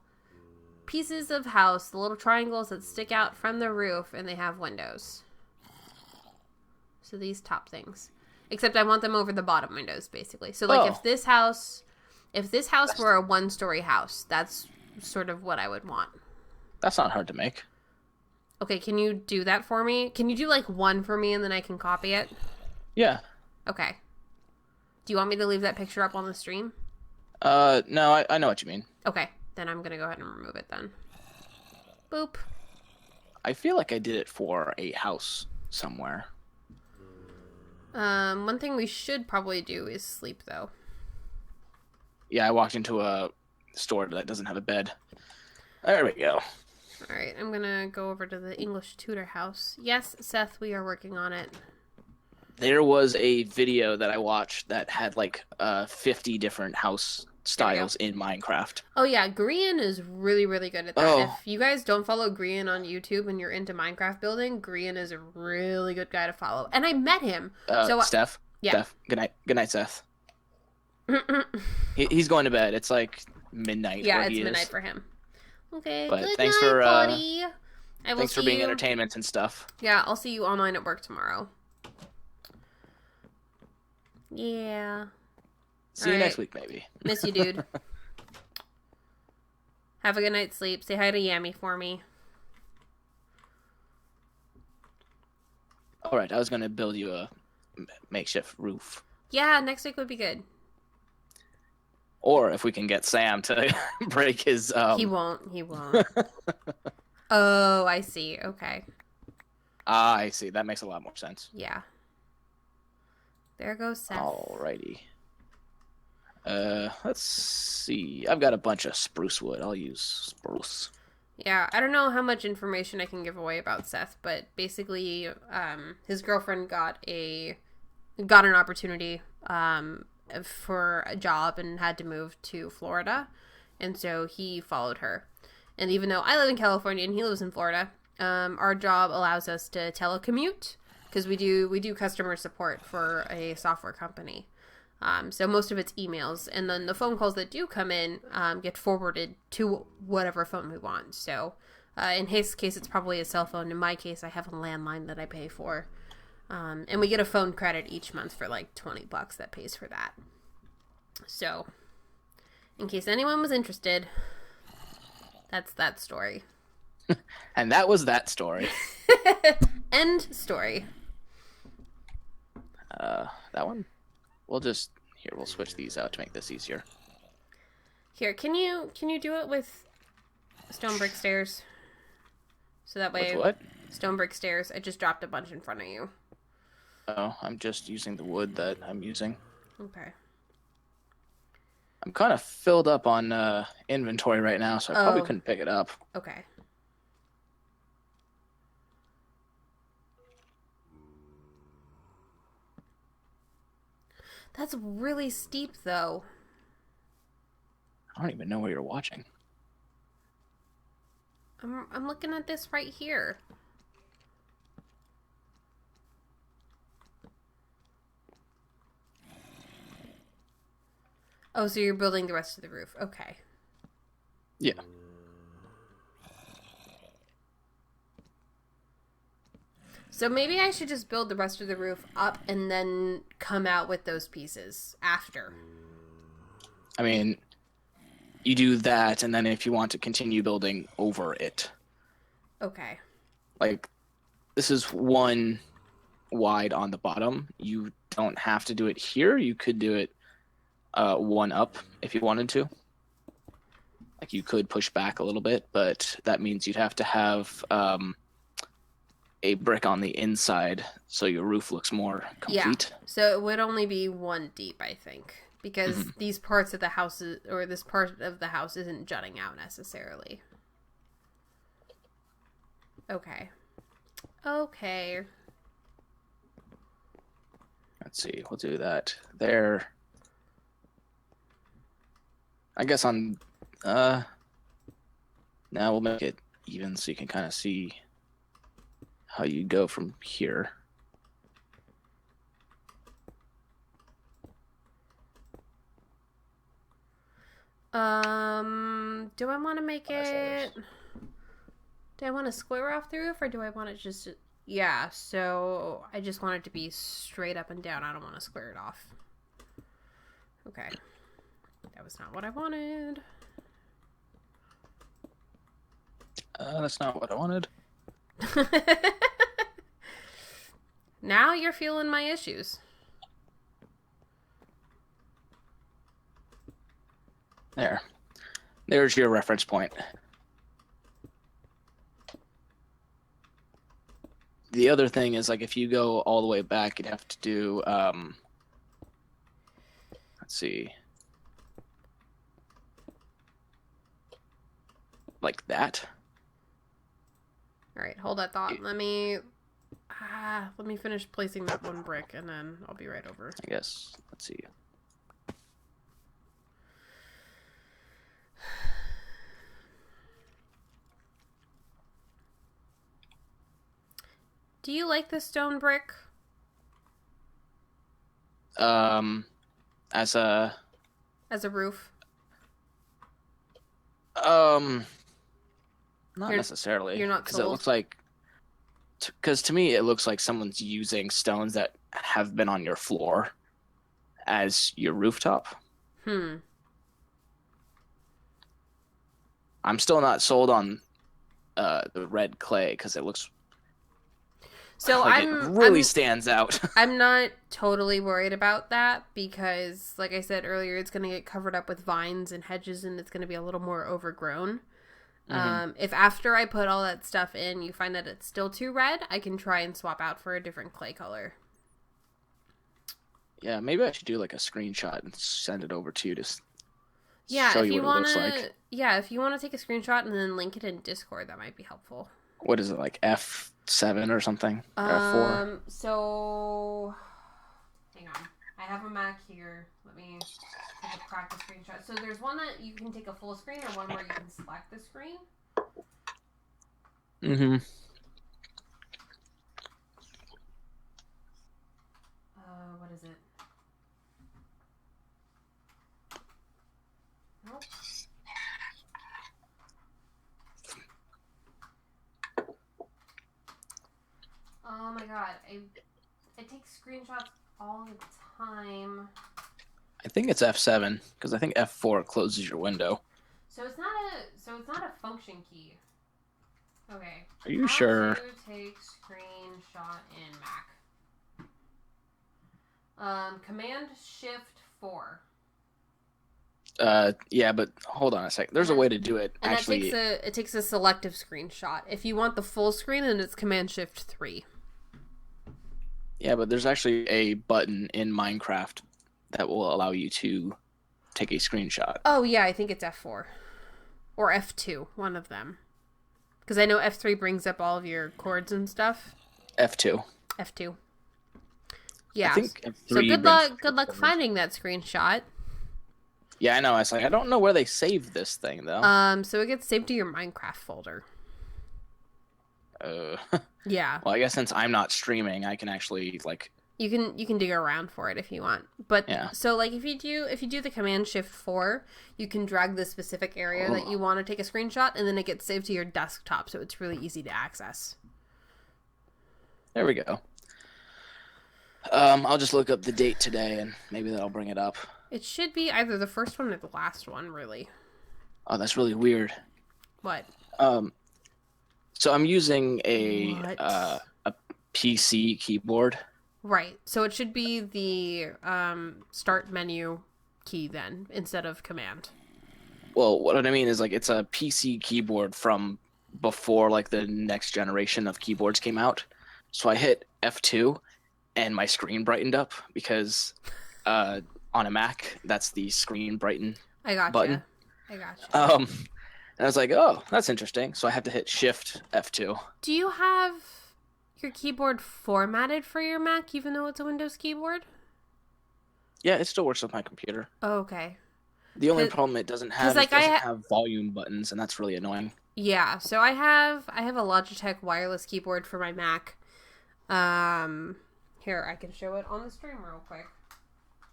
pieces of house, the little triangles that stick out from the roof, and they have windows. So these top things. Except I want them over the bottom windows, basically. So like if this house were a one-story house, that's sort of what I would want. That's not hard to make. Okay, can you do that for me? Can you do like one for me and then I can copy it? Yeah. Okay. Do you want me to leave that picture up on the stream? No, I know what you mean. Okay, then I'm gonna go ahead and remove it then. Boop. I feel like I did it for a house somewhere. One thing we should probably do is sleep though. Yeah, I walked into a store that doesn't have a bed. There we go. Alright, I'm gonna go over to the English tutor house. Yes, Seth, we are working on it. There was a video that I watched that had like 50 different house styles in Minecraft. Oh yeah, Grian is really, really good at that. Oh. If you guys don't follow Grian on YouTube and you're into Minecraft building, Grian is a really good guy to follow. And I met him. Steph. Yeah. Steph. Good night, Seth. He's going to bed. It's like midnight. Yeah, where it's he midnight is. for him. Okay, But good thanks night, for, buddy. I will Thanks for see being you... entertainment and stuff. Yeah, I'll see you online at work tomorrow. Yeah. See you Alright. next week, maybe. Miss you, dude. Have a good night's sleep. Say hi to Yami for me. All right, I was gonna build you a makeshift roof, Yeah, next week would be good. or if we can get Sam to break his. He won't. He won't. Oh, I see. Okay. I see. That makes a lot more sense. Yeah. There goes Seth. Alrighty. Let's see. I've got a bunch of spruce wood. I'll use spruce. Yeah, I don't know how much information I can give away about Seth, but basically, his girlfriend got an opportunity for a job and had to move to Florida, and so he followed her. And even though I live in California and he lives in Florida, our job allows us to telecommute because we do customer support for a software company. So most of it's emails, and then the phone calls that do come in get forwarded to whatever phone we want. So in his case, it's probably a cell phone. In my case, I have a landline that I pay for. And we get a phone credit each month for like $20 that pays for that. So in case anyone was interested, that's that story. And that was that story. End story. That one. We'll switch these out to make this easier. Here, can you do it with stone brick stairs? So that way, With what? stone brick stairs. I just dropped a bunch in front of you. Oh, I'm just using the wood that I'm using. Okay. I'm kind of filled up on inventory right now, so I probably Oh. couldn't pick it up. Okay. That's really steep, though. I don't even know where you're watching. I'm looking at this right here. Oh, so you're building the rest of the roof. Okay. Yeah. So maybe I should just build the rest of the roof up and then come out with those pieces after. I mean, you do that, and then if you want to continue building over it, Okay. like this is one wide on the bottom. You don't have to do it here. You could do it one up if you wanted to. Like you could push back a little bit, but that means you'd have to have a brick on the inside so your roof looks more complete. Yeah. So it would only be one deep, I think, because these parts of the house or this part of the house isn't jutting out necessarily. Okay. Okay. Let's see. We'll do that there. I guess on now we'll make it even so you can kind of see how you go from here. Do I want to make it... Do I want to square off the roof, or do I want it just... Yeah, so I just want it to be straight up and down. I don't want to square it off. Okay. That was not what I wanted. That's not what I wanted. Now you're feeling my issues. There. There's your reference point. The other thing is, like, if you go all the way back, you'd have to do, let's see, like that. All right, hold that thought. Let me finish placing that one brick, and then I'll be right over. I guess. Let's see. Do you like the stone brick? As a roof? not necessarily. You're not because it sold? looks like. Because to me, it looks like someone's using stones that have been on your floor as your rooftop. I'm still not sold on the red clay because it looks. So like it really stands out. I'm not totally worried about that because, like I said earlier, it's going to get covered up with vines and hedges, and it's going to be a little more overgrown. If after I put all that stuff in, you find that it's still too red, I can try and swap out for a different clay color. Yeah, maybe I should do like a screenshot and send it over to you to Yeah, show if you you what want it looks to, like. yeah, if you want to take a screenshot and then link it in Discord, that might be helpful. What is it, like F7 or something? Or F4? So hang on. I have a Mac here. Let me take a practice screenshot. So there's one that you can take a full screen, or one where you can select the screen. What is it? Nope. Oh my god, I take screenshots all the time. I think it's F7 because I think F4 closes your window. So it's not a function key. Okay. Are you sure? How to take screenshot in Mac. Command Shift 4. Yeah, but hold on a sec. There's a way to do it. And actually, it takes a selective screenshot. If you want the full screen, then it's Command Shift 3. Yeah, but there's actually a button in Minecraft that will allow you to take a screenshot. Oh yeah, I think it's F4 or F2, one of them. Because I know F3 brings up all of your chords and stuff. F2. F2. Yeah. I think F3 so good luck finding that screenshot. Yeah, I know. I don't know where they saved this thing though. So it gets saved to your Minecraft folder. Uh, Yeah. well, I guess since I'm not streaming, I can actually like, You can dig around for it if you want. But yeah. so like if you do the Command Shift 4, you can drag the specific area that you want to take a screenshot, and then it gets saved to your desktop, so it's really easy to access. There we go. I'll just look up the date today, and maybe that'll bring it up. It should be either the first one or the last one, really. Oh, that's really weird. What? So I'm using a What? PC keyboard. Right. So it should be the start menu key then instead of command. Well, what I mean is like it's a PC keyboard from before like the next generation of keyboards came out. So I hit F2 and my screen brightened up because on a Mac that's the screen brighten I gotcha. button. I gotcha. And I was like, oh, that's interesting. So I have to hit Shift F2. Do you have your keyboard formatted for your Mac even though it's a Windows keyboard? Yeah, it still works with my computer. Oh, okay. The only 'Cause- problem it doesn't have is like, it doesn't have volume buttons, and that's really annoying. Yeah, so I have a Logitech wireless keyboard for my Mac. Here, I can show it on the stream real quick.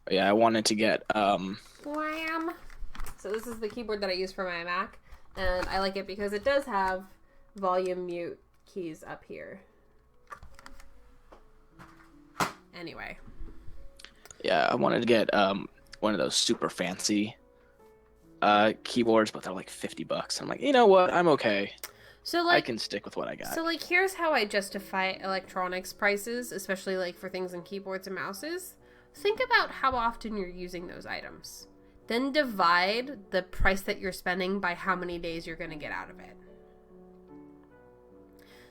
But yeah, I wanted to get Wham! So this is the keyboard that I use for my Mac, and I like it because it does have volume mute keys up here. Anyway. yeah, I wanted to get one of those super fancy keyboards, but they're like $50. I'm like, you know what? I'm okay. So I like can stick with what I got. So, like, here's how I justify electronics prices, especially, like, for things in keyboards and mouses. Think about how often you're using those items. Then divide the price that you're spending by how many days you're going to get out of it.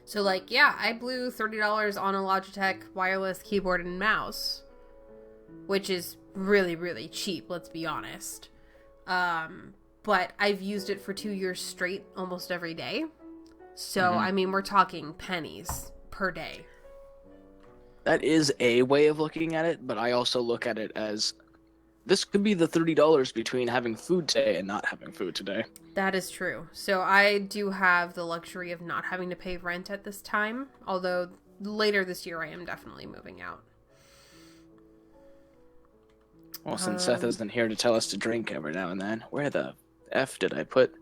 So, like, yeah, I blew $30 on a Logitech wireless keyboard and mouse, which is really, really cheap, let's be honest. But I've used it for 2 years straight almost every day. So, I mean, we're talking pennies per day. That is a way of looking at it, but I also look at it as this could be the $30 between having food today and not having food today. That is true. So, I do have the luxury of not having to pay rent at this time. Although, later this year, I am definitely moving out. Well, since Seth isn't here to tell us to drink every now and then, where the F did I put?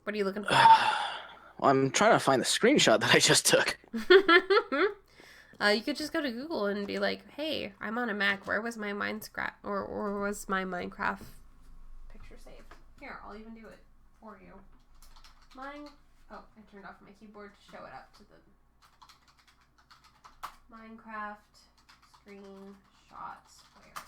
What are you looking for? Well, I'm trying to find the screenshot that I just took. You could just go to Google and be like, "Hey, I'm on a Mac. Where was my Minecraft or was my Minecraft picture saved?" Here, I'll even do it for you. Oh, I turned off my keyboard to show it up to the Minecraft screenshots. Where?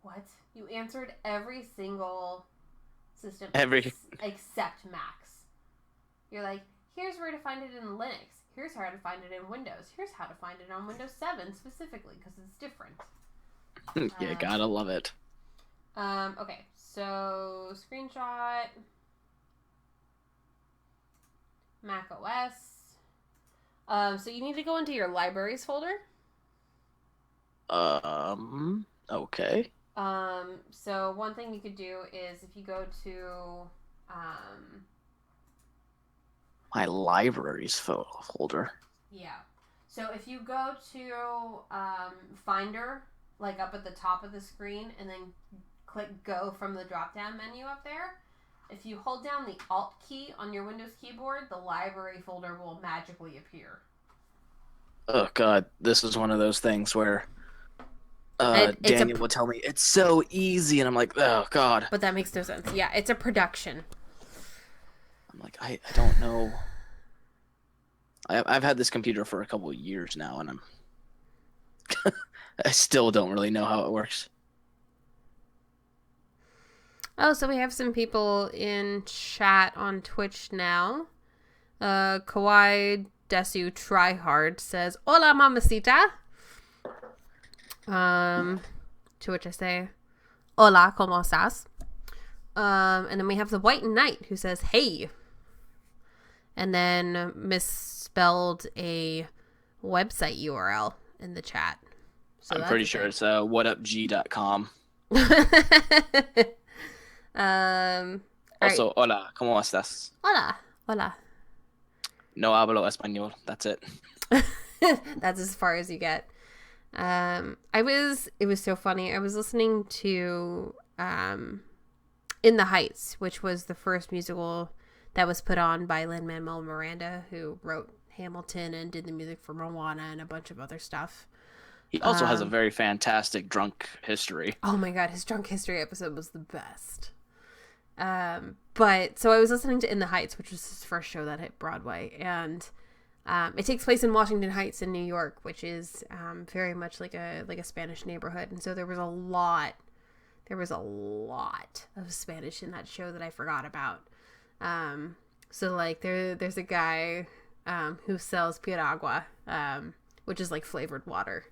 What? You answered every single system except Macs. You're like, here's where to find it in Linux. Here's how to find it in Windows. Here's how to find it on Windows 7 specifically because it's different. Yeah, gotta love it. Okay, so screenshot. Mac OS. So you need to go into your libraries folder. Okay. So one thing you could do is if you go to, My libraries folder. yeah. So if you go to, Finder, like up at the top of the screen, and then click Go from the drop-down menu up there, if you hold down the Alt key on your Windows keyboard, the library folder will magically appear. Oh god, this is one of those things where It's Daniel will tell me it's so easy, and I'm like, oh god. But that makes no sense. Yeah, it's a production. I'm like, I don't know. I've had this computer for a couple of years now, and I still don't really know how it works. Oh, so we have some people in chat on Twitch now. Kawaii Desu Tryhard says, "Hola, mamacita." To which I say, "Hola, ¿cómo estás?" And then we have the White Knight who says, "Hey." And then Miss spelled a website URL in the chat. So I'm pretty sure it's whatupg.com. Also, right. hola, ¿cómo estás? Hola. No hablo español. That's it. That's as far as you get. It was so funny. I was listening to In the Heights, which was the first musical that was put on by Lin-Manuel Miranda, who wrote Hamilton and did the music for Moana and a bunch of other stuff. He also has a very fantastic drunk history. Oh my god, his drunk history episode was the best. But so I was listening to In the Heights, which was his first show that hit Broadway, and it takes place in Washington Heights in New York, which is very much like a Spanish neighborhood, and so there was a lot of Spanish in that show that I forgot about. So like there's a guy who sells piragua, which is like flavored water.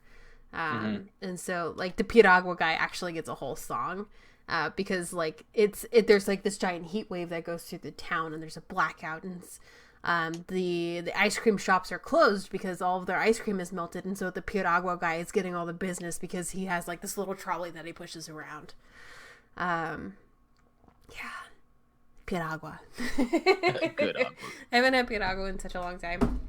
And so like the piragua guy actually gets a whole song because like there's like this giant heat wave that goes through the town, and there's a blackout, and the ice cream shops are closed because all of their ice cream is melted, and so the piragua guy is getting all the business because he has like this little trolley that he pushes around. Yeah, piragua. Good. I haven't had piragua in such a long time.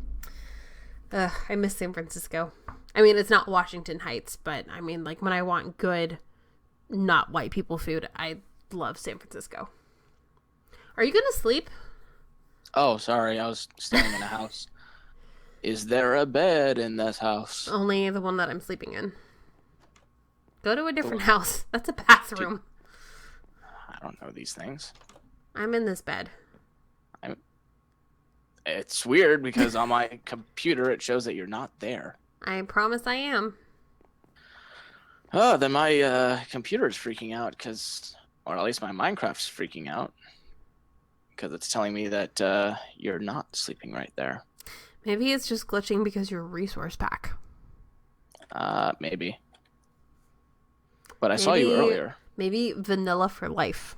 I miss San Francisco. I mean, it's not Washington Heights, but I mean, like, when I want good, not white people food, I love San Francisco. Are you gonna sleep? Oh, sorry. I was staying in a house. Is there a bed in this house? Only the one that I'm sleeping in. Go to a different house. That's a bathroom. I don't know these things. I'm in this bed. It's weird because on my computer it shows that you're not there. I promise I am. Oh, then my computer is freaking out or at least my Minecraft's freaking out because it's telling me that you're not sleeping right there. Maybe it's just glitching because you're a resource pack. Maybe. But I saw you earlier. Maybe vanilla for life.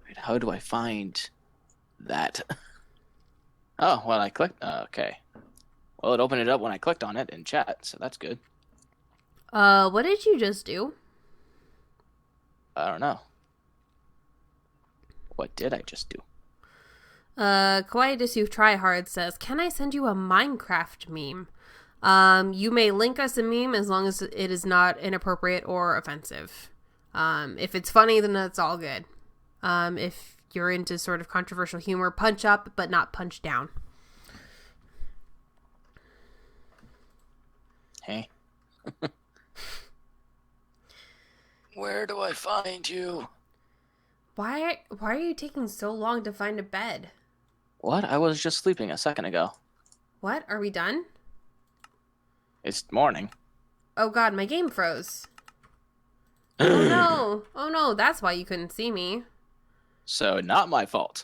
Wait, how do I find that? Oh, well, I clicked. Okay. Well, it opened it up when I clicked on it in chat, so that's good. What did you just do? I don't know. What did I just do? Kawaii Disu Tryhard says, "Can I send you a Minecraft meme? You may link us a meme as long as it is not inappropriate or offensive. If it's funny, then that's all good. If you're into sort of controversial humor, punch up, but not punch down." Hey. Where do I find you? Why are you taking so long to find a bed? What? I was just sleeping a second ago. What? Are we done? It's morning. Oh god, my game froze. Oh no. Oh no, that's why you couldn't see me. So, not my fault.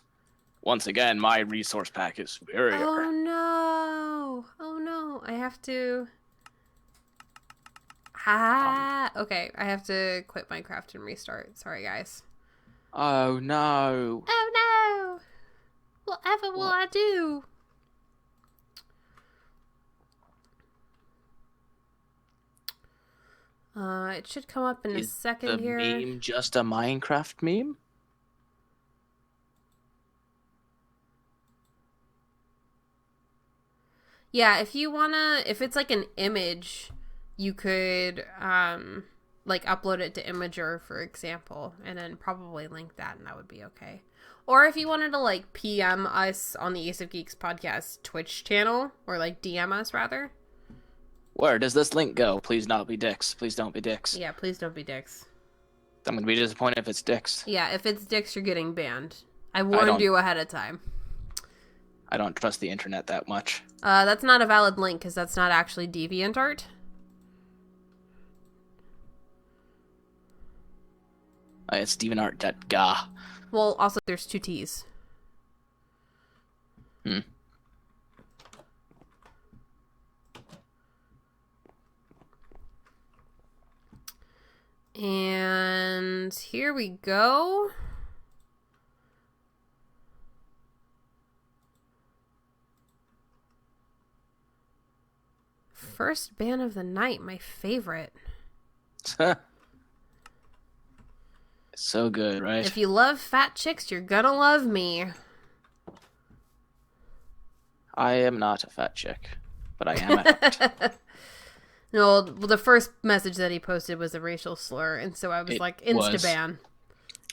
Once again, my resource pack is superior. Oh no. Oh no. I have to... Okay, I have to quit Minecraft and restart. Sorry, guys. Oh no. Oh no. Whatever will I do? It should come up in a second here. Is the meme just a Minecraft meme? Yeah, if it's like an image, you could like upload it to Imager, for example, and then probably link that, and that would be okay. Or if you wanted to like PM us on the Ace of Geeks podcast Twitch channel, or like DM us rather. Where does this link go? Please not be dicks. Please don't be dicks. Yeah, please don't be dicks. I'm gonna be disappointed if it's dicks. Yeah, if it's dicks, you're getting banned. I warned you ahead of time. I don't trust the internet that much. That's not a valid link because that's not actually DeviantArt. It's DeviantArt.ga. Well, also there's 2 T's. And here we go. First ban of the night, my favorite. It's so good, right? If you love fat chicks, you're gonna love me. I am not a fat chick, but I am at heart. No, well, the first message that he posted was a racial slur, and so I was It like, was. Instaban.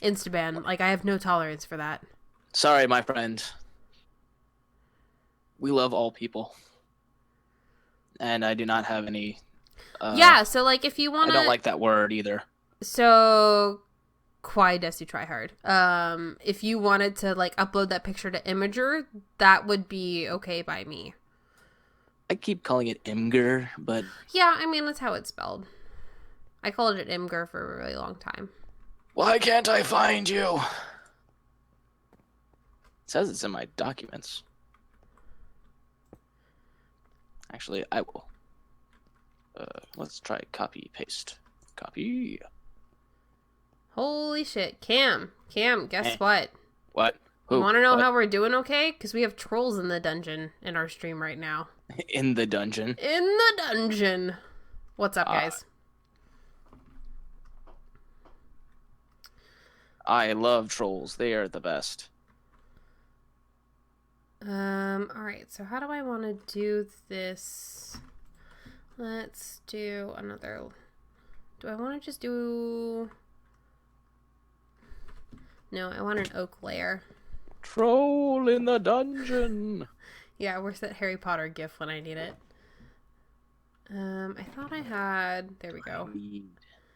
Instaban. Like, I have no tolerance for that. Sorry, my friend. We love all people. And I do not have any... Yeah, so, like, if you want I to... don't like that word either. So, Kwai Desu Try Hard. If you wanted to, like, upload that picture to Imager, that would be okay by me. I keep calling it Imgur, but... Yeah, I mean, that's how it's spelled. I called it Imgur for a really long time. Why can't I find you? It says it's in my documents. Actually, I will. Let's try copy, paste. Copy. Holy shit. Cam, guess Eh. what? What? You Who? want to know What? how we're doing okay? Because we have trolls in the dungeon in our stream right now. In the dungeon. In the dungeon. What's up, Ah. guys? I love trolls. They are the best. Alright, so how do I want to do this? Let's do another... Do I want to just do... No, I want an oak layer. Troll in the dungeon. Yeah, where's that Harry Potter gif when I need it? I thought I had... There we go.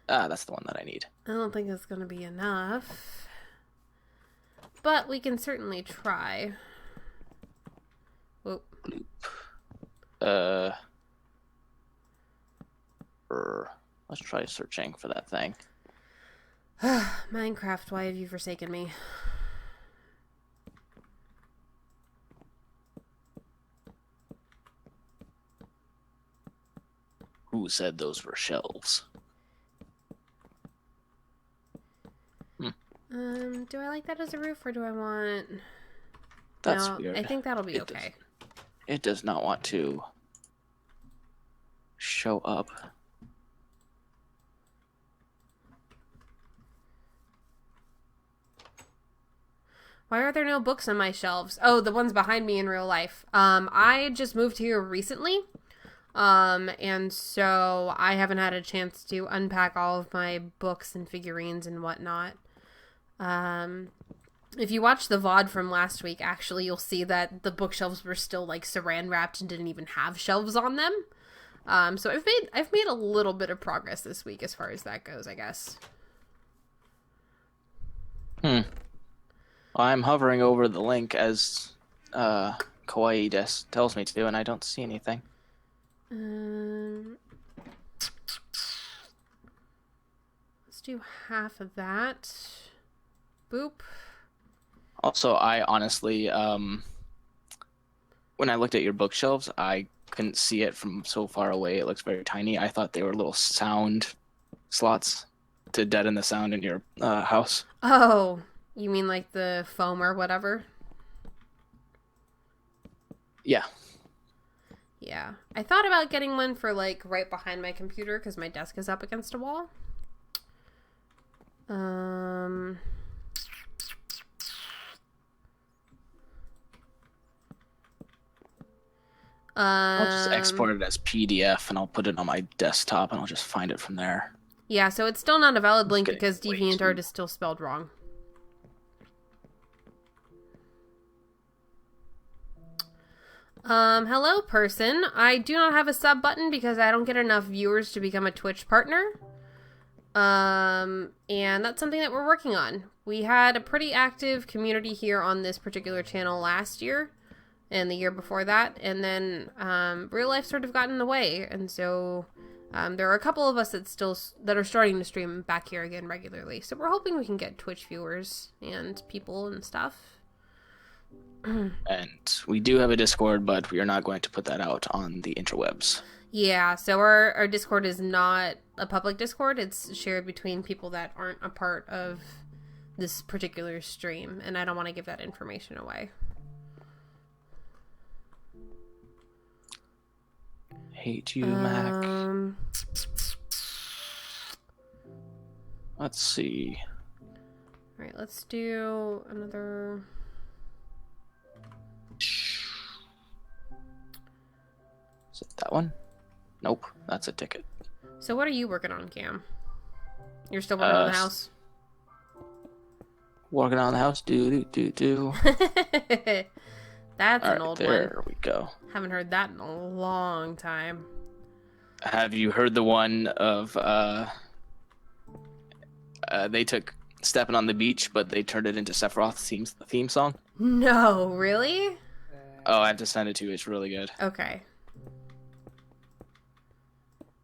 That's the one that I need. I don't think it's going to be enough. But we can certainly try. Whoop. Let's try searching for that thing. Minecraft, why have you forsaken me? Who said those were shelves? Do I like that as a roof, or do I want... That's no, weird. I think that'll be It okay. It does not want to show up. Why are there no books on my shelves? Oh, the ones behind me in real life. I just moved here recently. And so I haven't had a chance to unpack all of my books and figurines and whatnot. If you watch the VOD from last week, actually, you'll see that the bookshelves were still like saran wrapped and didn't even have shelves on them. So I've made a little bit of progress this week as far as that goes, I guess. I'm hovering over the link as Kawaii Des tells me to, and I don't see anything. Let's do half of that. Boop. Also, I honestly, when I looked at your bookshelves, I couldn't see it from so far away. It looks very tiny. I thought they were little sound slots to deaden the sound in your house. Oh, you mean like the foam or whatever? Yeah. Yeah. I thought about getting one for like right behind my computer because my desk is up against a wall. I'll just export it as PDF and I'll put it on my desktop and I'll just find it from there. Yeah, so it's still not a valid It's link getting because way DeviantArt too- is still spelled wrong. Hello, person. I do not have a sub button because I don't get enough viewers to become a Twitch partner. And that's something that we're working on. We had a pretty active community here on this particular channel last year and the year before that, and then real life sort of got in the way, and so there are a couple of us that are starting to stream back here again regularly. So we're hoping we can get Twitch viewers and people and stuff. And we do have a Discord, but we are not going to put that out on the interwebs. Yeah, so our Discord is not a public Discord. It's shared between people that aren't a part of this particular stream, and I don't want to give that information away. Hate you, Mac. Um, Let's see. all right, let's do another. Is it that one? Nope, that's a ticket. So what are you working on, Cam? You're still working on the house? Working on the house. Do. That's All an right, old there one. we go. Haven't heard that in a long time. Have you heard the one of they took Stepping on the Beach, but they turned it into Sephiroth's theme song? No, really? Oh, I have to send it to you. It's really good. Okay.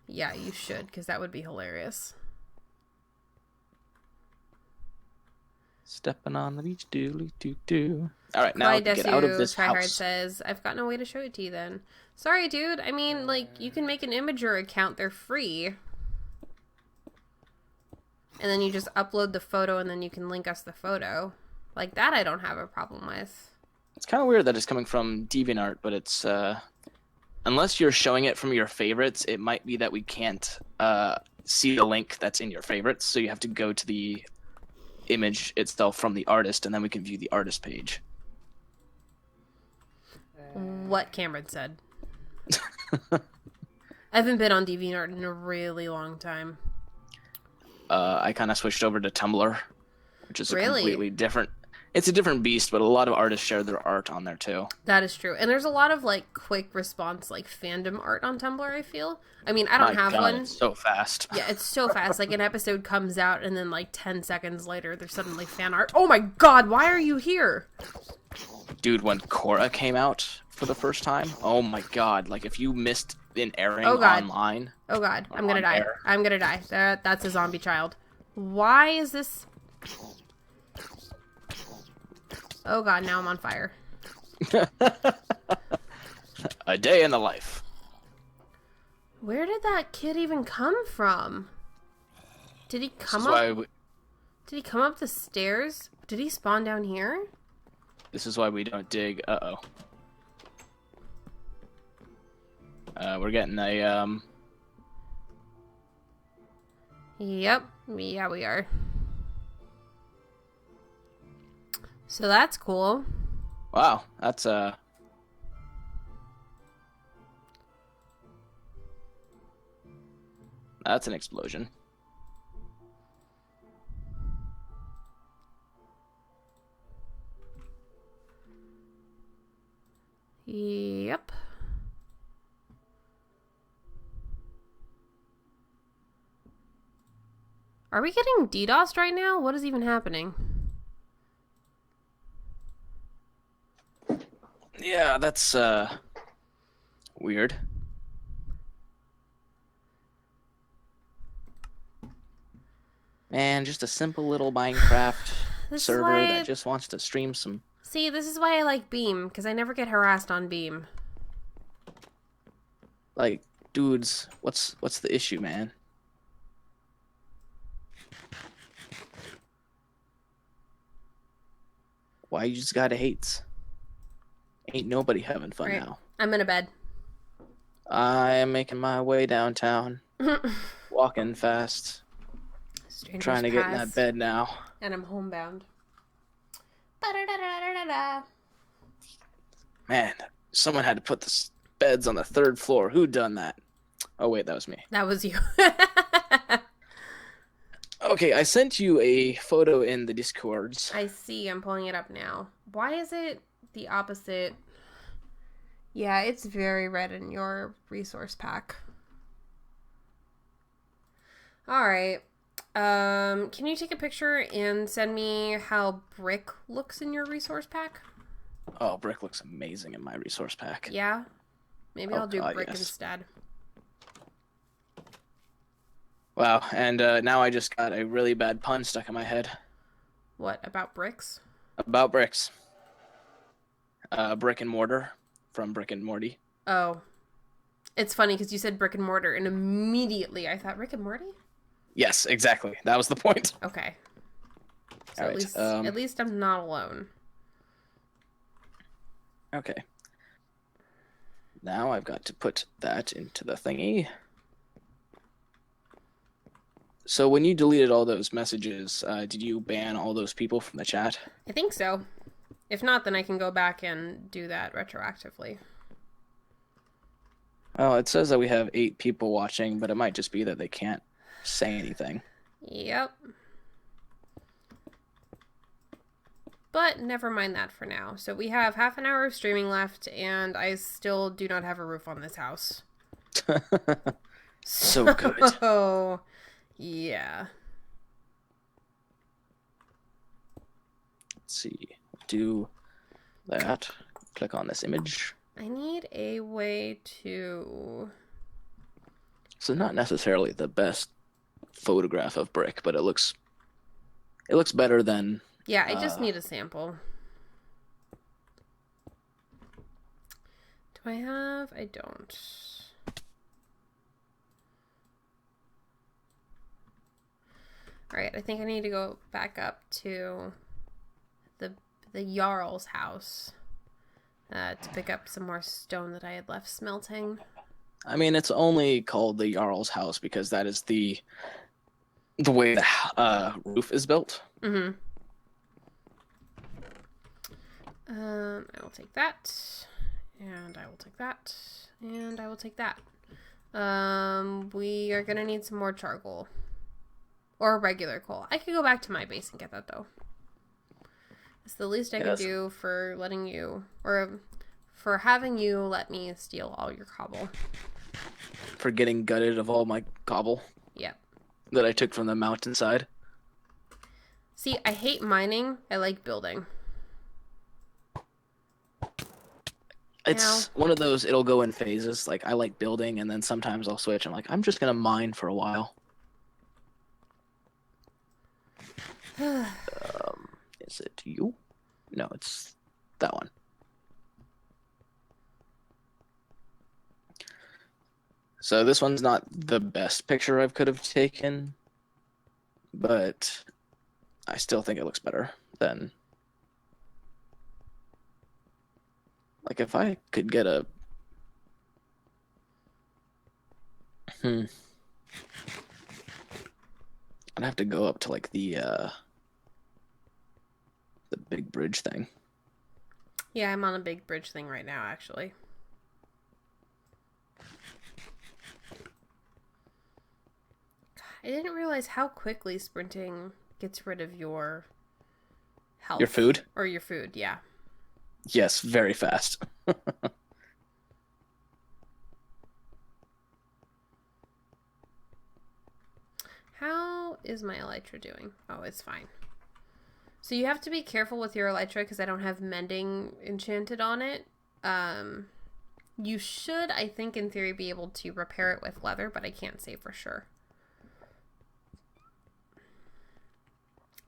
Yeah, you should, because that would be hilarious. Stepping on the beach, do. All right, now get out of this Tryhard house. says, I've got no way to show it to you then. Sorry, dude. I mean, like, you can make an Imager account. They're free. And then you just upload the photo and then you can link us the photo. Like, that I don't have a problem with. It's kind of weird that it's coming from DeviantArt, but it's unless you're showing it from your favorites, it might be that we can't see the link that's in your favorites. So you have to go to the image itself from the artist, and then we can view the artist page. What Cameron said. I haven't been on DeviantArt in a really long time. I kind of switched over to Tumblr, which is a Really? completely different. It's a different beast, but a lot of artists share their art on there too. That is true. And there's a lot of, like, quick response, like, fandom art on Tumblr, I feel. I mean, I don't have God, one. it's so fast. Yeah, it's so fast. Like, an episode comes out, and then, like, 10 seconds later, there's suddenly fan art. Oh my god, why are you here? Dude, when Korra came out for the first time, oh my god, like, if you missed an airing online... Oh god, I'm gonna on die. air. I'm gonna die. That's a zombie child. Why is this... Oh god, now I'm on fire. A day in the life. Where did that kid even come from? Did he come This is why up? Did he come up the stairs? Did he spawn down here? This is why we don't dig. Uh-oh. We're getting a, Yep. Yeah, we are. So that's cool. Wow, that's, That's an explosion. Yep. Are we getting DDoSed right now? What is even happening? Yeah, that's, weird. Man, just a simple little Minecraft server that just wants to stream some... See, this is why I like Beam, because I never get harassed on Beam. Like, dudes, what's the issue, man? Why you just gotta hate? Ain't nobody having fun Right. now. I'm in a bed. I am making my way downtown, walking fast, Strangers trying to get in pass, that bed now. and I'm homebound. Ba-da-da-da-da-da. Man, someone had to put the beds on the 3rd floor. Who done that? Oh wait, that was me. That was you. Okay, I sent you a photo in the Discords. I see. I'm pulling it up now. Why is it the opposite? Yeah, it's very red in your resource pack. All right. Can you take a picture and send me how brick looks in your resource pack? Oh, brick looks amazing in my resource pack. Yeah. Maybe Oh, I'll do God, brick yes. instead. Wow, and now I just got a really bad pun stuck in my head What about bricks? about bricks. Brick and mortar from Brick and Morty. Oh. It's funny because you said brick and mortar and immediately I thought Rick and Morty? Yes, exactly. That was the point. Okay. So All right, at least I'm not alone. Okay. Now I've got to put that into the thingy. So when you deleted all those messages, did you ban all those people from the chat? I think so. If not, then I can go back and do that retroactively. Well, it says that we have 8 people watching, but it might just be that they can't say anything. Yep. But never mind that for now. So we have half an hour of streaming left, and I still do not have a roof on this house. So good. Oh, yeah. Let's see. Do that. Click on this image. I need a way to... So not necessarily the best photograph of brick, but it looks better than... Yeah, I just need a sample. Do I have? I don't. Alright, I think I need to go back up to the Jarl's house to pick up some more stone that I had left smelting. I mean, it's only called the Jarl's house because that is the way the roof is built. Mm-hmm. I will take that, and I will take that, and I will take that. We are gonna need some more charcoal. Or regular coal. I could go back to my base and get that, though. It's the least I can do for letting you, or for having you let me steal all your cobble. For getting gutted of all my cobble. Yep. That I took from the mountainside. See, I hate mining. I like building. It's one of those, it'll go in phases. Like, I like building, and then sometimes I'll switch. I'm like, I'm just going to mine for a while. Is it you? No, it's that one. So this one's not the best picture I could have taken, but I still think it looks better than... Like, if I could get a... I'd have to go up to, like, the big bridge thing. Yeah, I'm on a big bridge thing right now, actually. I didn't realize how quickly sprinting gets rid of your health. Your food? Or your food, yeah. Yes, very fast. How is my elytra doing? Oh, it's fine. So you have to be careful with your elytra because I don't have mending enchanted on it. You should, I think, in theory, be able to repair it with leather, but I can't say for sure.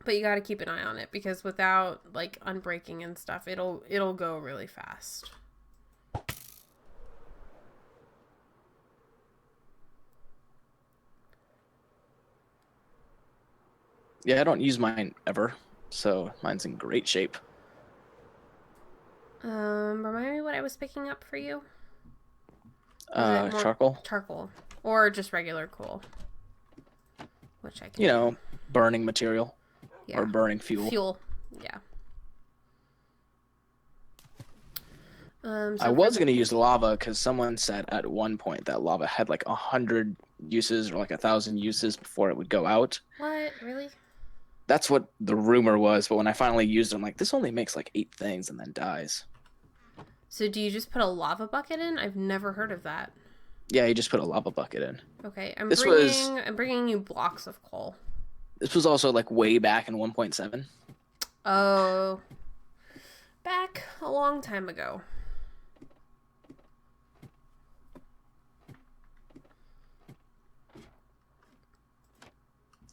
But you got to keep an eye on it because without like unbreaking and stuff, it'll go really fast. Yeah, I don't use mine ever, so mine's in great shape. Remind me what I was picking up for you? Charcoal. Charcoal, or just regular coal, which I can. You know, burning material. Yeah. Or burning fuel. Fuel, yeah. So I was going to use lava because someone said at one point that lava had like 100 uses or like 1,000 uses before it would go out. What? Really? That's what the rumor was, but when I finally used it, I'm like, this only makes like 8 things and then dies. So do you just put a lava bucket in? I've never heard of that. Yeah, you just put a lava bucket in. Okay, I'm I'm bringing you blocks of coal. This was also like way back in 1.7. Oh, back a long time ago.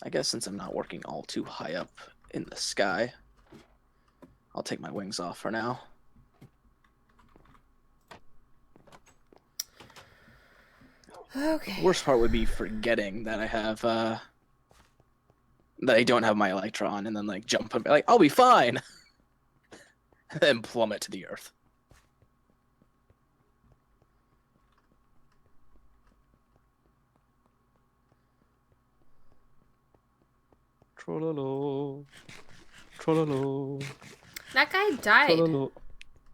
I guess since I'm not working all too high up in the sky, I'll take my wings off for now. Okay. The worst part would be forgetting that I have that I don't have my Elytra on, and then like jump and be like, I'll be fine, and then plummet to the earth. Trollolo. Trollolo. That guy died. Trollolo.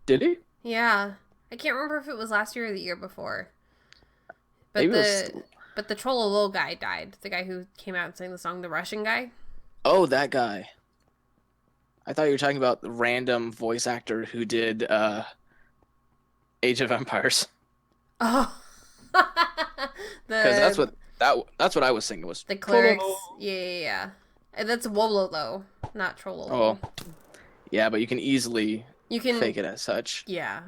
Did he? Yeah. I can't remember if it was last year or the year before. But Maybe it was. the Trollolo guy died. The guy who came out and sang the song, the Russian guy. Oh, that guy. I thought you were talking about the random voice actor who did Age of Empires. Oh. Because that's what I was thinking was the clerics. Trollolo. Yeah. And that's Wolo though, not Trollolo. Oh, yeah, but you can easily You can fake it as such. Yeah.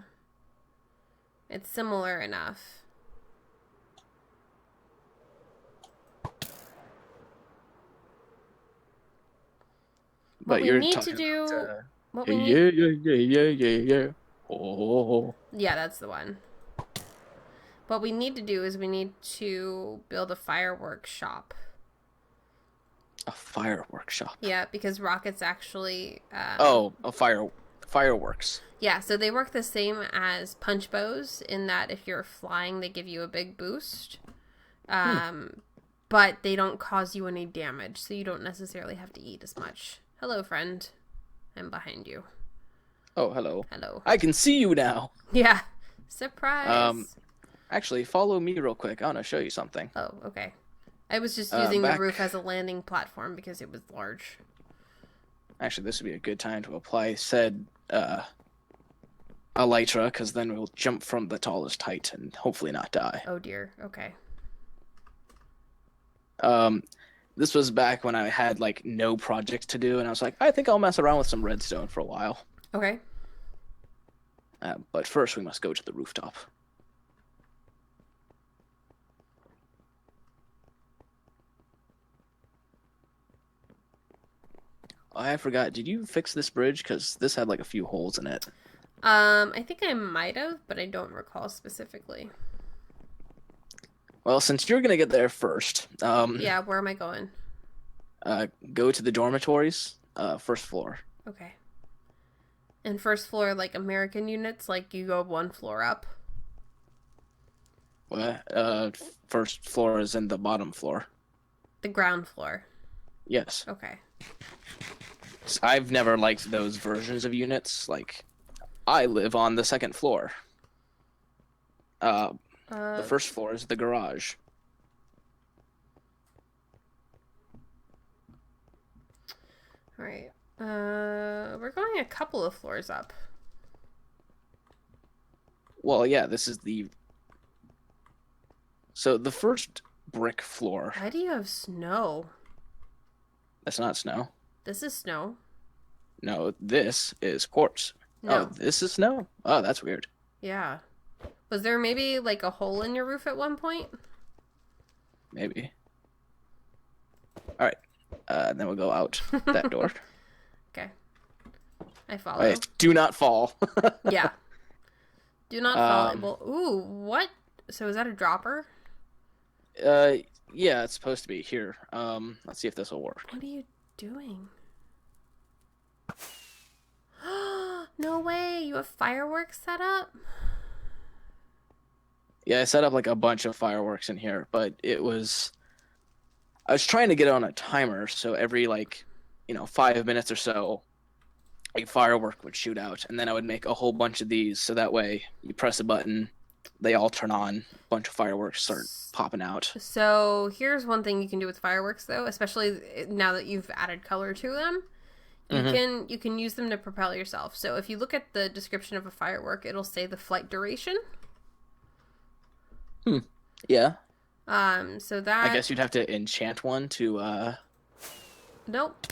It's similar enough. But we you're need to talking do- about, What we yeah, need yeah. Oh. Yeah, that's the one. What we need to do is we need to build a fireworks shop. A fireworks shop. Yeah, because rockets actually Fireworks. Yeah, so they work the same as punch bows in that if you're flying, they give you a big boost. But they don't cause you any damage, so you don't necessarily have to eat as much. Hello, friend. I'm behind you. Oh, hello. Hello. I can see you now. Yeah. Surprise. Actually, follow me real quick. I want to show you something. Oh, okay. I was just using the back- roof as a landing platform because it was large. Actually, this would be a good time to apply said elytra, because then we'll jump from the tallest height and hopefully not die. Oh dear. Okay. This was back when I had like no projects to do, and I was like, I think I'll mess around with some redstone for a while. Okay. But first, we must go to the rooftop. Oh, I forgot. Did you fix this bridge? Because this had like a few holes in it. I think I might have, but I don't recall specifically. Well, since you're gonna get there first, Yeah, where am I going? go to the dormitories, first floor. Okay. And first floor, like American units, like you go one floor up. What? First floor is in the bottom floor. The ground floor. Yes. Okay. So I've never liked those versions of units. Like, I live on the second floor. The first floor is the garage. All right. We're going a couple of floors up. Well, yeah, this is the... So the first brick floor... Why do you have snow? That's not snow. This is snow. No, this is quartz. No. Oh, this is snow? Oh, that's weird. Yeah. Was there maybe like a hole in your roof at one point? Maybe. Alright. Then we'll go out that door. Okay. I follow. Wait, do not fall. Yeah. Do not fall. Well, ooh, what? So is that a dropper? Yeah, it's supposed to be here. Let's see if this will work. What are you doing? No way! You have fireworks set up? Yeah, I set up like a bunch of fireworks in here, but it was... I was trying to get it on a timer, so every 5 minutes or so, a firework would shoot out, and then I would make a whole bunch of these, so that way you press a button, they all turn on, a bunch of fireworks start popping out. So here's one thing you can do with fireworks, though, especially now that you've added color to them. You can use them to propel yourself. So if you look at the description of a firework, it'll say the flight duration. Yeah. So that... I guess you'd have to enchant one to, Nope.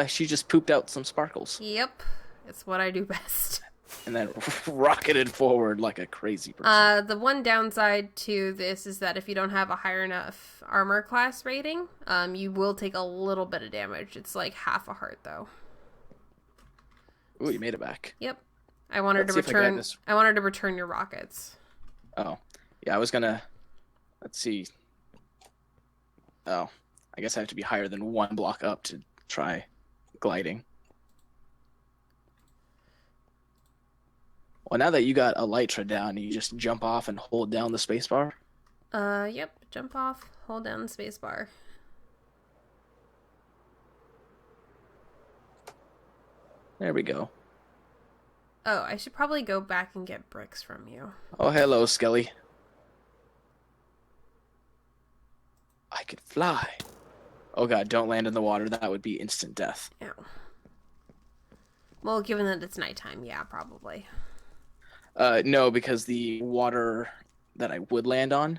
she just pooped out some sparkles. Yep. It's what I do best. And then rocketed forward like a crazy person. The one downside to this is that if you don't have a higher enough armor class rating, you will take a little bit of damage. It's like half a heart, though. Ooh, you made it back. Yep. I wanted Let's to see if I can return. get this. I wanted to return your rockets. Oh. Yeah, I was gonna... Let's see. Oh. I guess I have to be higher than one block up to try gliding. Well, now that you got Elytra down, you just jump off and hold down the spacebar? Yep. Jump off. Hold down the space bar. There we go. Oh, I should probably go back and get bricks from you. Oh, hello, Skelly. I could fly. Oh god, don't land in the water. That would be instant death. Yeah. Well, given that it's nighttime, yeah, probably. No, because the water that I would land on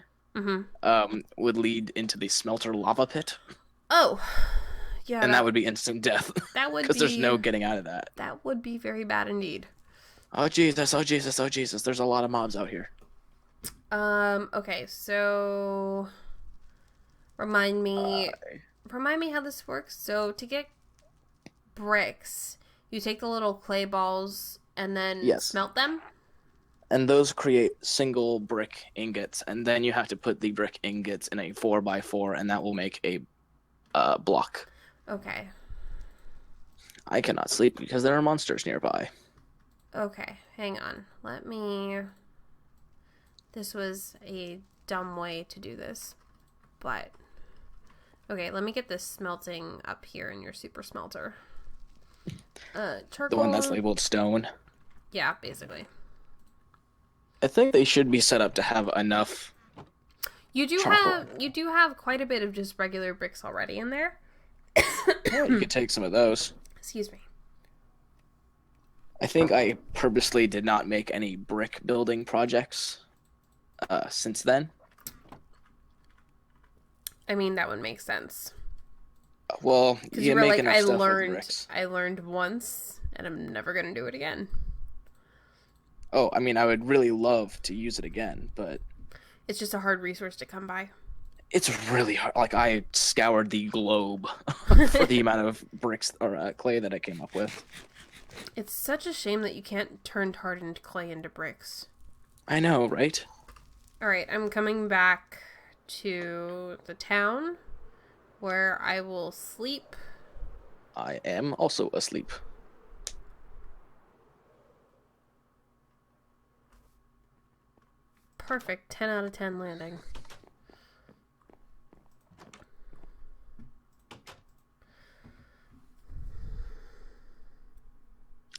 would lead into the smelter lava pit, Oh, yeah, and that would be instant death. that would Because there's be no getting out of that. that would be very bad indeed. Oh Jesus! Oh Jesus! Oh Jesus! There's a lot of mobs out here. Okay, so remind me how this works. So to get bricks, you take the little clay balls and then Yes. smelt them. And those create single brick ingots, and then you have to put the brick ingots in a 4x4, and that will make a block. Okay. I cannot sleep because there are monsters nearby. Okay, hang on. Let me... This was a dumb way to do this, but... Okay, let me get this smelting up here in your super smelter. Charcoal... The one that's labeled stone. Yeah, basically. I think they should be set up to have enough. You do have quite a bit of just regular bricks already in there. Oh, you could take some of those. Excuse me. I think I purposely did not make any brick building projects since then. I mean, that would make sense. Well, Because you you were make like, enough stuff with bricks. I learned once, and I'm never gonna do it again. Oh, I mean, I would really love to use it again, but It's just a hard resource to come by. it's really hard. Like, I scoured the globe for the amount of bricks or clay that I came up with. It's such a shame that you can't turn hardened clay into bricks. I know, right? Alright, I'm coming back to the town where I will sleep. I am also asleep. Perfect. 10 out of 10 landing.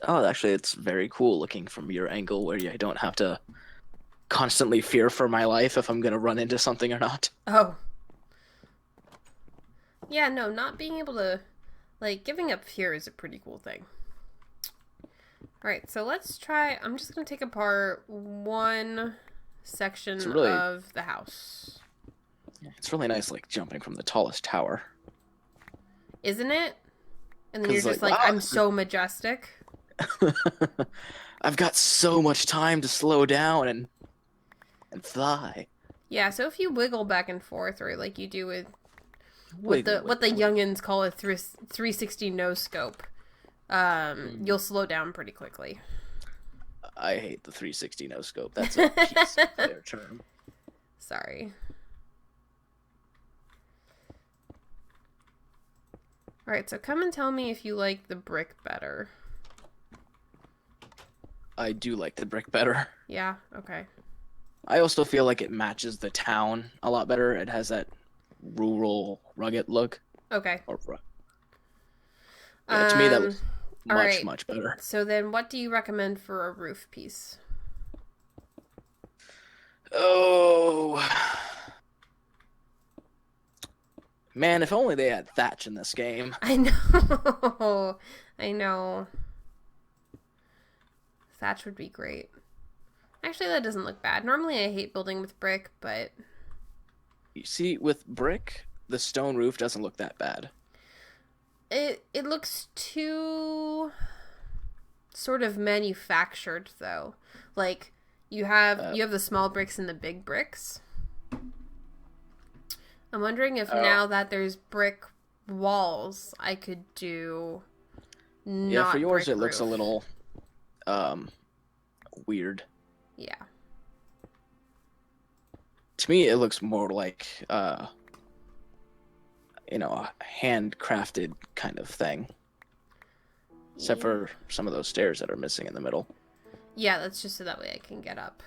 Oh, actually, it's very cool looking from your angle where you don't have to constantly fear for my life if I'm going to run into something or not. Oh. Yeah, no, not being able to... Like, giving up fear is a pretty cool thing. Alright, so let's try... I'm just going to take apart one section of the house. It's really nice, like, jumping from the tallest tower. Isn't it? And then you're 'Cause, just like, like, wow. I'm so majestic. I've got so much time to slow down and fly. Yeah, so if you wiggle back and forth, or like you do with Wiggle, what the wiggle. youngins call a 360 no scope, you'll slow down pretty quickly. I hate the 360 no scope. That's a piece of their term. Sorry. Alright, so come and tell me if you like the brick better. I do like the brick better. Yeah? Okay. I also feel like it matches the town a lot better. It has that rural, rugged look. Okay. Yeah, to me, that was all much, right. much better. So then what do you recommend for a roof piece? Oh. Man, if only they had thatch in this game. I know. I know. Thatch would be great. Actually, that doesn't look bad. Normally, I hate building with brick, but... You see, with brick, the stone roof doesn't look that bad. It looks too... sort of manufactured, though. Like, you have the small bricks and the big bricks. I'm wondering if now that there's brick walls, I could do Yeah, for yours, brick it looks a roof. little weird. Yeah. To me, it looks more like a handcrafted kind of thing. Except for some of those stairs that are missing in the middle. Yeah, that's just so that way I can get up.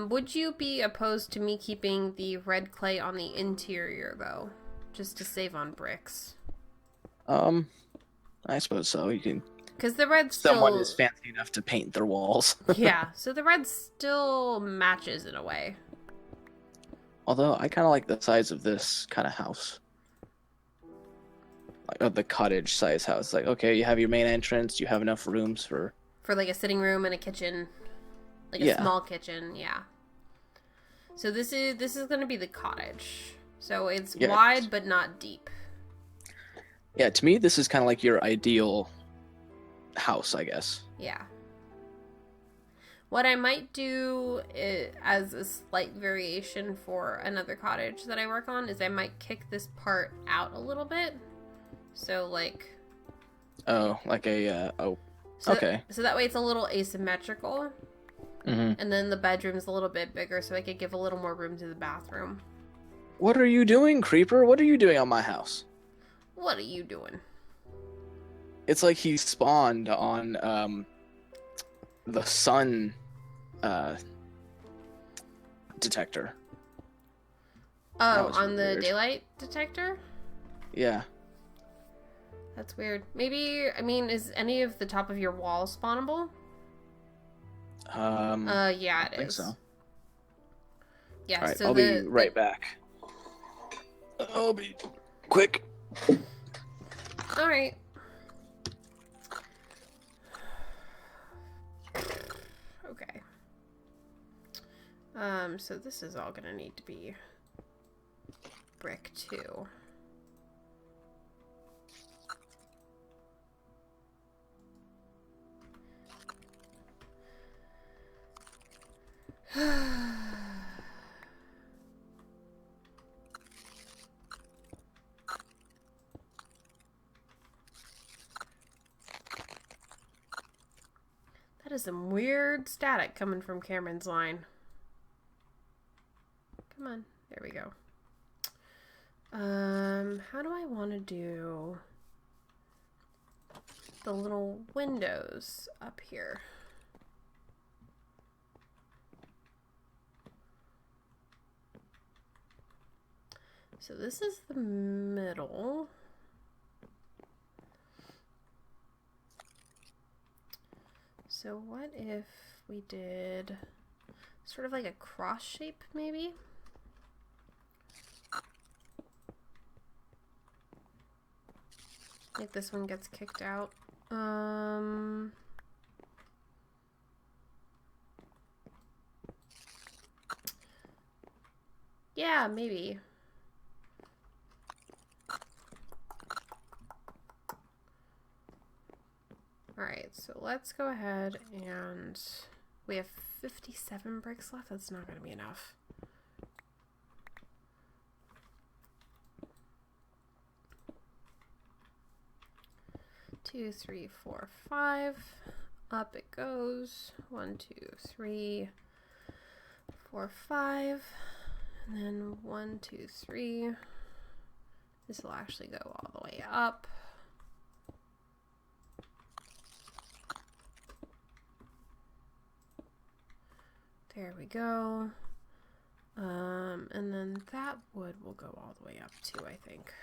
Would you be opposed to me keeping the red clay on the interior, though? Just to save on bricks. Um, I suppose so. You can. Because the red Someone still, is fancy enough to paint their walls. yeah. So the red still matches in a way. Although I kind of like the size of this kind of house, like of the cottage size house. Like, okay, you have your main entrance. You have enough rooms for. For like a sitting room and a kitchen, like a Yeah. small kitchen. Yeah. So this is going to be the cottage. So it's Yeah. wide but not deep. Yeah. To me, this is kind of like your ideal house, I guess. Yeah. What I might do as a slight variation for another cottage that I work on is I might kick this part out a little bit. So like. Oh, like a So okay. so that way it's a little asymmetrical. Mm-hmm. And then the bedroom's a little bit bigger so I could give a little more room to the bathroom. What are you doing, Creeper? What are you doing on my house? What are you doing? It's like he spawned on the sun uh detector. That Oh, was on the weird. daylight detector? Yeah. That's weird. Maybe, I mean, is any of the top of your wall spawnable? Yeah, it I think is. so. Yeah, All right, so I'll be right back. I'll be quick. Alright. Okay. So this is all gonna need to be brick too. That is some weird static coming from Cameron's line. Come on. There we go. How do I want to do the little windows up here? So this is the middle. So what if we did sort of like a cross shape, maybe? Like this one gets kicked out. Yeah, maybe. Alright, so let's go ahead and we have 57 bricks left. That's not going to be enough. Two, three, four, five. Up it goes. 1, 2, 3, 4, 5. And then 1, 2, 3. This will actually go all the way up. There we go. And then that wood will go all the way up too, I think.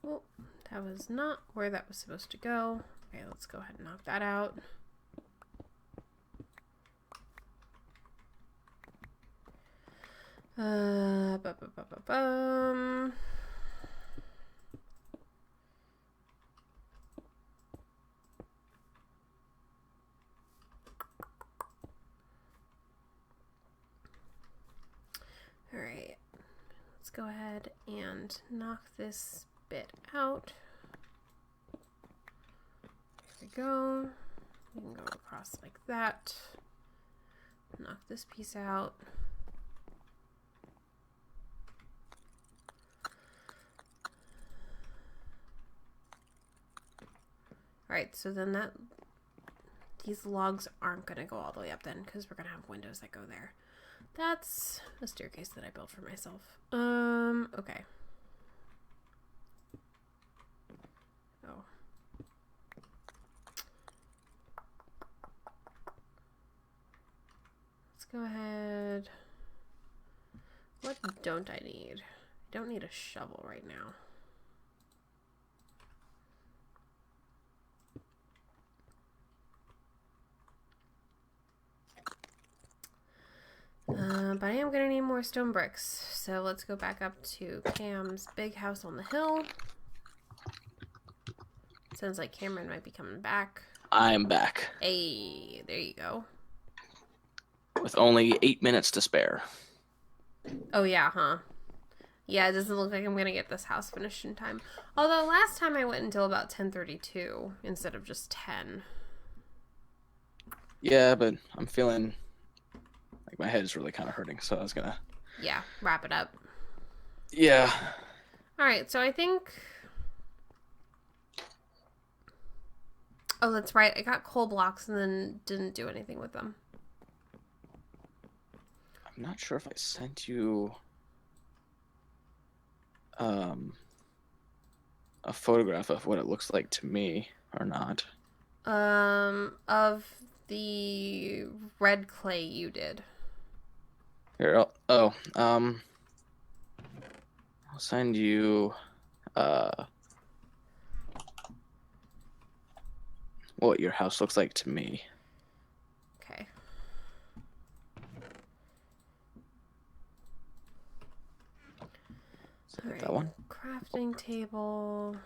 Oh, that was not where that was supposed to go. Okay, let's go ahead and knock that out. Bum. All right, let's go ahead and knock this bit out. There we go. We can go across like that. Knock this piece out. Alright, so then these logs aren't going to go all the way up then, because we're going to have windows that go there. That's a staircase that I built for myself. Okay. Oh. go ahead. What don't I need? I don't need a shovel right now. But I am going to need more stone bricks. So let's go back up to Cam's big house on the hill. Sounds like Cameron might be coming back. I'm back. Hey, there you go. With only 8 minutes to spare. Oh, yeah, huh? Yeah, it doesn't look like I'm going to get this house finished in time. Although last time I went until about 10:32 instead of just 10. Yeah, but I'm feeling like my head's really kind of hurting, so I was gonna... Yeah, wrap it up. Yeah. Alright, so I think... Oh, that's right. I got coal blocks and then didn't do anything with them. I'm not sure if I sent you a photograph of what it looks like to me or not. Of the red clay you did. Here, I'll send you what your house looks like to me. Okay. Right. That one. Crafting table.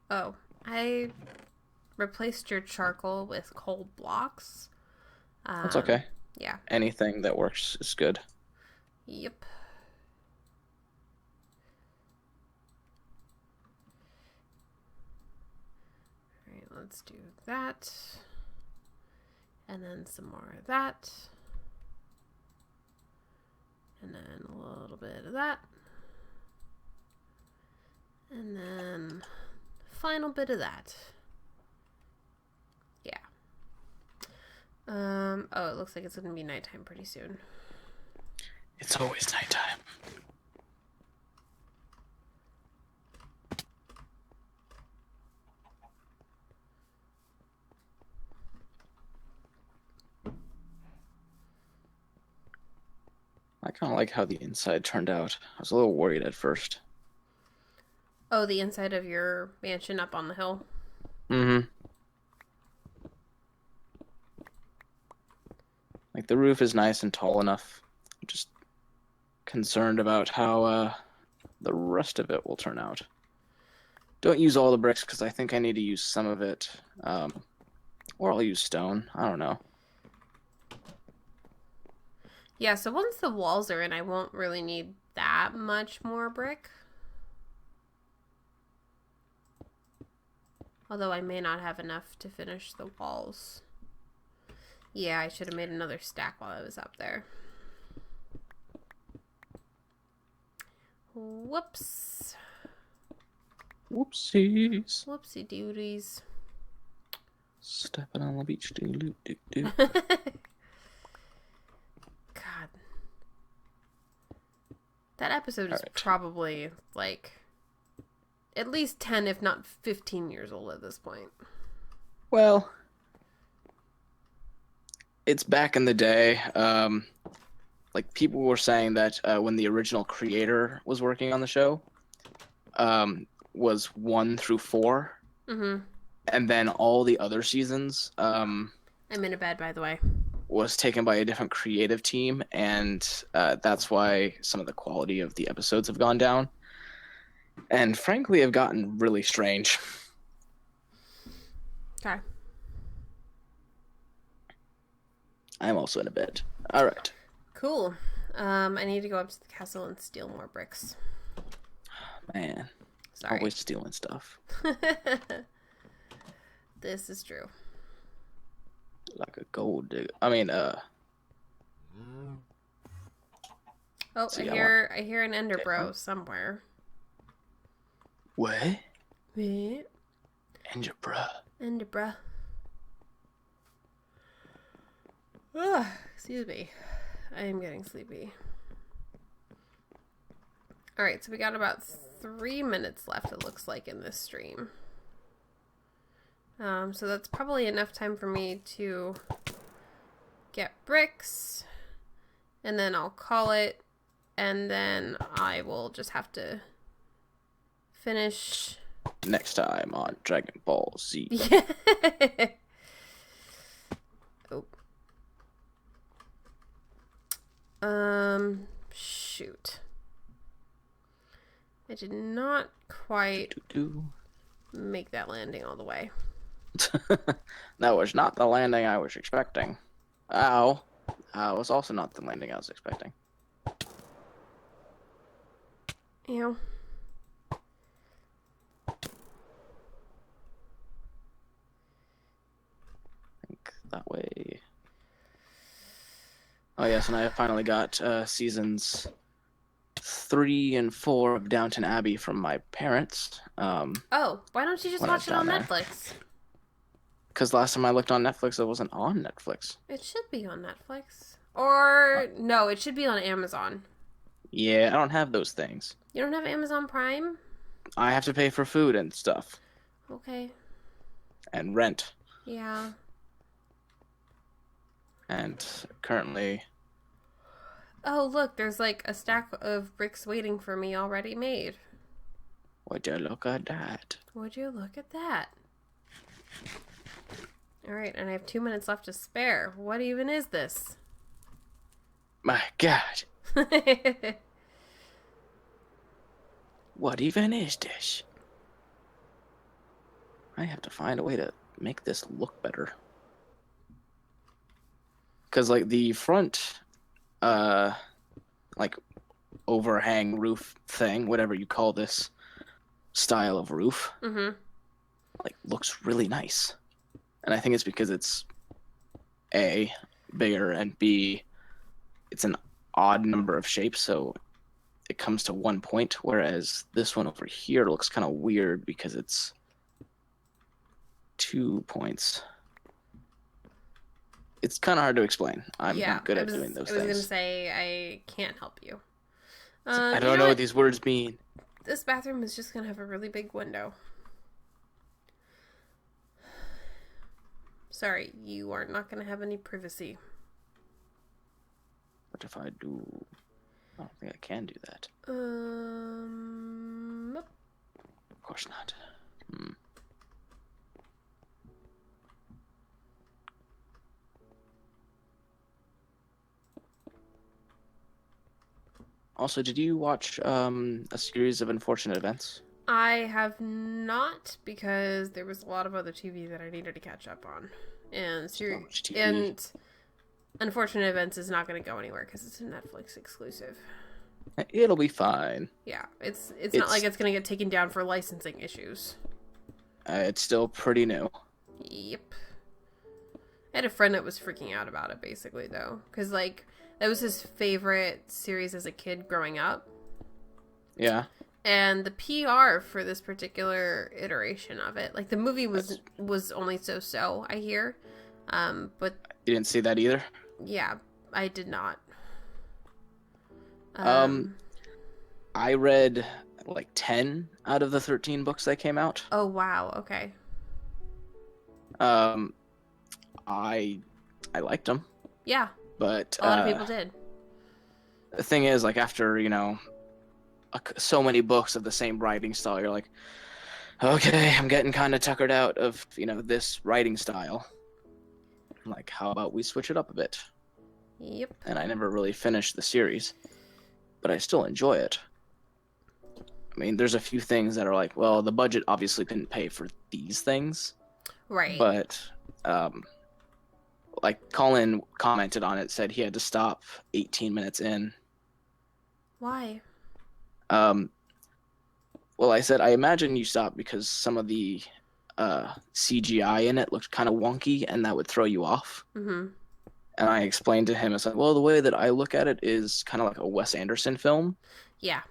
Oh, I replaced your charcoal with coal blocks. That's okay. Yeah. Anything that works is good. Yep. Alright, let's do that. And then some more of that. And then a little bit of that. And then final bit of that. Yeah. Oh, it looks like it's gonna be nighttime pretty soon. It's always nighttime. I kind of like how the inside turned out. I was a little worried at first. Oh, the inside of your mansion up on the hill? Mm-hmm. Like, the roof is nice and tall enough. I'm just concerned about how the rest of it will turn out. Don't use all the bricks because I think I need to use some of it. Or I'll use stone. I don't know. Yeah, so once the walls are in, I won't really need that much more brick. Although I may not have enough to finish the walls. Yeah, I should have made another stack while I was up there. Whoops. Whoopsies. Whoopsie duties. Stepping on the beach. Do. God. That episode is probably like at least 10, if not 15 years old at this point. Well, it's back in the day. Like, people were saying that when the original creator was working on the show, was 1 through 4. Mm-hmm. And then all the other seasons, I'm in a bed, by the way, was taken by a different creative team, and that's why some of the quality of the episodes have gone down. And frankly, have gotten really strange. Okay. I'm also in a bed. All right. Cool. I need to go up to the castle and steal more bricks. Man. Sorry. Always stealing stuff. This is true. Like a gold digger. I mean, Oh, See, I hear an ender bro somewhere. what? What? Ender bruh. Ender bro. Ugh, excuse me. I am getting sleepy. Alright, so we got about 3 minutes left, it looks like, in this stream. So that's probably enough time for me to get bricks and then I'll call it, and then I will just have to finish. Next time on Dragon Ball Z. Yeah. Oh. Shoot. I did not quite make that landing all the way. That was not the landing I was expecting. Ow. Was also not the landing I was expecting. Ew. I think that way. Oh yes, and I finally got seasons 3 and 4 of Downton Abbey from my parents. Oh, why don't you just When I watch was it on down there. Netflix? Because last time I looked on Netflix, it wasn't on Netflix. It should be on Netflix. Or, no, it should be on Amazon. Yeah, I don't have those things. You don't have Amazon Prime? I have to pay for food and stuff. Okay. And rent. Yeah. And currently... Oh, look, there's like a stack of bricks waiting for me already made. Would you look at that? Would you look at that? Alright, and I have 2 minutes left to spare. What even is this? My God. What even is this? I have to find a way to make this look better. Because, like, the front, like, overhang roof thing, whatever you call this style of roof, like, looks really nice. And I think it's because it's, A, bigger, and B, it's an odd number of shapes, so it comes to 1 point, whereas this one over here looks kind of weird because it's 2 points. It's kind of hard to explain. I'm not good at doing those things. I was going to say, I can't help you. I don't know what these words mean. This bathroom is just going to have a really big window. Sorry, you are not going to have any privacy. What if I do? I don't think I can do that. Of course not. Also, did you watch a series of unfortunate events? I have not, because there was a lot of other TV that I needed to catch up on. And Unfortunate Events is not going to go anywhere because it's a Netflix exclusive. It'll be fine. Yeah, it's not like it's going to get taken down for licensing issues. It's still pretty new. Yep. I had a friend that was freaking out about it, basically, though. Because, like, that was his favorite series as a kid growing up. Yeah. And the PR for this particular iteration of it, like, the movie was only so-so, I hear. But... You didn't see that either? Yeah, I did not. I read, like, 10 out of the 13 books that came out. Oh, wow, okay. I liked them. Yeah. But a lot of people did. The thing is, like, after, so many books of the same writing style, you're like, okay, I'm getting kind of tuckered out of, this writing style. Like, how about we switch it up a bit? Yep. And I never really finished the series, but I still enjoy it. I mean, there's a few things that are like, well, the budget obviously couldn't pay for these things. Right. But, like, Colin commented on it, said he had to stop 18 minutes in. Why? Well, I said, I imagine you stopped because some of the CGI in it looked kind of wonky, and that would throw you off. Mm-hmm. And I explained to him, I said, well, the way that I look at it is kind of like a Wes Anderson film. Yeah.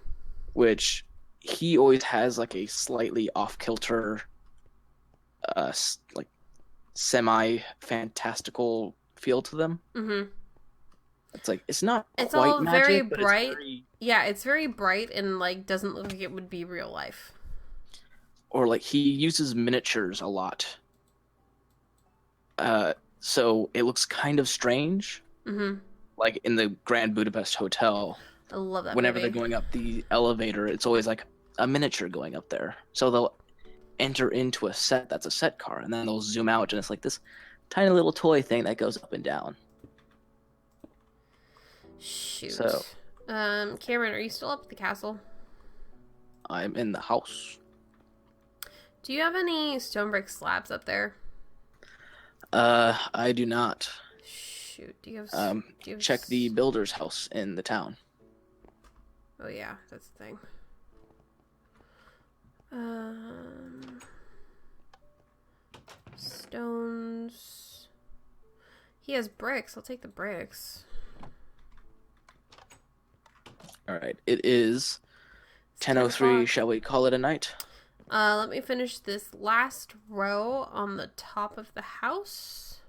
Which he always has, like, a slightly off-kilter, like, semi-fantastical feel to them. Mm-hmm. It's like, it's not it's quite all magic, very but bright. it's very... Yeah, it's very bright and, like, doesn't look like it would be real life. Or, like, he uses miniatures a lot. So it looks kind of strange. Mm-hmm. like in the Grand Budapest Hotel, I love that whenever movie. they're going up the elevator, it's always like a miniature going up there. So they'll enter into a set that's a set car, and then they'll zoom out, and it's like this tiny little toy thing that goes up and down. Shoot. So Cameron, are you still up at the castle? I'm in the house. Do you have any stone brick slabs up there? I do not. Shoot. Do you have? Do you have Check the builder's house in the town. Oh yeah, that's the thing. Stones. He has bricks. I'll take the bricks. All right, it is 10:03. Shall we call it a night? Let me finish this last row on the top of the house,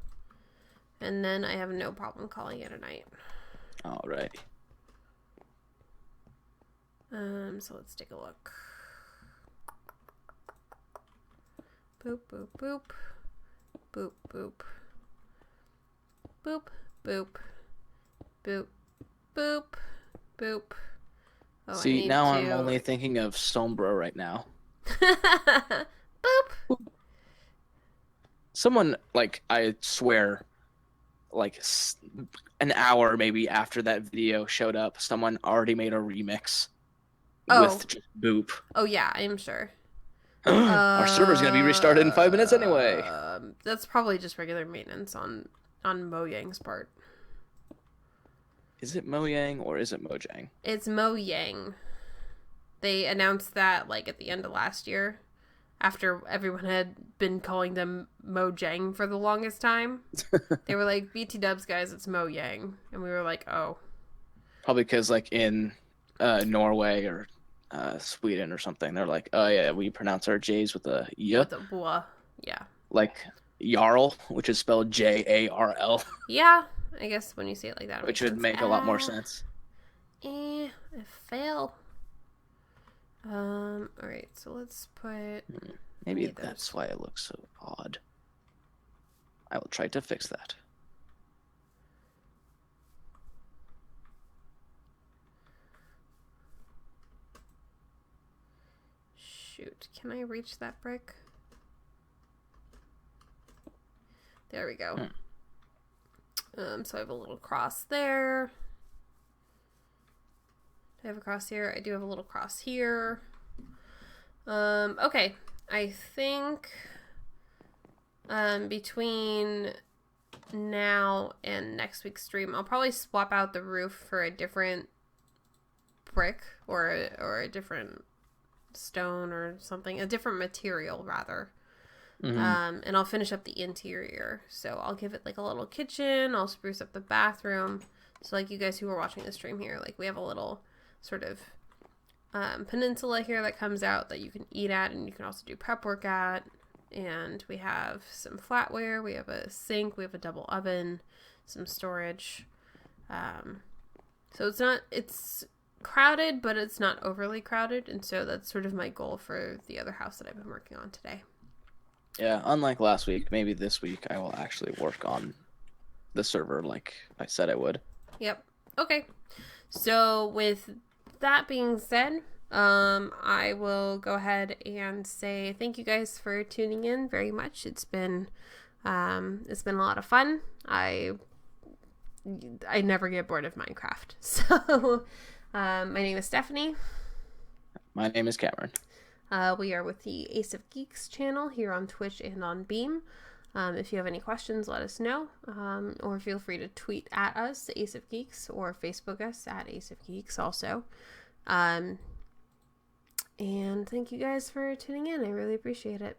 and then I have no problem calling it a night. All right. So let's take a look. Boop, boop, boop. Boop, boop. Boop, boop. Boop, boop. Boop. Oh, See, now I'm only thinking of Sombra right now. Boop. Someone, like, I swear, like an hour maybe after that video showed up, someone already made a remix with just Boop. Oh yeah, I'm sure. Our server's gonna be restarted in 5 minutes anyway. That's probably just regular maintenance on Mojang's part. Is it Mojang or is it Mojang? It's Mojang. They announced that like at the end of last year, after everyone had been calling them Mojang for the longest time. They were like, BT dubs, guys, it's Mojang. And we were like, oh. Probably because like in Norway or Sweden or something, they're like, oh yeah, we pronounce our J's with a y. With a blah. Yeah. Like Jarl, which is spelled Jarl. Yeah, I guess when you say it like that, which would make a lot more sense. It fell. Alright, so let's put... Maybe that's why it looks so odd. I will try to fix that. Shoot, can I reach that brick? There we go. So I have a little cross there. Do I have a cross here? I do have a little cross here. Okay. I think between now and next week's stream, I'll probably swap out the roof for a different brick or a different stone or something, a different material rather. And I'll finish up the interior. So I'll give it like a little kitchen. I'll spruce up the bathroom. So like you guys who are watching the stream here, like we have a little sort of peninsula here that comes out that you can eat at, and you can also do prep work at. And we have some flatware. We have a sink. We have a double oven, some storage. So it's crowded, but it's not overly crowded. And so that's sort of my goal for the other house that I've been working on today. Yeah, unlike last week, maybe this week I will actually work on the server like I said I would. Yep. Okay. So with that being said, I will go ahead and say thank you guys for tuning in very much. It's been a lot of fun. I never get bored of Minecraft. So my name is Stephanie. My name is Cameron. We are with the Ace of Geeks channel here on Twitch and on Beam. If you have any questions, let us know. Or feel free to tweet at us, Ace of Geeks, or Facebook us at Ace of Geeks also. And thank you guys for tuning in. I really appreciate it.